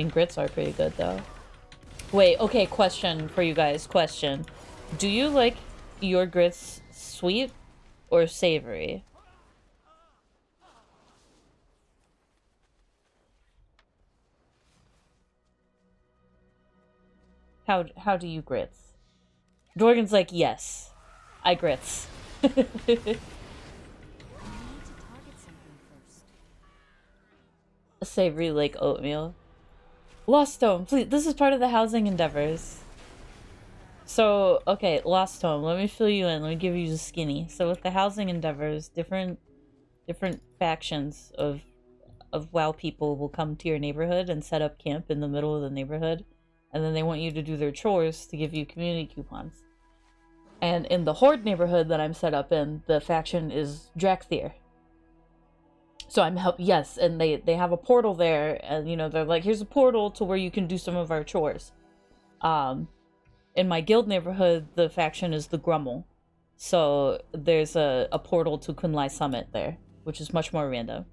grits are pretty good though. Wait, okay, question for you guys. Question. Do you like your grits sweet or savory? How do you grits? Dorgan's like, yes. I grits. Savory like oatmeal. Lost Home, please. This is part of the housing endeavors. So, okay, Lost Home. Let me fill you in. Let me give you the skinny. So with the housing endeavors, different factions of WoW people will come to your neighborhood and set up camp in the middle of the neighborhood. And then they want you to do their chores to give you community coupons. And in the Horde neighborhood that I'm set up in, the faction is Drakthir. So I'm yes, and they have a portal there, and you know, they're like, here's a portal to where you can do some of our chores. In my guild neighborhood, the faction is the Grummel. So there's a portal to Kunlai Summit there, which is much more random.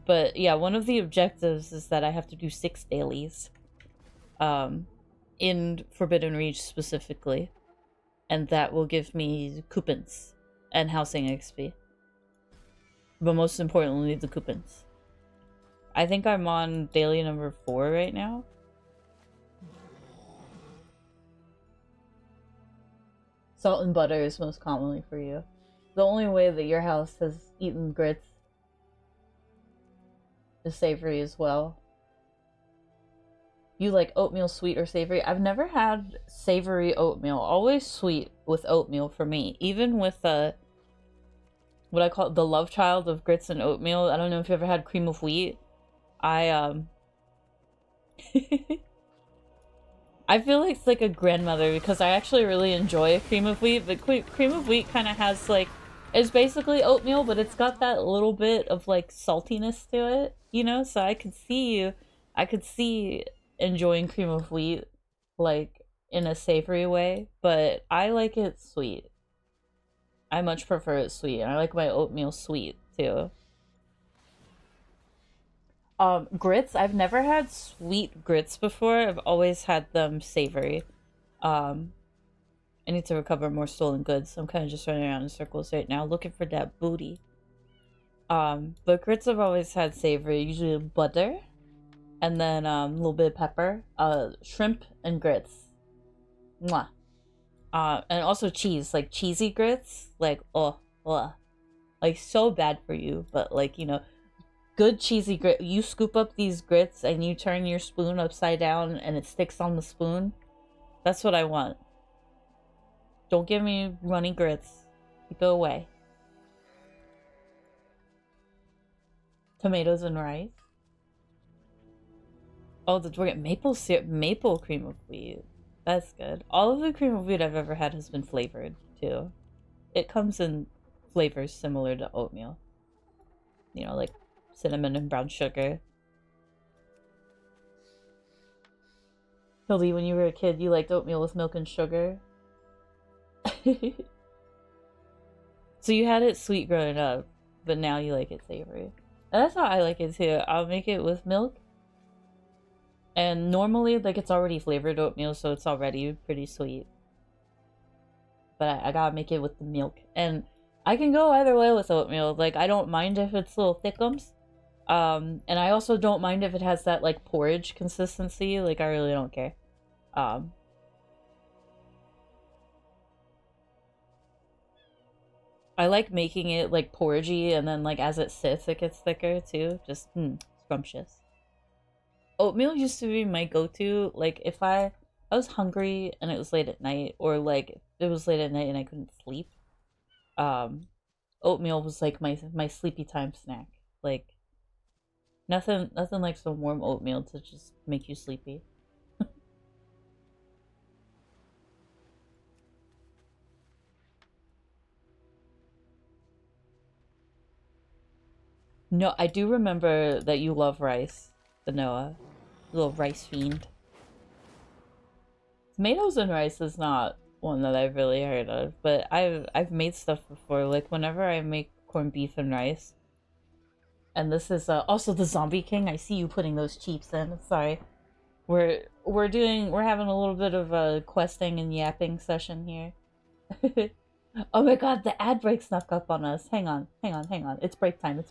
But yeah, one of the objectives is that I have to do 6 dailies. In Forbidden Reach specifically. And that will give me coupons and housing XP. But most importantly, the coupons. I think I'm on daily number 4 right now. Salt and butter is most commonly for you. The only way that your house has eaten grits is savory as well. You like oatmeal sweet or savory? I've never had savory oatmeal. Always sweet with oatmeal for me. Even with what I call the love child of grits and oatmeal. I don't know if you ever had cream of wheat. I feel like it's like a grandmother because I actually really enjoy cream of wheat, but cream of wheat kind of has like, it's basically oatmeal, but it's got that little bit of like saltiness to it, you know? So I could see enjoying cream of wheat like in a savory way, but I like it sweet. I much prefer it sweet, and I like my oatmeal sweet too. Grits, I've never had sweet grits before. I've always had them savory. I need to recover more stolen goods. I'm kind of just running around in circles right now looking for that booty. But grits I've always had savory, usually butter. and then a little bit of pepper, shrimp and grits. Mwah. And also cheese, like cheesy grits, like like so bad for you, but like good cheesy grit. You scoop up these grits and you turn your spoon upside down and it sticks on the spoon. That's what I want. Don't give me runny grits. Keep it away. Tomatoes and rice. Oh, we're getting maple syrup, maple cream of wheat. That's good. All of the cream of wheat I've ever had has been flavored too. It comes in flavors similar to oatmeal. Like cinnamon and brown sugar. Hildy, when you were a kid, you liked oatmeal with milk and sugar? So you had it sweet growing up, but now you like it savory. And that's how I like it too. I'll make it with milk. And normally, like, it's already flavored oatmeal, so it's already pretty sweet. But I gotta make it with the milk. And I can go either way with oatmeal. Like, I don't mind if it's little thickums. And I also don't mind if it has that, like, porridge consistency. Like, I really don't care. I like making it, like, porridgey, and then, like, as it sits, it gets thicker, too. Just, scrumptious. Oatmeal used to be my go-to, like, if I was hungry and it was late at night, or, like, it was late at night and I couldn't sleep, oatmeal was, like, my sleepy time snack. Like, nothing like some warm oatmeal to just make you sleepy. No, I do remember that you love rice, the Noah. Little rice fiend. Tomatoes and rice is not one that I've really heard of, but I've made stuff before. Like whenever I make corned beef and rice, and this is also the Zombie King. I see you putting those cheeps in. Sorry, we're having a little bit of a questing and yapping session here. Oh my god, the ad break snuck up on us. Hang on. It's break time.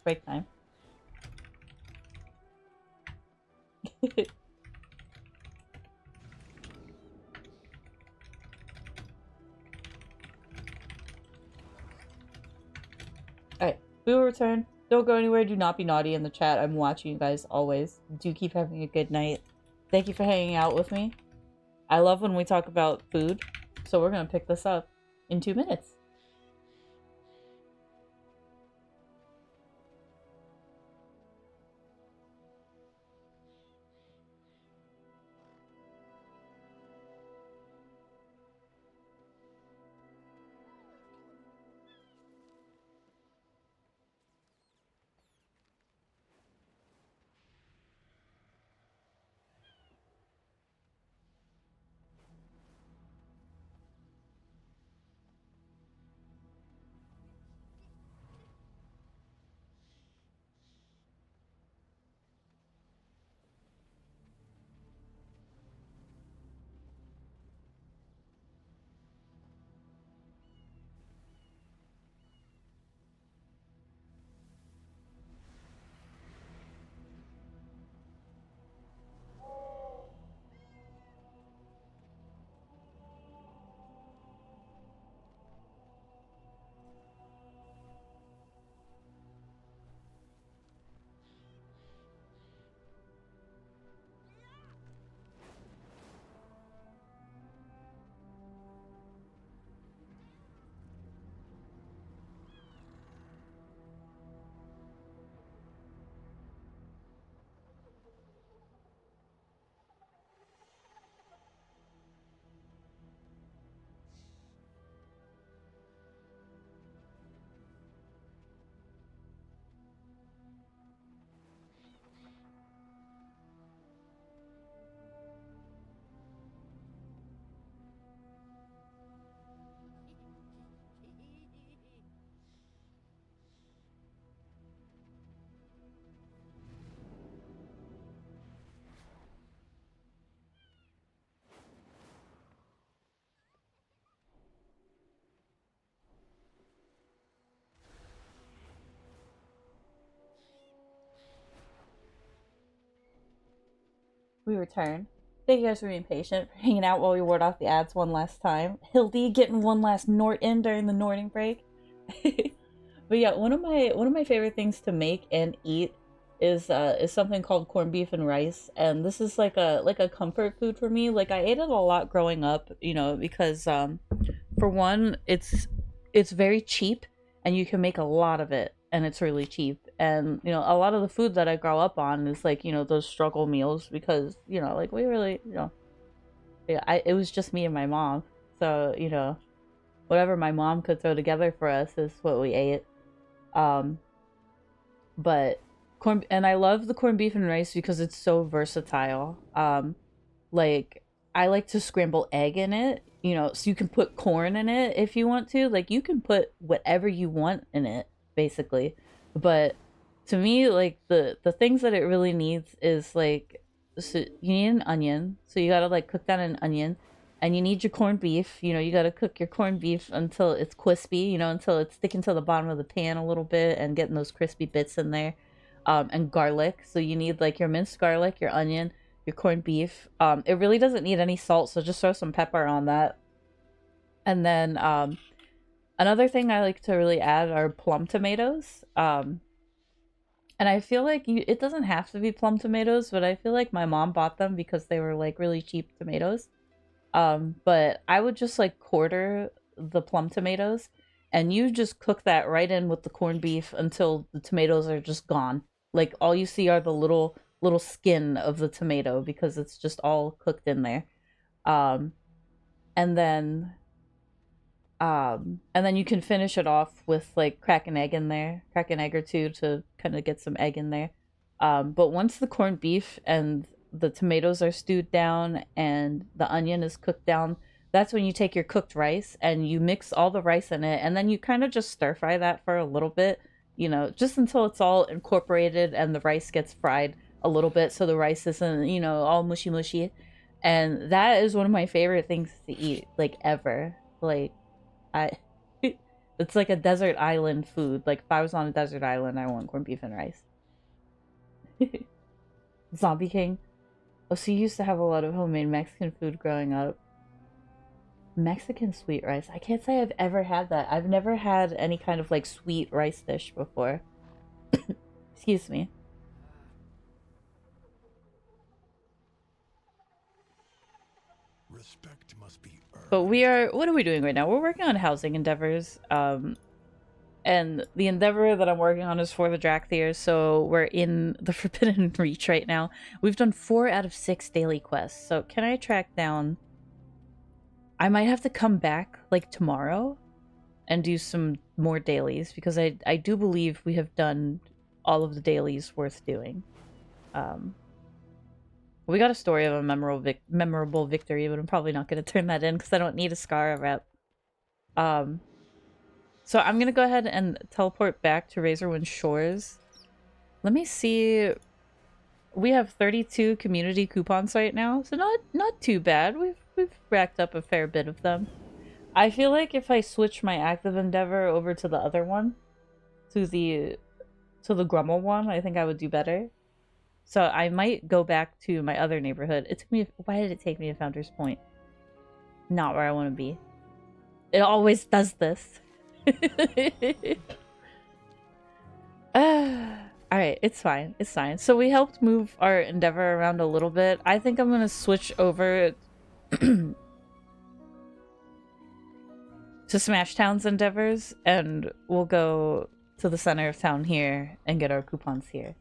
Alright, we will return. Don't go anywhere. Do not be naughty in the chat. I'm watching you guys always. Do keep having a good night. Thank you for hanging out with me. I love when we talk about food. So we're going to pick this up in 2 minutes. we return. Thank you guys for being patient, for hanging out while we ward off the ads one last time. Hildy getting one last Nort in during the Norting break. But yeah, one of my favorite things to make and eat is something called corned beef and rice, and this is like a comfort food for me. Like I ate it a lot growing up, you know, because for one, it's very cheap and you can make a lot of it, and it's really cheap. And you know, a lot of the food that I grow up on is like, you know, those struggle meals, because you know, like we really, you know, yeah, it was just me and my mom, so you know, whatever my mom could throw together for us is what we ate. But and I love the corned beef and rice because it's so versatile. Like I like to scramble egg in it, you know, so you can put corn in it if you want to. Like you can put whatever you want in it, basically. But to me, like the things that it really needs is like, so you need an onion, so you gotta like cook down an onion, and you need your corned beef. You know, you gotta cook your corned beef until it's crispy. You know, until it's sticking to the bottom of the pan a little bit and getting those crispy bits in there. And garlic. So you need like your minced garlic, your onion, your corned beef. It really doesn't need any salt, so just throw some pepper on that. And then another thing I like to really add are plum tomatoes. And I feel like it doesn't have to be plum tomatoes, but I feel like my mom bought them because they were like really cheap tomatoes. But I would just like quarter the plum tomatoes, and you just cook that right in with the corned beef until the tomatoes are just gone. Like all you see are the little skin of the tomato because it's just all cooked in there. Um, and then you can finish it off with like crack an egg in there, crack an egg or two to kind of get some egg in there. But once the corned beef and the tomatoes are stewed down and the onion is cooked down, that's when you take your cooked rice and you mix all the rice in it, and then you kind of just stir fry that for a little bit, you know, just until it's all incorporated and the rice gets fried a little bit so the rice isn't, you know, all mushy mushy. And that is one of my favorite things to eat, like ever. Like I it's like a desert island food. Like if I was on a desert island, I want corned beef and rice. Zombie King. Oh, so you used to have a lot of homemade Mexican food growing up. Mexican sweet rice. I can't say I've ever had that. I've never had any kind of like sweet rice dish before. Excuse me. Respect must be earned. But what are we doing right now? We're working on housing endeavors. And the endeavor that I'm working on is for the Drakthir, so we're in the Forbidden Reach right now. We've done 4 out of 6 daily quests, so can I track down... I might have to come back, like, tomorrow and do some more dailies, because I do believe we have done all of the dailies worth doing. We got a story of a memorable victory, but I'm probably not going to turn that in, because I don't need a Skara rep. So I'm going to go ahead and teleport back to Razorwind Shores. Let me see... We have 32 community coupons right now, so not too bad. We've racked up a fair bit of them. I feel like if I switch my active endeavor over to the other one, to the Grummel one, I think I would do better. So I might go back to my other neighborhood. It took me... Why did it take me to Founder's Point? Not where I want to be. It always does this. Alright, it's fine. It's fine. So we helped move our endeavor around a little bit. I think I'm gonna switch over to Smash Town's endeavors, and we'll go to the center of town here and get our coupons here.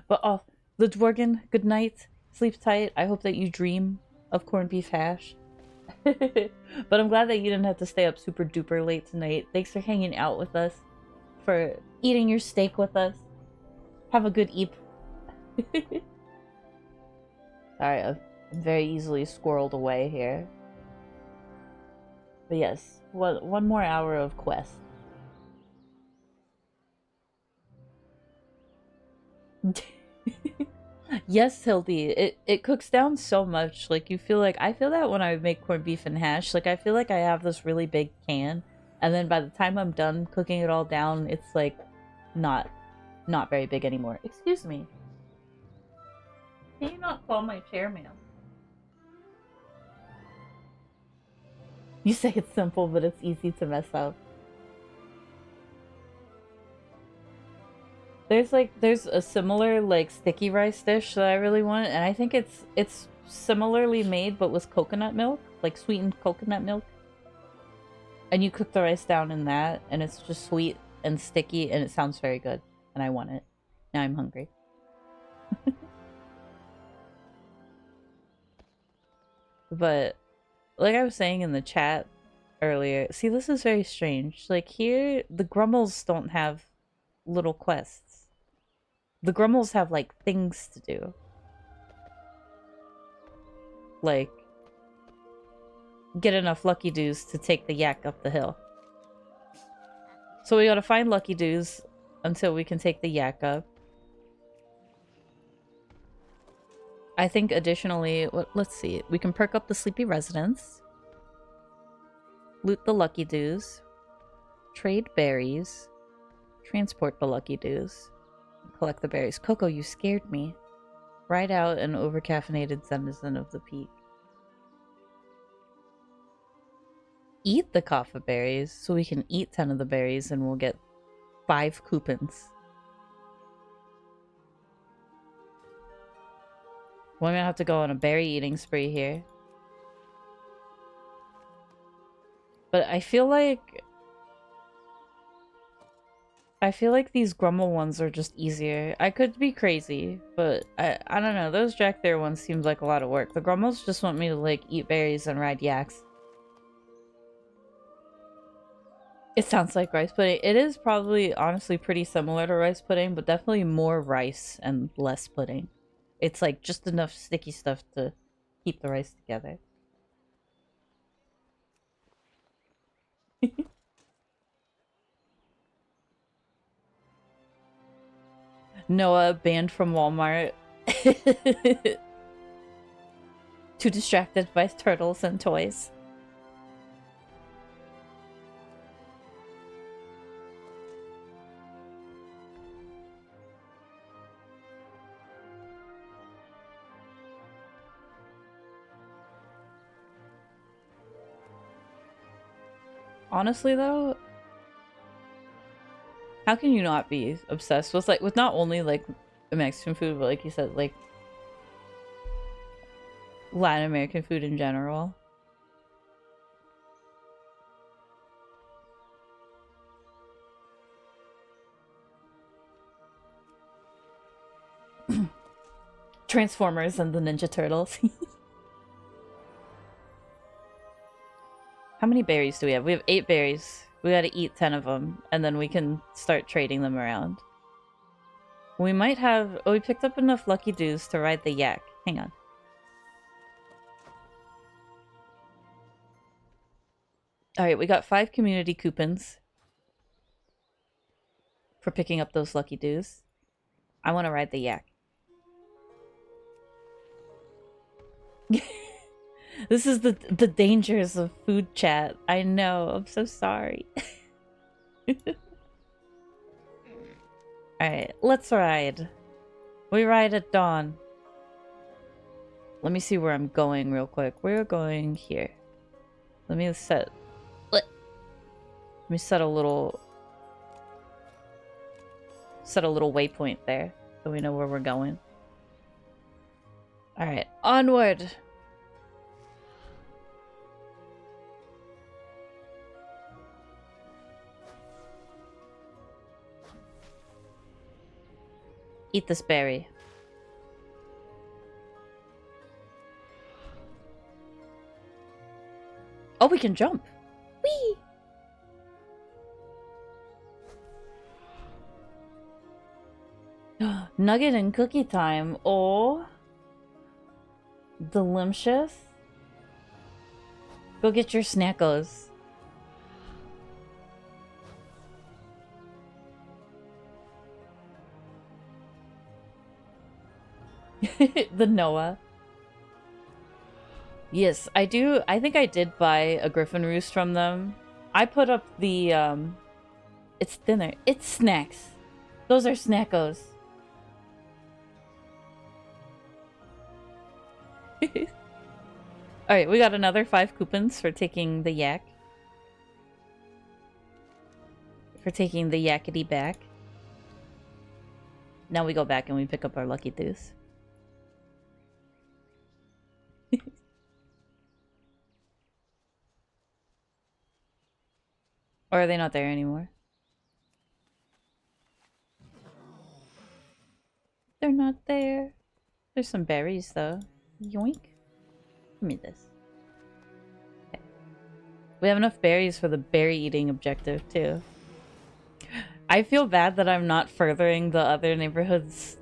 But oh, the Dworgen, good night. Sleep tight. I hope that you dream of corned beef hash. But I'm glad that you didn't have to stay up super duper late tonight. Thanks for hanging out with us, for eating your steak with us. Have a good eep. Sorry, I'm very easily squirreled away here. But yes, one more hour of quest. Yes, Hildy, it cooks down so much. Like, you feel like... I feel that when I make corned beef and hash. Like, I feel like I have this really big can, and then by the time I'm done cooking it all down, it's like not very big anymore. Excuse me. Can you not call my chairman? You say it's simple, but it's easy to mess up. There's a similar like sticky rice dish that I really want, and I think it's similarly made but with coconut milk, like sweetened coconut milk. And you cook the rice down in that, and it's just sweet and sticky, and it sounds very good. And I want it. Now I'm hungry. But like I was saying in the chat earlier, see, this is very strange. Like here, the Grummles don't have little quests. The Grummles have like things to do. Like get enough Lucky Dews to take the yak up the hill. So we gotta find Lucky Dews until we can take the yak up. I think additionally, let's see, we can perk up the Sleepy Residence, loot the Lucky Dews, trade berries, transport the Lucky Dews, collect the berries. Coco, you scared me. Ride out an overcaffeinated denizen of the peak. Eat the kaffa berries, so we can eat 10 of the berries and we'll get 5 coupons. We're gonna have to go on a berry eating spree here. But I feel like these Grummel ones are just easier. I could be crazy, but I don't know. Those Jack Thayer ones seems like a lot of work. The Grummels just want me to like eat berries and ride yaks. It sounds like rice pudding. It is probably honestly pretty similar to rice pudding, but definitely more rice and less pudding. It's like just enough sticky stuff to keep the rice together. Noah banned from Walmart. Too distracted by turtles and toys. Honestly though, how can you not be obsessed with with not only like Mexican food, but like you said, like Latin American food in general? Transformers and the Ninja Turtles. How many berries do we have? We have 8 berries. We gotta eat 10 of them, and then we can start trading them around. We might have... Oh, we picked up enough Lucky Dews to ride the yak. Hang on. Alright, we got 5 community coupons for picking up those Lucky Dews. I want to ride the yak. This is the dangers of food chat. I know. I'm so sorry. Alright, let's ride. We ride at dawn. Let me see where I'm going real quick. We're going here. Let me set... Let me set a little... Set a little waypoint there, so we know where we're going. Alright, onward! Eat this berry. Oh, we can jump. Whee! Nugget and cookie time. Oh. Delicious. Go get your snackos. The Noah. Yes, I do. I think I did buy a Griffin Roost from them. I put up the, it's dinner. It's snacks. Those are snackos. Alright, we got another 5 coupons for taking the yak. For taking the yakety back. Now we go back and we pick up our lucky deuce. Or are they not there anymore? They're not there. There's some berries though. Yoink. Give me this. Okay. We have enough berries for the berry eating objective too. I feel bad that I'm not furthering the other neighborhoods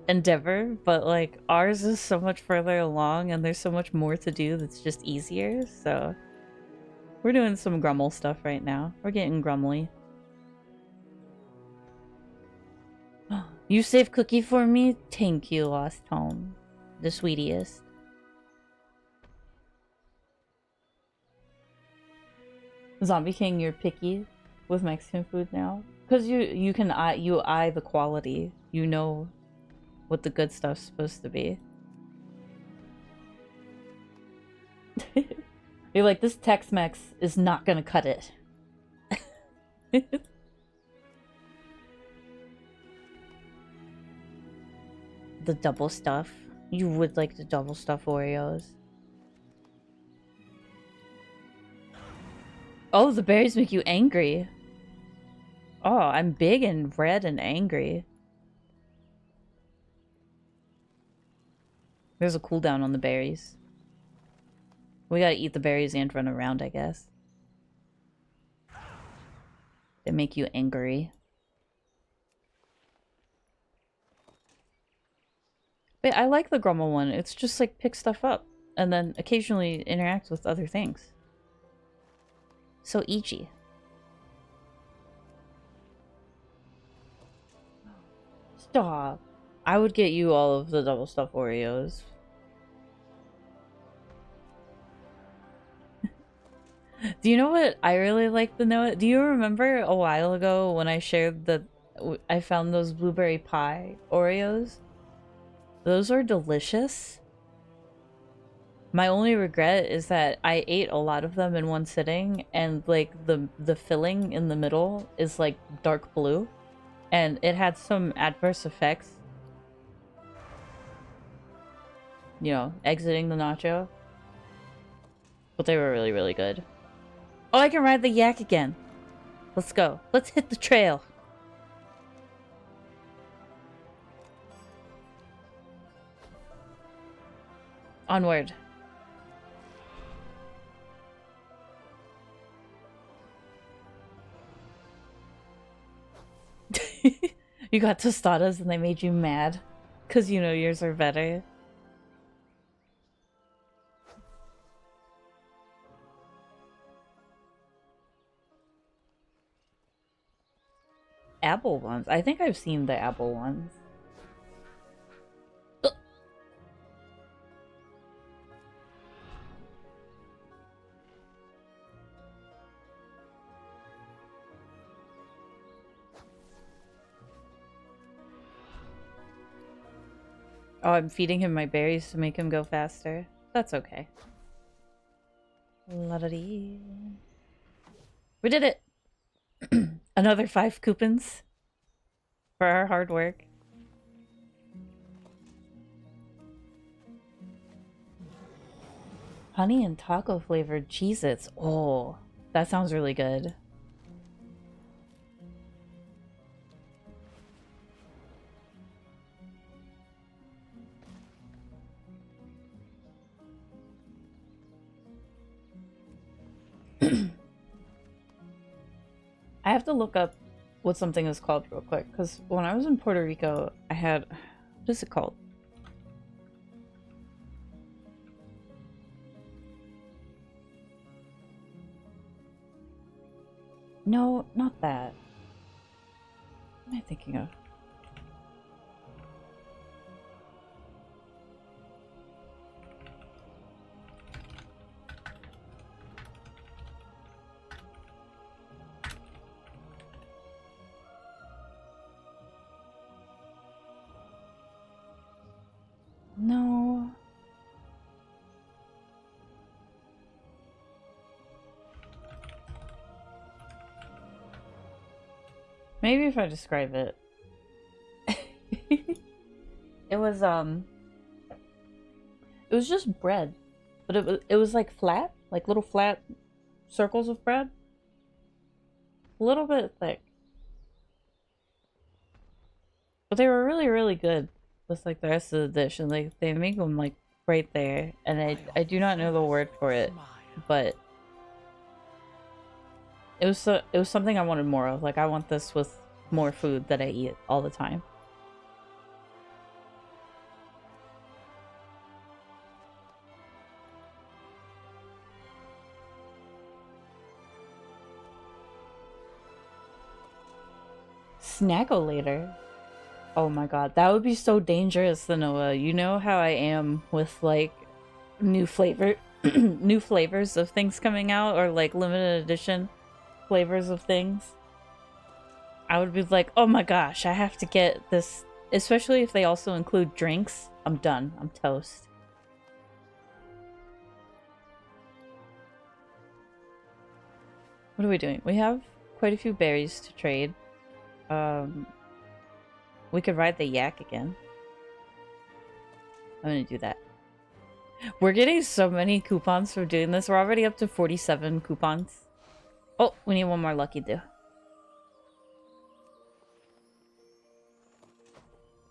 endeavor, but like ours is so much further along and there's so much more to do that's just easier, so we're doing some Grummel stuff right now. We're getting grumbly. You save cookie for me? Thank you, Lost Home. The sweetiest. Zombie King, you're picky with Mexican food now? Because you can eye the quality. You know what the good stuff's supposed to be. You're like, this Tex-Mex is not gonna cut it. The double stuff. You would like the double stuff Oreos. Oh, the berries make you angry. Oh, I'm big and red and angry. There's a cooldown on the berries. We gotta eat the berries and run around, I guess. They make you angry. But I like the Grummel one. It's just like pick stuff up and then occasionally interact with other things. So Ichi. Stop. I would get you all of the double stuffed Oreos. Do you know what I really like the Noah? Do you remember a while ago when I shared that I found those blueberry pie Oreos? Those are delicious. My only regret is that I ate a lot of them in one sitting and like the filling in the middle is like dark blue and it had some adverse effects. You know, exiting the nacho. But they were really, really good. Oh, I can ride the yak again. Let's go. Let's hit the trail. Onward. You got tostadas and they made you mad. Because you know yours are better. Apple ones. I think I've seen the apple ones. Ugh. Oh, I'm feeding him my berries to make him go faster. That's okay. La-da-dee. We did it! Another 5 coupons for our hard work. Honey and taco flavored Cheez-Its. Oh, that sounds really good. I have to look up what something is called real quick, because when I was in Puerto Rico, I had... What is it called? No, not that. What am I thinking of? No. Maybe if I describe it. It was just bread. But it was like flat, like little flat circles of bread. A little bit thick. But they were really, really good. Just like the rest of the dish, and like they make them like right there. And I do not know the word for it, but it was something I wanted more of. Like I want this with more food that I eat all the time. Snackolator. Oh my god, that would be so dangerous, Noah. You know how I am with like new flavor new flavors of things coming out, or like limited edition flavors of things. I would be like, oh my gosh, I have to get this, especially if they also include drinks. I'm done. I'm toast. What are we doing? We have quite a few berries to trade. We could ride the yak again. I'm gonna do that. We're getting so many coupons for doing this. We're already up to 47 coupons. Oh, we need one more lucky do.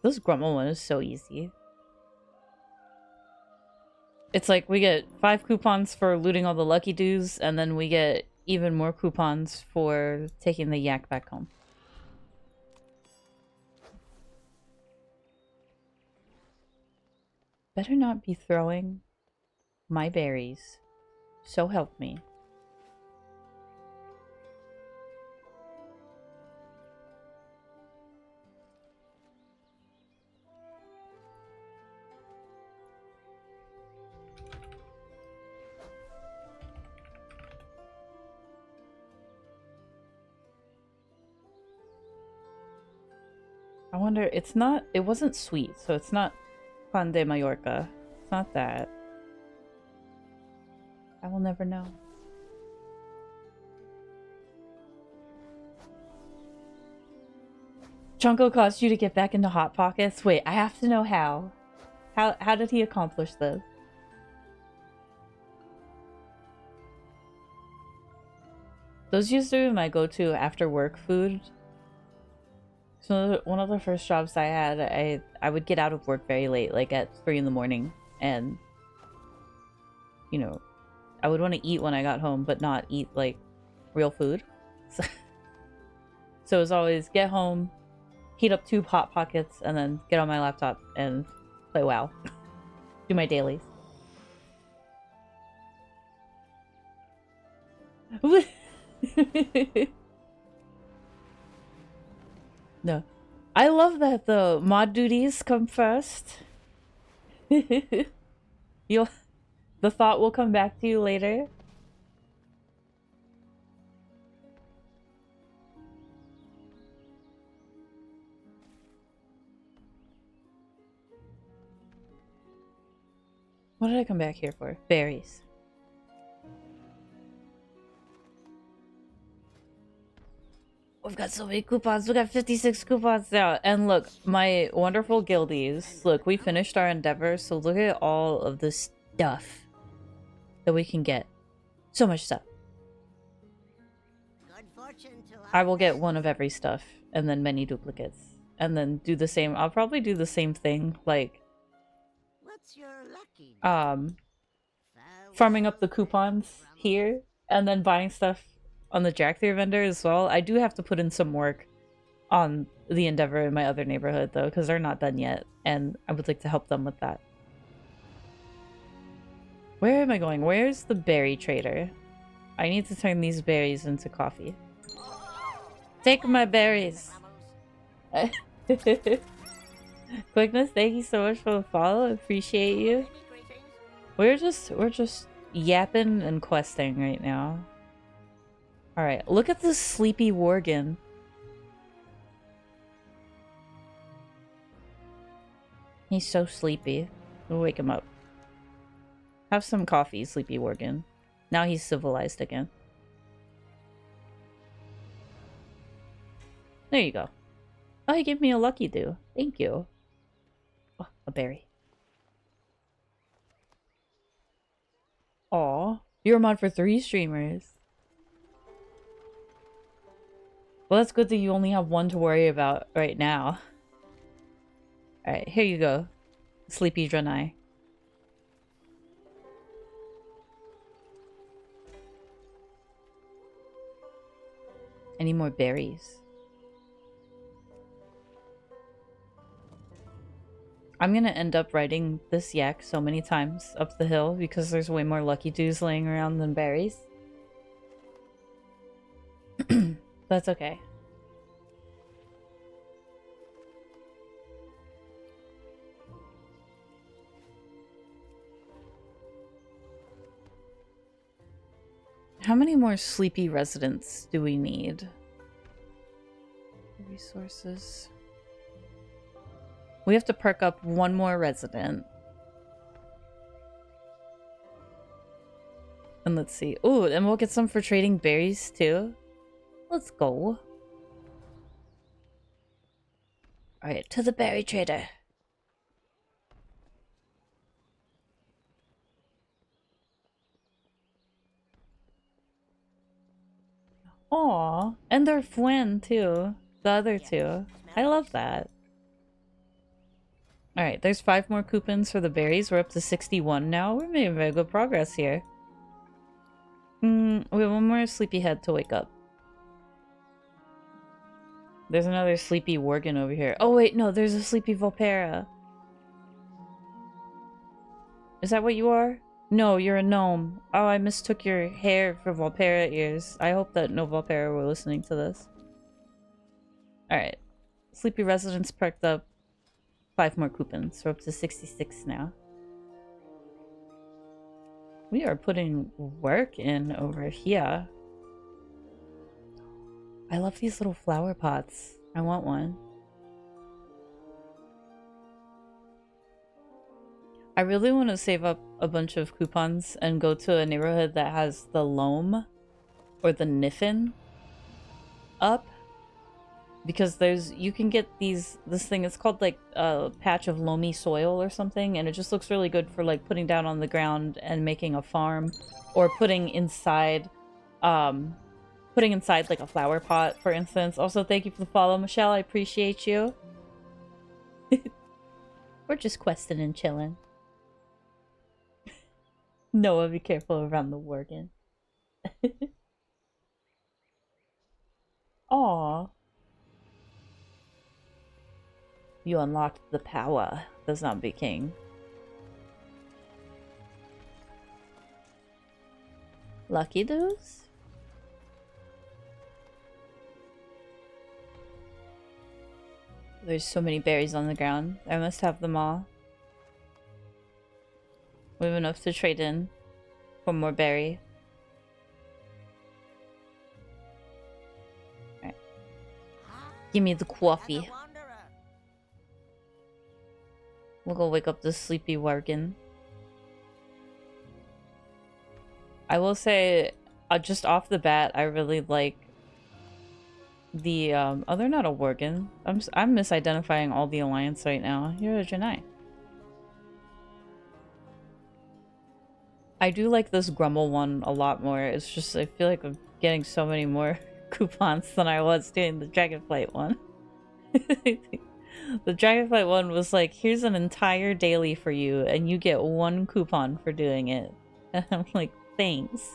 This Grummel one is so easy. It's like we get 5 coupons for looting all the lucky doos, and then we get even more coupons for taking the yak back home. Better not be throwing my berries. So help me. I wonder, it wasn't sweet, so it's not Pan de Mallorca. It's not that. I will never know. Chunko caused you to get back into Hot Pockets? Wait, I have to know how. How did he accomplish this? Those used to be my go-to after work food. So one of the first jobs I had, I would get out of work very late, like at 3 in the morning, and you know, I would want to eat when I got home, but not eat like real food. So it was always get home, heat up 2 Hot Pockets, and then get on my laptop and play WoW. Do my dailies. No. I love that the mod duties come first. The thought will come back to you later. What did I come back here for? Berries. We've got so many coupons. We got 56 coupons now. And look, my wonderful guildies. Look, we finished our endeavor, so look at all of the stuff that we can get. So much stuff. I will get one of every stuff, and then many duplicates. And then do the same. I'll probably do the same thing, like farming up the coupons here, and then buying stuff on the Jack 3 vendor as well. I do have to put in some work on the endeavor in my other neighborhood though, because they're not done yet, and I would like to help them with that. Where am I going? Where's the berry trader? I need to turn these berries into coffee. Take my berries! Quickness, thank you so much for the follow. I appreciate you. We're just yapping and questing right now. Alright, look at this sleepy Worgen. He's so sleepy. We'll wake him up. Have some coffee, sleepy Worgen. Now he's civilized again. There you go. Oh, he gave me a lucky do. Thank you. Oh, a berry. Aw. You're a mod for 3 streamers. Well, that's good that you only have 1 to worry about right now. Alright, here you go. Sleepy Draenei. Any more berries? I'm gonna end up riding this yak so many times up the hill because there's way more lucky dews laying around than berries. That's okay. How many more sleepy residents do we need? Resources. We have to perk up 1 more resident. And let's see. Ooh, and we'll get some for trading berries too. Let's go. Alright, to the berry trader. Aw, and they're Fwen too. The other 2. I love that. Alright, there's 5 more coupons for the berries. We're up to 61 now. We're making very good progress here. We have 1 more sleepyhead to wake up. There's another sleepy worgen over here. Oh wait, no, there's a sleepy Volpera. Is that what you are? No, you're a gnome. Oh, I mistook your hair for Volpera ears. I hope that no Volpera were listening to this. Alright. Sleepy residents perked up. 5 more coupons. We're up to 66 now. We are putting work in over here. I love these little flower pots. I want one. I really want to save up a bunch of coupons and go to a neighborhood that has the loam or the niffin up. Because you can get this thing, it's called like a patch of loamy soil or something, and it just looks really good for like putting down on the ground and making a farm, or putting inside like a flower pot, for instance. Also, thank you for the follow, Michelle. I appreciate you. We're just questing and chilling. Noah, be careful around the worgen. Aww. You unlocked the power, the zombie king. Lucky dudes? There's so many berries on the ground. I must have them all. We have enough to trade in for more berry. Alright. Give me the coffee. We'll go wake up the sleepy worgen. I will say, just off the bat, I really like the, oh, they're not a worgen. I'm misidentifying all the alliance right now. You're a Draenei. I do like this Grumble one a lot more. It's just, I feel like I'm getting so many more coupons than I was doing the Dragonflight one. The Dragonflight one was like, here's an entire daily for you, and you get 1 coupon for doing it. And I'm like, thanks.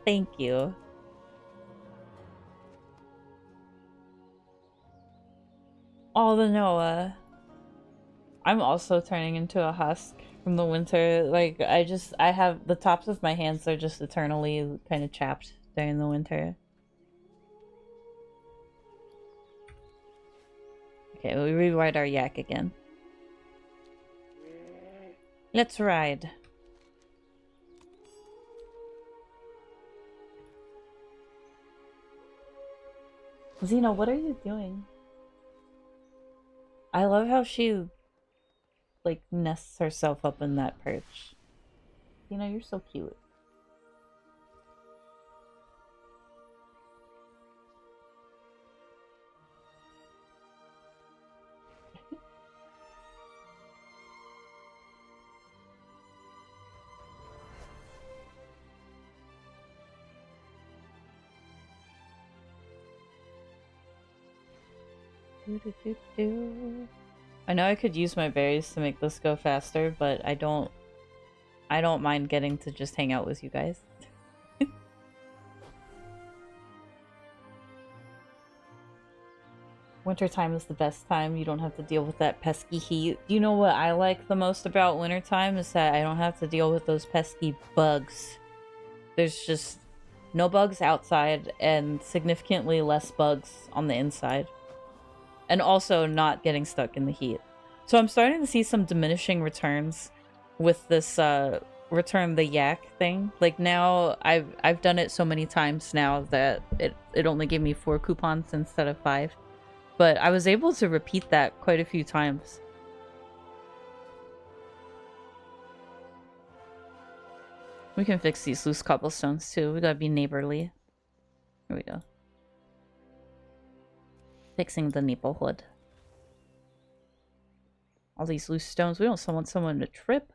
Thank you. Oh, the Noah. I'm also turning into a husk from the winter. Like, I have, the tops of my hands are just eternally kind of chapped during the winter. Okay, we ride our yak again. Let's ride. Xena, what are you doing? I love how she, like, nests herself up in that perch. Xena, you're so cute. I know I could use my berries to make this go faster, but I don't mind getting to just hang out with you guys. Wintertime is the best time. You don't have to deal with that pesky heat. You know what I like the most about wintertime is that I don't have to deal with those pesky bugs. There's just no bugs outside and significantly less bugs on the inside. And also not getting stuck in the heat. So I'm starting to see some diminishing returns with this return the yak thing. Like now I've done it so many times now that it only gave me 4 coupons instead of 5. But I was able to repeat that quite a few times. We can fix these loose cobblestones too. We gotta be neighborly. Here we go. Fixing the neighborhood. All these loose stones. We don't want someone to trip.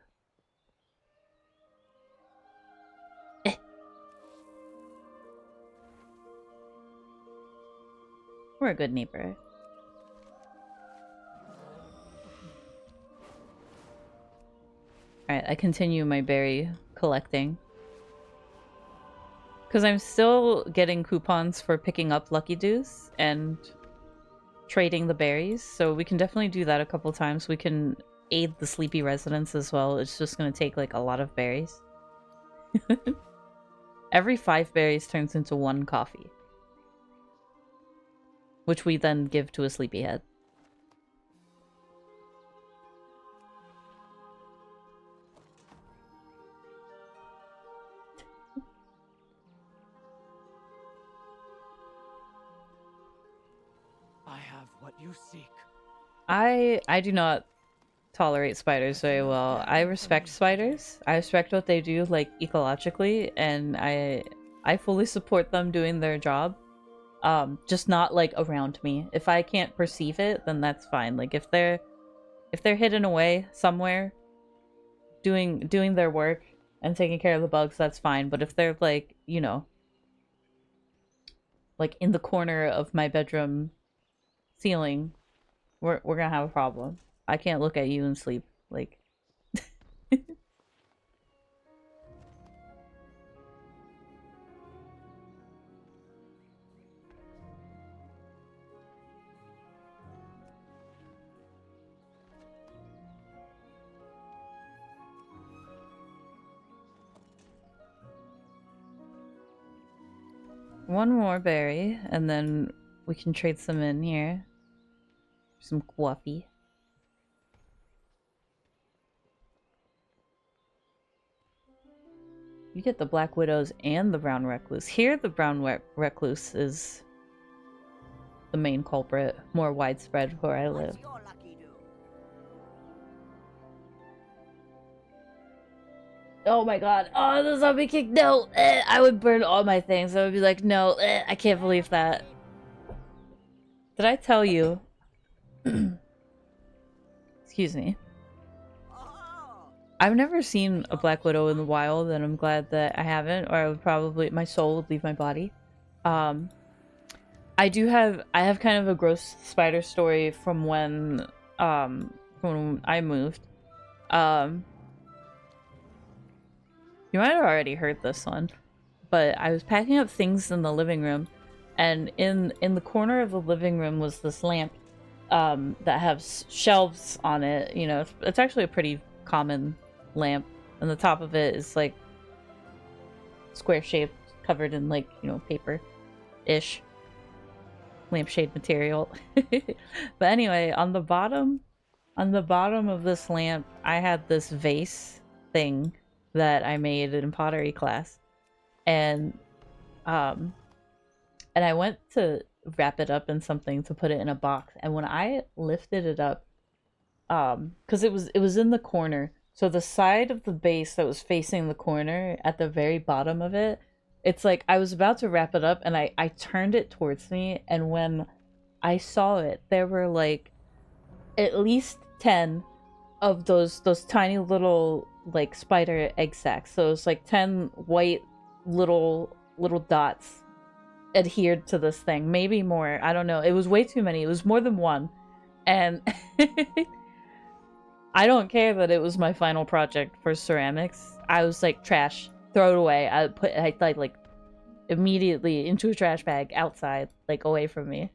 We're a good neighbor. Alright, I continue my berry collecting. Because I'm still getting coupons for picking up Lucky Doos and trading the berries. So we can definitely do that a couple times. We can aid the sleepy residents as well. It's just going to take like a lot of berries. Every 5 berries turns into 1 coffee. Which we then give to a sleepyhead. I have what you seek. I do not tolerate spiders very well. I respect spiders. I respect what they do, like, ecologically, and I fully support them doing their job. Just not, like, around me. If I can't perceive it, then that's fine. Like, if they're hidden away somewhere, doing their work and taking care of the bugs, that's fine. But if they're, like, you know, like, in the corner of my bedroom ceiling, we're gonna have a problem. I can't look at you and sleep. Like, one more berry, and then we can trade some in here. Some coffee. You get the Black Widows and the Brown Recluse. Here, the Brown Recluse is the main culprit, more widespread where I live. Oh my god. Oh, the zombie king. No. I would burn all my things. I would be like, no, I can't believe that. Did I tell you? Excuse me. I've never seen a Black Widow in the wild, and I'm glad that I haven't, or I would probably, my soul would leave my body. I have kind of a gross spider story from when I moved. You might have already heard this one, but I was packing up things in the living room, and in the corner of the living room was this lamp that has shelves on it. You know, it's actually a pretty common lamp, and the top of it is like square shaped, covered in, like, you know, paper-ish lampshade material. But anyway, on the bottom of this lamp, I had this vase thing that I made in pottery class, and I went to wrap it up in something to put it in a box, and when I lifted it up, because it was in the corner, so the side of the base that was facing the corner at the very bottom of it, it's like I was about to wrap it up, and I turned it towards me, and when I saw it, there were like at least 10 of those tiny little, like, spider egg sacs. So it's like 10 white little dots, adhered to this thing. Maybe more. I don't know. It was way too many. It was more than one. And I don't care that it was my final project for ceramics. I was like, trash. Throw it away. I like immediately into a trash bag outside, like away from me.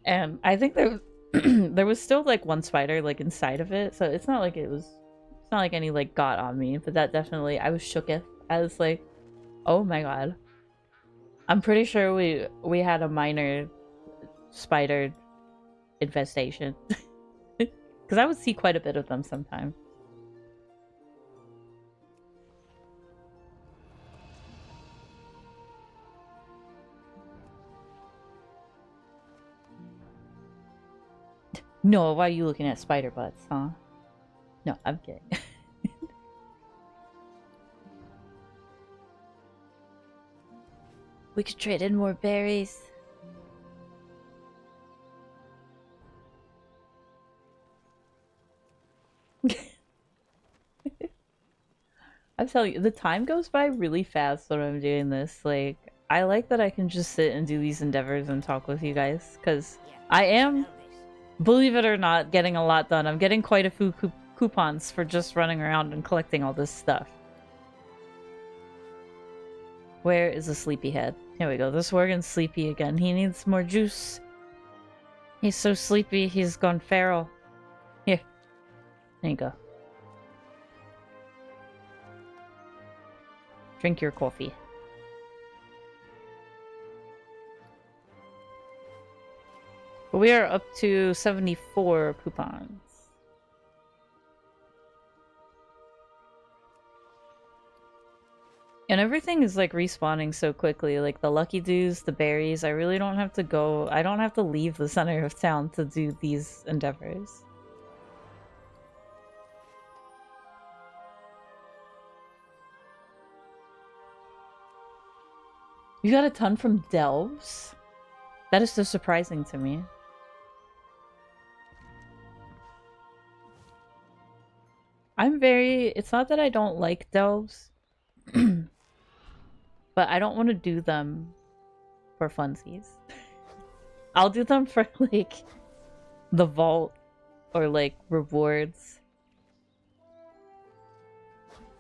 And I think there was still like one spider like inside of it, so it's not like any like got on me, but that definitely, I was shooketh. I was like, oh my god. I'm pretty sure we had a minor spider infestation. Because I would see quite a bit of them sometimes. No, why are you looking at spider butts, huh? No, I'm kidding. We could trade in more berries. I'm telling you, the time goes by really fast when I'm doing this. Like, I like that I can just sit and do these endeavors and talk with you guys, because I am, believe it or not, getting a lot done. I'm getting quite a few coupons for just running around and collecting all this stuff. Where is the sleepyhead? Here we go. This Worgen's sleepy again. He needs more juice. He's so sleepy, he's gone feral. Here. There you go. Drink your coffee. But we are up to 74 coupons. And everything is like respawning so quickly, like the lucky dews, the berries. I really don't have to go, I don't have to leave the center of town to do these endeavors. You got a ton from delves? That is so surprising to me. It's not that I don't like delves. But I don't want to do them for funsies. I'll do them for, like, the vault or, like, rewards.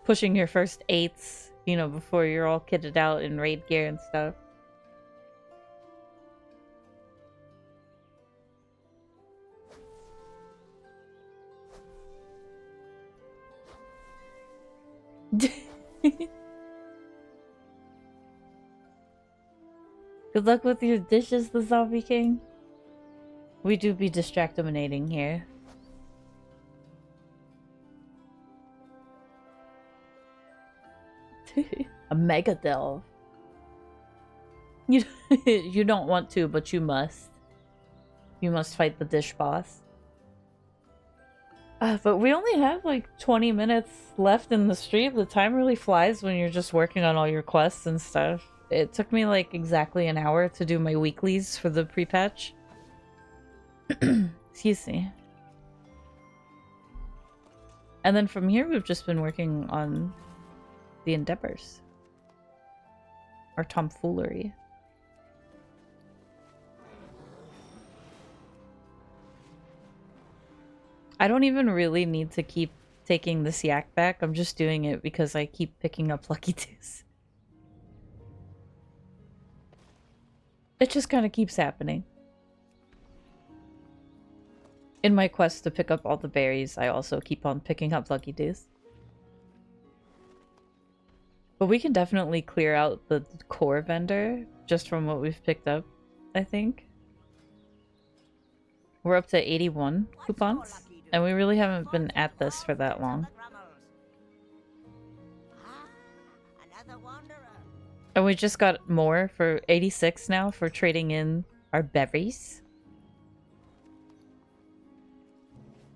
Pushing your first 8s, you know, before you're all kitted out in raid gear and stuff. Good luck with your dishes, the Zombie King. We do be distractiminating here. A mega delve. You don't want to, but you must. You must fight the dish boss. But we only have like 20 minutes left in the stream. The time really flies when you're just working on all your quests and stuff. It took me like exactly an hour to do my weeklies for the pre-patch. Excuse me. And then from here we've just been working on the endeavors. Or tomfoolery. I don't even really need to keep taking this yak back. I'm just doing it because I keep picking up lucky twos. It just kind of keeps happening. In my quest to pick up all the berries, I also keep on picking up lucky dews. But we can definitely clear out the core vendor just from what we've picked up, I think. We're up to 81 coupons, and we really haven't been at this for that long. And we just got more for 86 now for trading in our berries.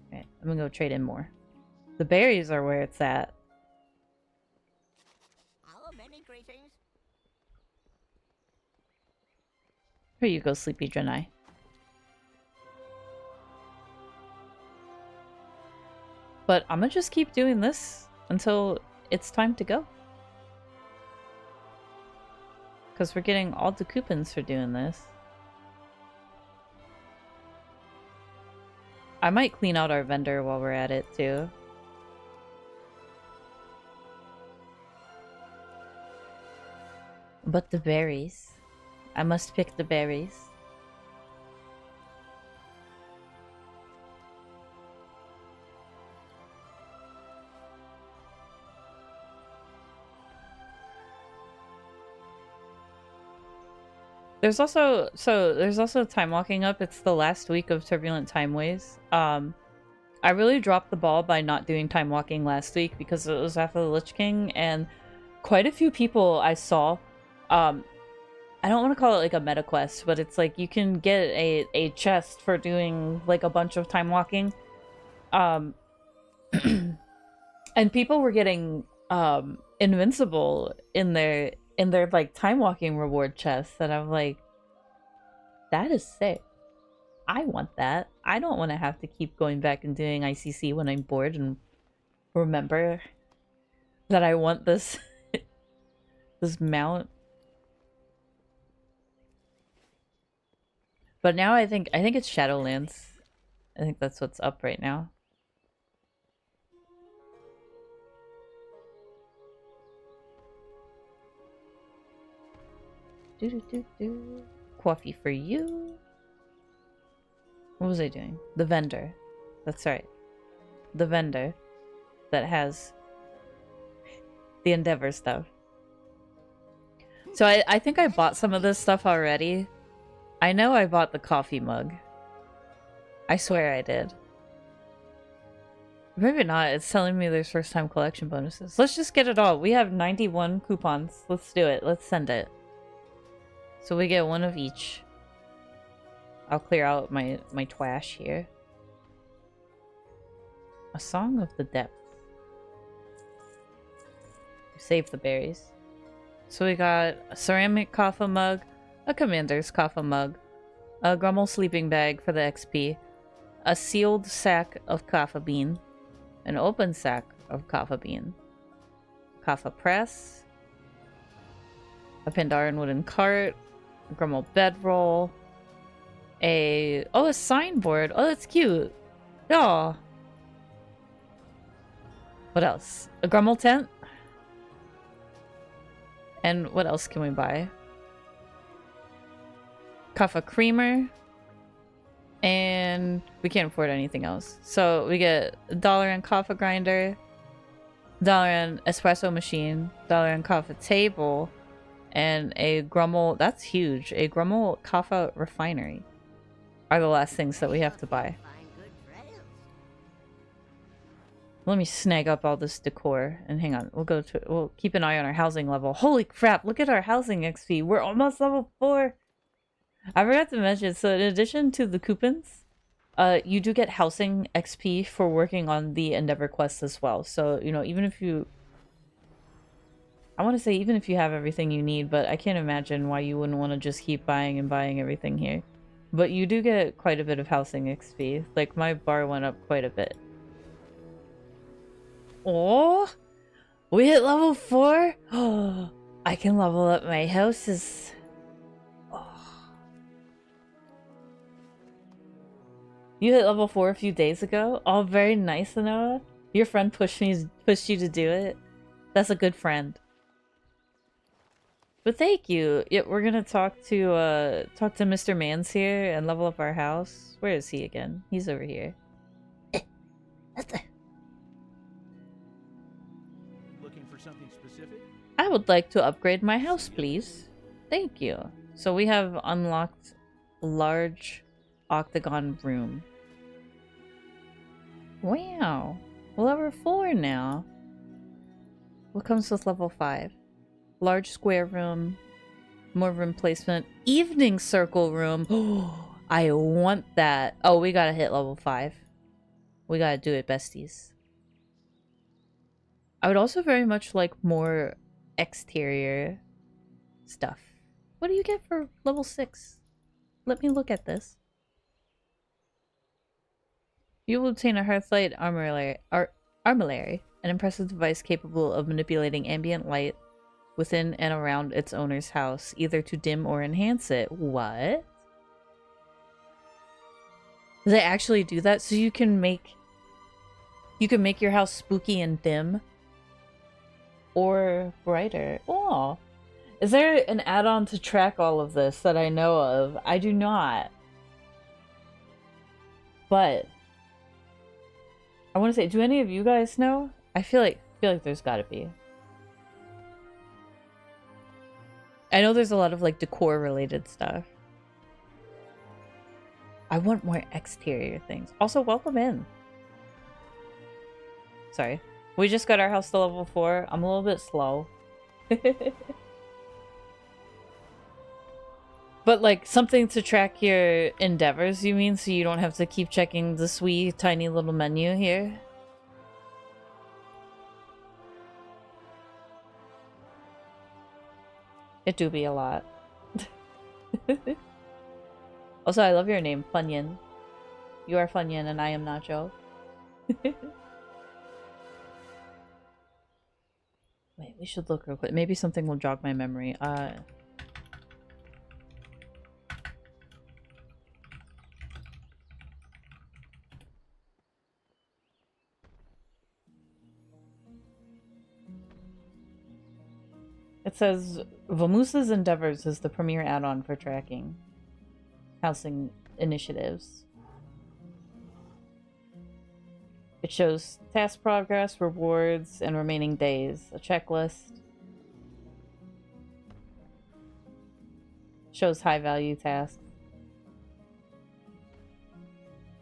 Okay, I'm gonna go trade in more. The berries are where it's at. Here you go, Sleepy Draenei. But I'm gonna just keep doing this until it's time to go. because we're getting all the coupons for doing this. I might clean out our vendor while we're at it, too. But the berries. I must pick the berries. There's also time walking up. It's the last week of Turbulent Timeways. I really dropped the ball by not doing time walking last week because it was after the Lich King, and quite a few people I saw. I don't want to call it like a meta quest, but it's like you can get a chest for doing like a bunch of time walking. And people were getting invincible in their like time walking reward chests, and I'm like, that is sick. I want that. I don't want to have to keep going back and doing ICC when I'm bored and remember that I want this this mount. But now I think it's Shadowlands. I think that's what's up right now. Coffee for you. What was I doing? The vendor. That's right. The vendor that has the Endeavor stuff. So I think I bought some of this stuff already. I know I bought the coffee mug. I swear I did. Maybe not. It's telling me there's first time collection bonuses. Let's just get it all. We have 91 coupons. Let's do it. Let's send it. So we get one of each. I'll clear out my twash here. A Song of the Depths. Save the berries. So we got a ceramic kaffa mug, a commander's kaffa mug, a Grummel sleeping bag for the XP, a sealed sack of kaffa bean, an open sack of kaffa bean, kaffa press, a Pandaren wooden cart, a Grummel bedroll, a signboard. Oh, that's cute. Oh. What else? A Grummel tent. And what else can we buy? Kaffa creamer. And we can't afford anything else. So we get $1 and kaffa grinder, $1 and espresso machine, $1 and kaffa table, and a Grummel, that's huge, a Grummel kaffa refinery are the last things that we have to buy. Let me snag up all this decor and hang on. We'll keep an eye on our housing level. Holy crap, look at our housing XP. We're almost level 4. I forgot to mention, so in addition to the coupons, you do get housing XP for working on the Endeavor quests as well. So, you know, even if you have everything you need, but I can't imagine why you wouldn't want to just keep buying and buying everything here. But you do get quite a bit of housing XP. Like, my bar went up quite a bit. Oh, we hit level 4? Oh, I can level up my houses. Oh. You hit level 4 a few days ago? Oh, very nice, Noah. Your friend pushed you to do it. That's a good friend. But thank you. Yeah, we're gonna talk to Mr. Mans here and level up our house. Where is he again? He's over here. Looking for something specific? I would like to upgrade my house, please. Thank you. So we have unlocked large octagon room. Wow. Level 4 now. What comes with level 5? Large square room. More room placement. Evening circle room. Oh, I want that. Oh, we gotta hit level 5. We gotta do it, besties. I would also very much like more exterior stuff. What do you get for level 6? Let me look at this. You will obtain a Hearthlight armillary, an impressive device capable of manipulating ambient light within and around its owner's house, either to dim or enhance it. What? They actually do that? So you can make your house spooky and dim or brighter. Oh. Is there an add-on to track all of this that I know of? I do not. But I want to say, do any of you guys know? I feel like there's got to be. I know there's a lot of like decor related stuff. I want more exterior things. Also, welcome in. Sorry. We just got our house to level 4. I'm a little bit slow. But like something to track your endeavors, you mean? So you don't have to keep checking the sweet tiny little menu here? It do be a lot. Also, I love your name, Funyun. You are Funyun and I am Nacho. Wait, we should look real quick. Maybe something will jog my memory. It says, Vamusa's Endeavors is the premier add-on for tracking housing initiatives. It shows task progress, rewards, and remaining days. A checklist. Shows high-value tasks.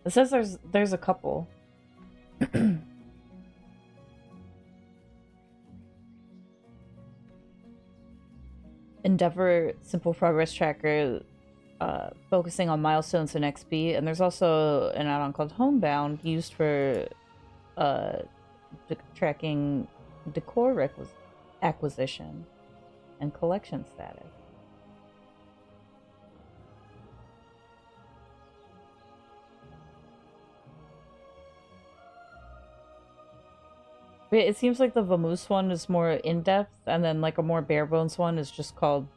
It says there's a couple. Endeavor Simple Progress Tracker, focusing on milestones and XP, and there's also an add-on called Homebound used for tracking decor acquisition and collection status. It seems like the Vamoose one is more in-depth, and then like a more bare-bones one is just called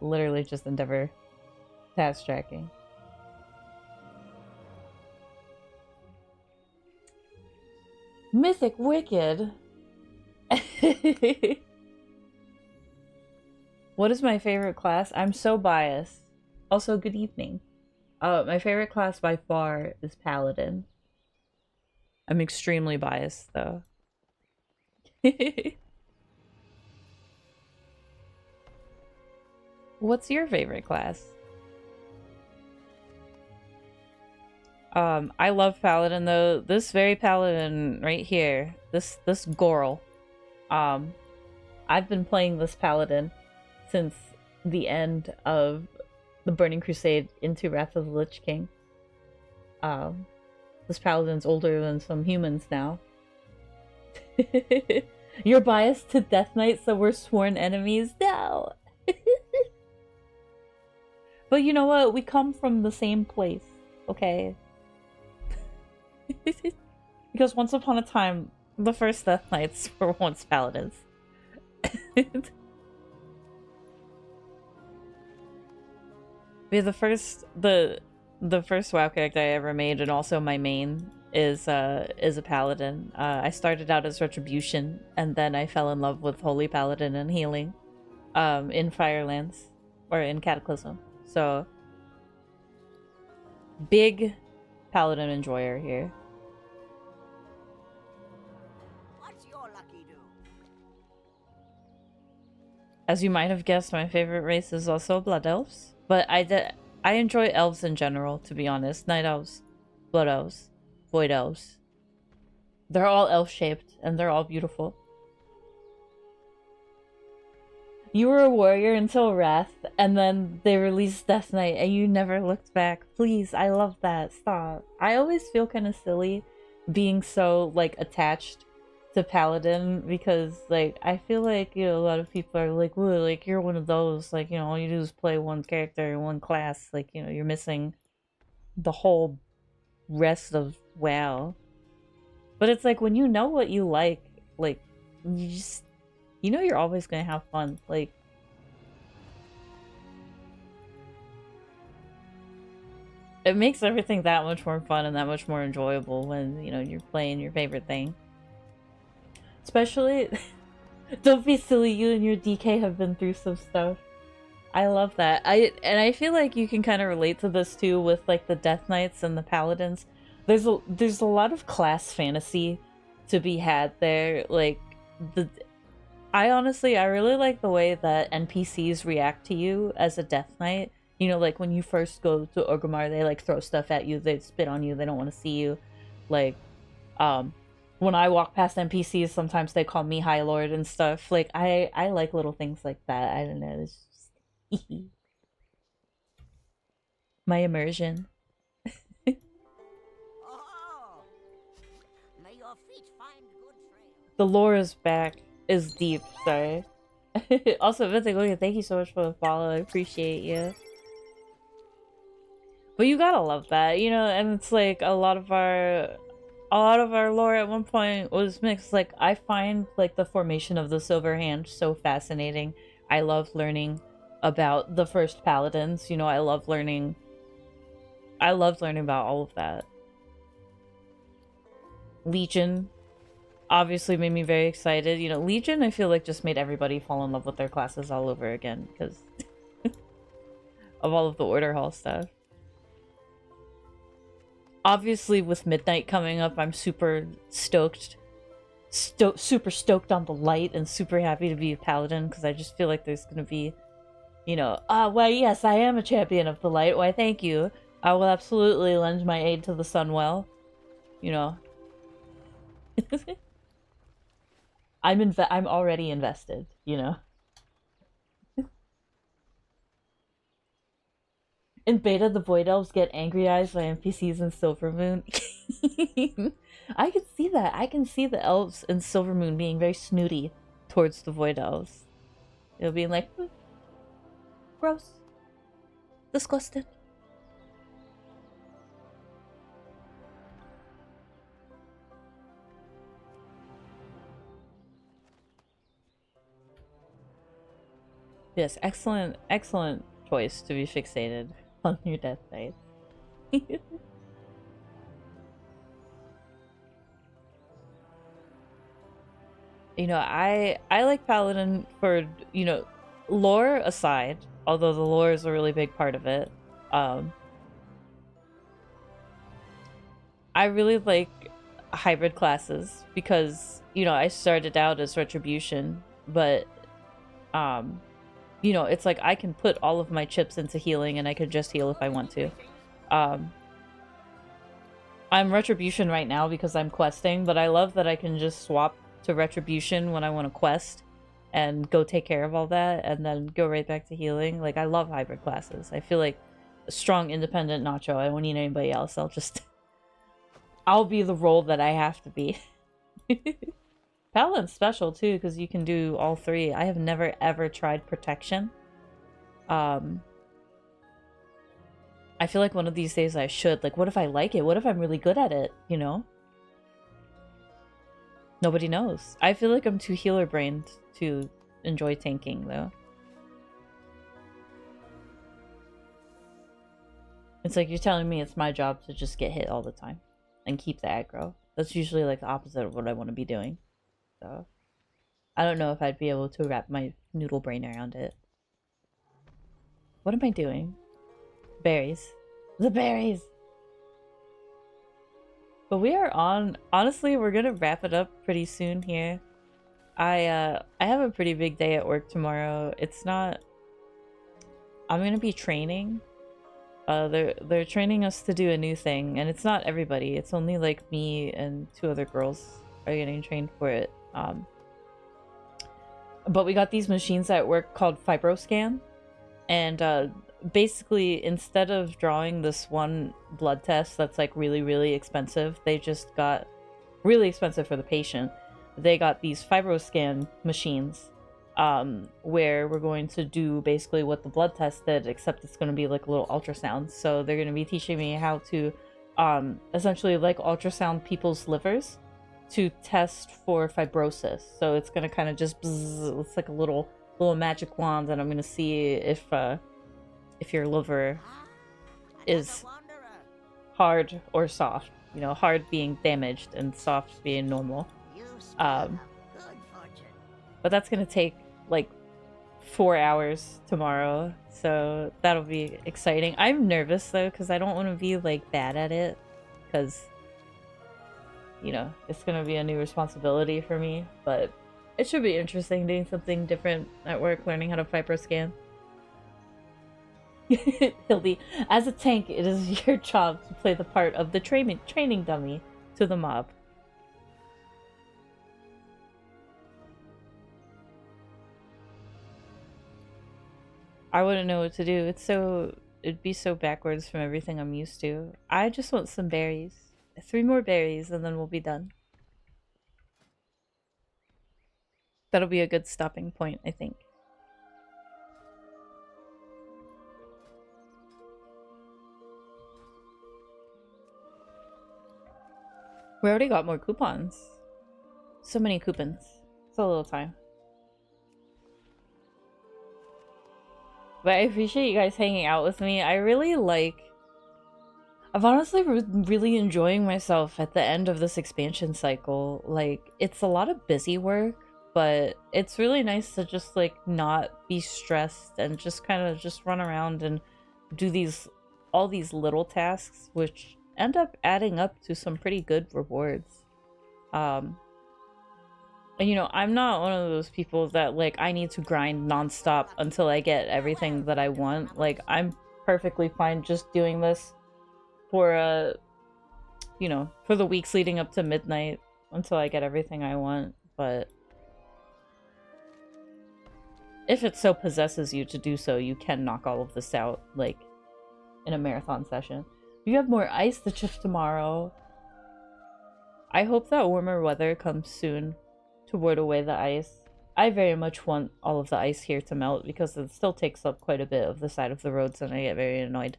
literally just Endeavor task tracking. Mythic Wicked. What is my favorite class? I'm so biased. Also, good evening. My favorite class by far is Paladin. I'm extremely biased, though. What's your favorite class? I love Paladin, though. This very Paladin right here, this Gorl. I've been playing this Paladin since the end of the Burning Crusade into Wrath of the Lich King. This Paladin's older than some humans now. You're biased to Death Knight, so we're sworn enemies? No! But you know what? We come from the same place, okay? Because once upon a time, the first Death Knights were once Paladins. Yeah, the first WoW character I ever made, and also my main, is a Paladin. I started out as Retribution, and then I fell in love with Holy Paladin and Healing, in Firelands, or in Cataclysm. So, big Paladin enjoyer here. What's your lucky do? As you might have guessed, my favorite race is also Blood Elves, but I enjoy elves in general, to be honest. Night Elves, Blood Elves, Void Elves. They're all elf-shaped, and they're all beautiful. You were a warrior until Wrath, and then they released Death Knight, and you never looked back. Please, I love that. Stop. I always feel kind of silly being so, like, attached to Paladin, because, like, I feel like, you know, a lot of people are like, well, like, you're one of those, like, you know, all you do is play one character in one class. Like, you know, you're missing the whole rest of WoW. But it's like, when you know what you like, you You know you're always gonna have fun. Like, it makes everything that much more fun and that much more enjoyable when, you know, you're playing your favorite thing. Especially, don't be silly, you and your DK have been through some stuff. I love that. I feel like you can kind of relate to this too with like the Death Knights and the Paladins. There's a lot of class fantasy to be had there. Like, I really like the way that NPCs react to you as a Death Knight. You know, like when you first go to Orgrimmar, they like throw stuff at you, they spit on you, they don't want to see you. Like, when I walk past NPCs, sometimes they call me High Lord and stuff. Like, I like little things like that. I don't know, it's just my immersion. Oh, may your feet find good trail. The lore is back. Is deep, sorry. Also, Vitigonia, thank you so much for the follow. I appreciate you. But you gotta love that, you know, and it's like a lot of our lore at one point was mixed. Like, I find like the formation of the Silver Hand so fascinating. I love learning about the first paladins, you know, I loved learning about all of that. Legion obviously made me very excited. You know, Legion I feel like just made everybody fall in love with their classes all over again because of all of the Order Hall stuff. Obviously, with Midnight coming up, I'm super stoked. Super stoked on the light and super happy to be a paladin because I just feel like there's going to be, you know, well, yes, I am a champion of the light. Why, thank you. I will absolutely lend my aid to the Sunwell. You know. I'm already invested, you know. In beta, the Void Elves get angry eyes by NPCs in Silvermoon. I can see that. I can see the elves in Silvermoon being very snooty towards the Void Elves. It'll be like, gross. Disgusted. Yes, excellent choice to be fixated on your Death Knights. You know, I like Paladin for, you know, lore aside, although the lore is a really big part of it. I really like hybrid classes because, you know, I started out as Retribution, but you know, it's like I can put all of my chips into healing and I can just heal if I want to. I'm Retribution right now because I'm questing, but I love that I can just swap to Retribution when I want to quest and go take care of all that and then go right back to healing. Like, I love hybrid classes. I feel like a strong, independent Nacho. I don't need anybody else. I'll be the role that I have to be. Paladin's special too because you can do all three. I have never ever tried protection. I feel like one of these days I should. Like, what if I like it? What if I'm really good at it? You know? Nobody knows. I feel like I'm too healer brained to enjoy tanking though. It's like you're telling me it's my job to just get hit all the time and keep the aggro. That's usually like the opposite of what I want to be doing. So I don't know if I'd be able to wrap my noodle brain around it. What am I doing? Berries. The berries! But we are on... Honestly, we're gonna wrap it up pretty soon here. I have a pretty big day at work tomorrow. It's not... I'm gonna be training. They're training us to do a new thing, and it's not everybody. It's only like me and 2 other girls are getting trained for it. But we got these machines at work called FibroScan, and basically instead of drawing this one blood test that's like really expensive, they just got really expensive for the patient. They got these FibroScan machines where we're going to do basically what the blood test did, except it's going to be like a little ultrasound. So they're going to be teaching me how to essentially like ultrasound people's livers to test for fibrosis. So it's gonna kind of just bzz, it's like a little magic wand, and I'm gonna see if your liver is hard or soft. You know, hard being damaged and soft being normal. But that's gonna take like 4 hours tomorrow, so that'll be exciting. I'm nervous though, because I don't want to be like bad at it, because you know, it's gonna be a new responsibility for me, but it should be interesting doing something different at work, learning how to fibroscan. Hildy, as a tank, it is your job to play the part of the training dummy to the mob. I wouldn't know what to do. It'd be so backwards from everything I'm used to. I just want some berries. 3 more berries and then we'll be done. That'll be a good stopping point, I think. We already got more coupons. So many coupons. It's a little time. But I appreciate you guys hanging out with me. I really like... I've honestly really enjoying myself at the end of this expansion cycle. Like, it's a lot of busy work, but it's really nice to just, like, not be stressed and just kind of just run around and do all these little tasks, which end up adding up to some pretty good rewards. And, you know, I'm not one of those people that, like, I need to grind nonstop until I get everything that I want. Like, I'm perfectly fine just doing this for, you know, for the weeks leading up to midnight until I get everything I want. But if it so possesses you to do so, you can knock all of this out, like, in a marathon session. You have more ice to chip tomorrow. I hope that warmer weather comes soon to ward away the ice. I very much want all of the ice here to melt because it still takes up quite a bit of the side of the roads and I get very annoyed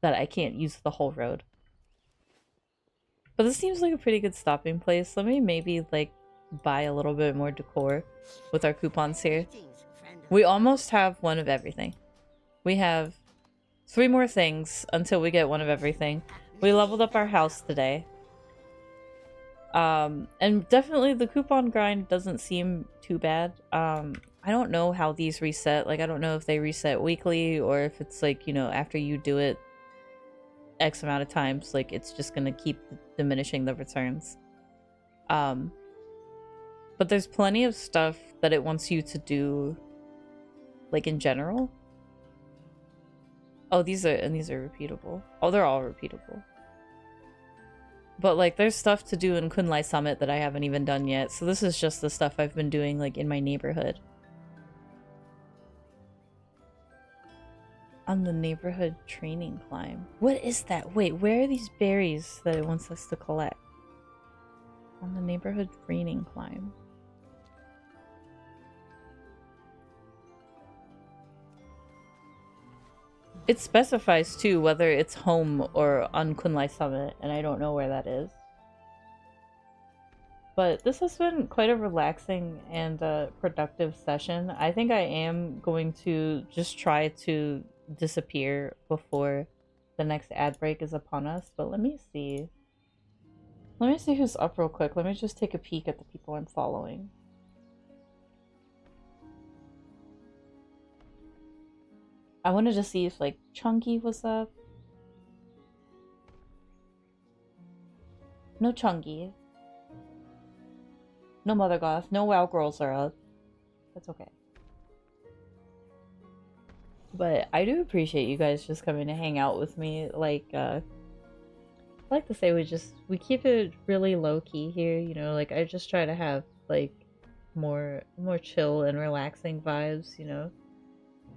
that I can't use the whole road. But this seems like a pretty good stopping place. Let me maybe like buy a little bit more decor with our coupons here. We almost have one of everything. We have 3 more things until we get one of everything. We leveled up our house today. And definitely the coupon grind doesn't seem too bad. I don't know how these reset. Like, I don't know if they reset weekly or if it's like, you know, after you do it X amount of times, like, it's just gonna keep diminishing the returns. But there's plenty of stuff that it wants you to do, like, in general. Oh, these are repeatable. Oh, they're all repeatable. But, like, there's stuff to do in Kunlai Summit that I haven't even done yet. So this is just the stuff I've been doing, like, in my neighborhood. On the neighborhood training climb. What is that? Wait, where are these berries that it wants us to collect? On the neighborhood training climb. It specifies too whether it's home or on Kunlai Summit, and I don't know where that is. But this has been quite a relaxing and productive session. I think I am going to just try to disappear before the next ad break is upon us, but let me see. Let me see who's up real quick. Let me just take a peek at the people I'm following. I wanted to see if, like, Chunky was up. No Chunky. No Mother Goth. No WoW girls are up. That's okay. But I do appreciate you guys just coming to hang out with me. Like, I like to say we keep it really low-key here, you know, like, I just try to have, like, more chill and relaxing vibes, you know.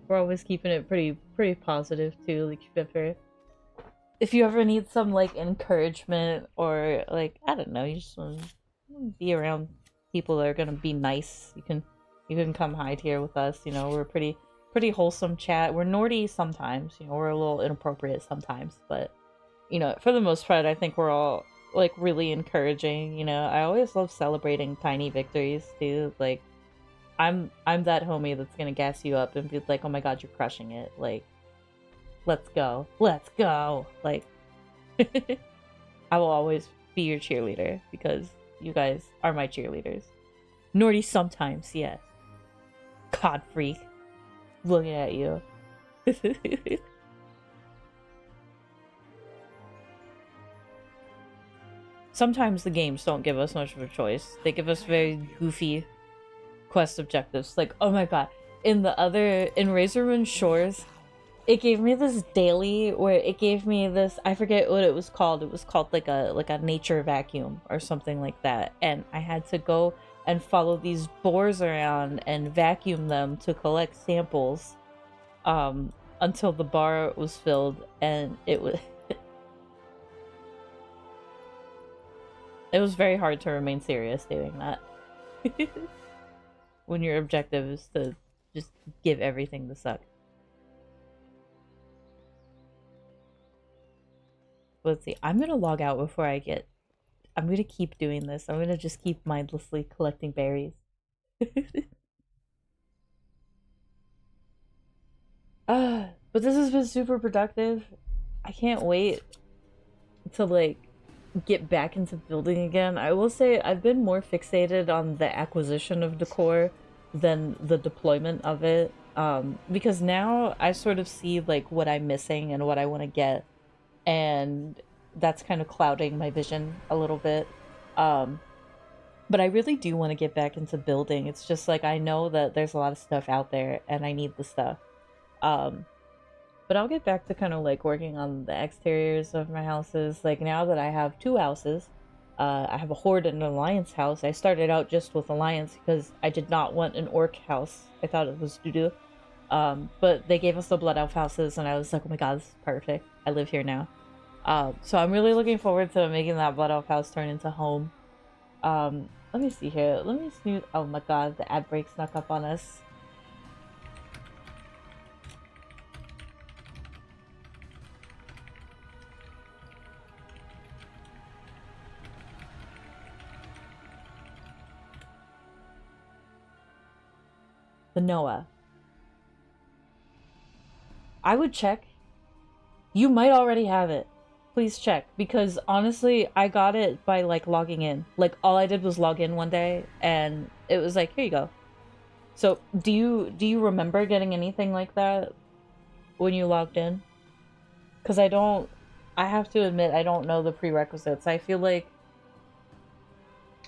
We're always keeping it pretty positive too. Like, if you ever need some, like, encouragement or, like, I don't know, you just want to be around people that are gonna be nice, you can come hide here with us. You know, we're pretty wholesome chat. We're naughty sometimes, you know, we're a little inappropriate sometimes, but, you know, for the most part, I think we're all like really encouraging, you know. I always love celebrating tiny victories too. Like I'm that homie that's gonna gas you up and be like, oh my god, you're crushing it. Like, let's go. Let's go. Like I will always be your cheerleader because you guys are my cheerleaders. Nordy sometimes, yes. COD freak. Looking at you. Sometimes the games don't give us much of a choice. They give us very goofy quest objectives. Like, oh my god, in Razorwind Shores, it gave me this daily where it gave me this, I forget what it was called. It was called like a nature vacuum or something like that. And I had to go and follow these boars around and vacuum them to collect samples until the bar was filled, and it was it was very hard to remain serious doing that. When your objective is to just give everything to suck. Let's see. I'm gonna log out before I get... I'm gonna keep doing this. I'm gonna just keep mindlessly collecting berries. But this has been super productive. I can't wait to, like, get back into building again. I will say I've been more fixated on the acquisition of decor than the deployment of it. Because now I sort of see, like, what I'm missing and what I want to get. And that's kind of clouding my vision a little bit. But I really do want to get back into building. It's just like I know that there's a lot of stuff out there and I need the stuff. But I'll get back to kind of like working on the exteriors of my houses. Like now that I have 2 houses, I have a Horde and an Alliance house. I started out just with Alliance because I did not want an Orc house. I thought it was doo-doo. But they gave us the Blood Elf houses and I was like, oh my god, this is perfect. I live here now. So I'm really looking forward to making that Blood Elf house turn into home. Let me see here. Let me snooze. Oh my god, the ad break snuck up on us. The Noah. I would check. You might already have it. Please check, because honestly, I got it by like logging in. Like all I did was log in one day and it was like, here you go. So do you remember getting anything like that when you logged in? Because I have to admit I don't know the prerequisites. I feel like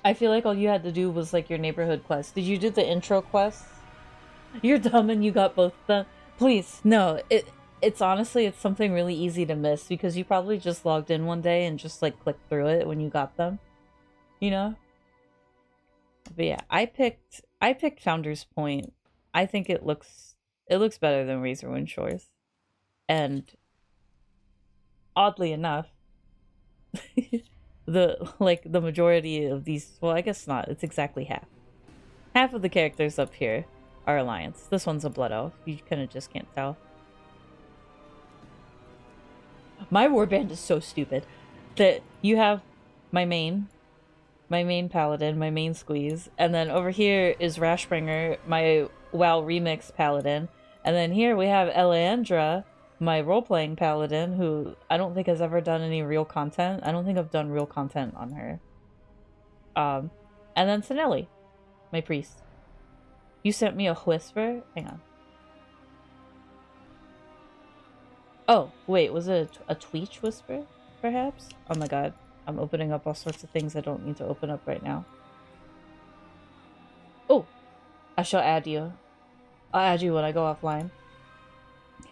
all you had to do was like your neighborhood quest. Did you do the intro quest? You're dumb and you got both of them. Please, no. It's honestly, it's something really easy to miss because you probably just logged in one day and just like clicked through it when you got them. You know? But yeah, I picked Founder's Point. I think it looks better than Razorwind Shores. And oddly enough, the majority of these, well, I guess not. It's exactly half. Half of the characters up here are Alliance. This one's a Blood Elf. You kind of just can't tell. My warband is so stupid that you have my main paladin, my main squeeze, and then over here is Rashbringer, my WoW remix paladin, and then here we have Eleandra, my role-playing paladin, who I don't think has ever done any real content. I don't think I've done real content on her. And then Sinelli, my priest. You sent me a whisper? Hang on. Oh, wait, was it a Tweech whisper, perhaps? Oh my god, I'm opening up all sorts of things I don't need to open up right now. Oh, I shall add you. I'll add you when I go offline.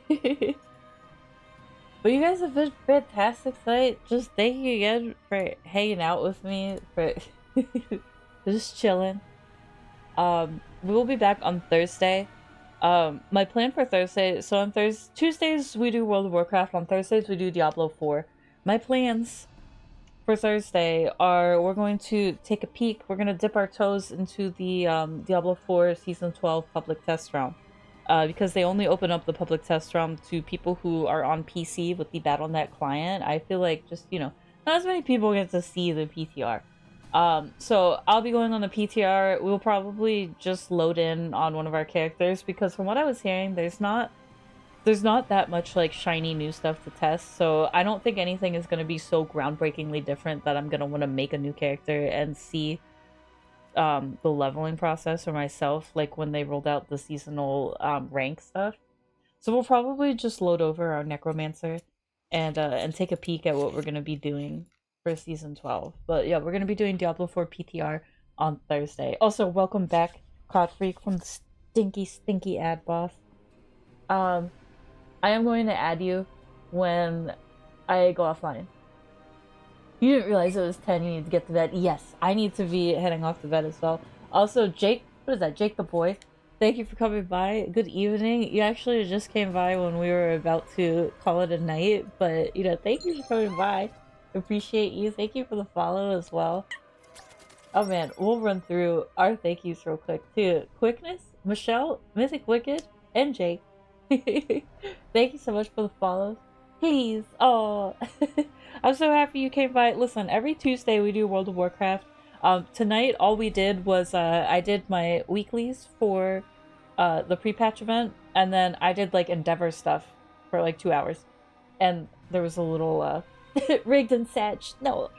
But you guys have been fantastic tonight. Just thank you again for hanging out with me, for just chilling. We will be back on Thursday. My plan for Thursday, so on Tuesdays we do World of Warcraft, on Thursdays we do Diablo 4. My plans for Thursday are we're going to take a peek, we're going to dip our toes into the Diablo 4 Season 12 public test round. Because they only open up the public test round to people who are on PC with the Battle.net client. I feel like just, you know, not as many people get to see the PTR. So I'll be going on the PTR. We'll probably just load in on one of our characters because from what I was hearing, there's not that much like shiny new stuff to test. So I don't think anything is going to be so groundbreakingly different that I'm going to want to make a new character and see the leveling process for myself, like when they rolled out the seasonal rank stuff. So we'll probably just load over our necromancer and take a peek at what we're gonna be doing for season 12. But yeah, we're gonna be doing Diablo 4 PTR on Thursday. Also, welcome back, Cod Freak from the stinky ad boss. I am going to add you when I go offline. You didn't realize it was 10, you need to get to bed. Yes, I need to be heading off to bed as well. Also, Jake, what is that? Jake the boy. Thank you for coming by. Good evening. You actually just came by when we were about to call it a night, but, you know, thank you for coming by. Appreciate you. Thank you for the follow as well. Oh man, we'll run through our thank yous real quick too. Quickness, Michelle, Mythic Wicked, and Jake. Thank you so much for the follows. Please. Oh, I'm so happy you came by. Listen, every Tuesday we do World of Warcraft. Tonight all we did was I did my weeklies for the pre-patch event, and then I did like Endeavor stuff for like 2 hours, and there was a little rigged and satch. No.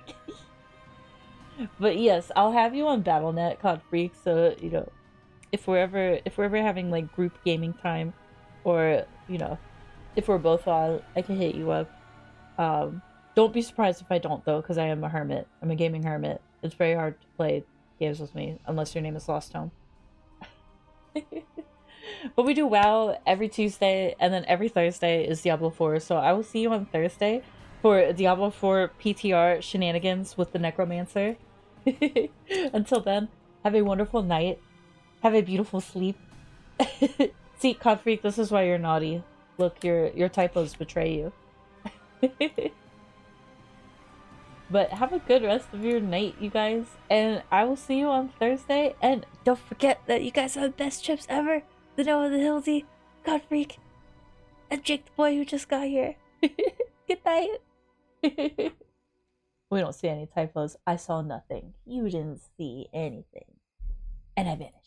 But yes, I'll have you on BattleNet, COD Freak, so you know if we're ever having like group gaming time, or you know if we're both on, I can hit you up. Don't be surprised if I don't though, because I am a hermit. I'm a gaming hermit. It's very hard to play games with me unless your name is Lost Home. But we do WoW every Tuesday, and then every Thursday is Diablo 4. So I will see you on Thursday for Diablo 4 PTR shenanigans with the Necromancer. Until then, have a wonderful night. Have a beautiful sleep. See, COD Freak, this is why you're naughty. Look, your typos betray you. But have a good rest of your night, you guys. And I will see you on Thursday. And don't forget that you guys are the best chips ever. The Noah the Hillsy, COD Freak, and Jake the boy who just got here. Good night. We don't see any typos. I saw nothing. You didn't see anything. And I vanished.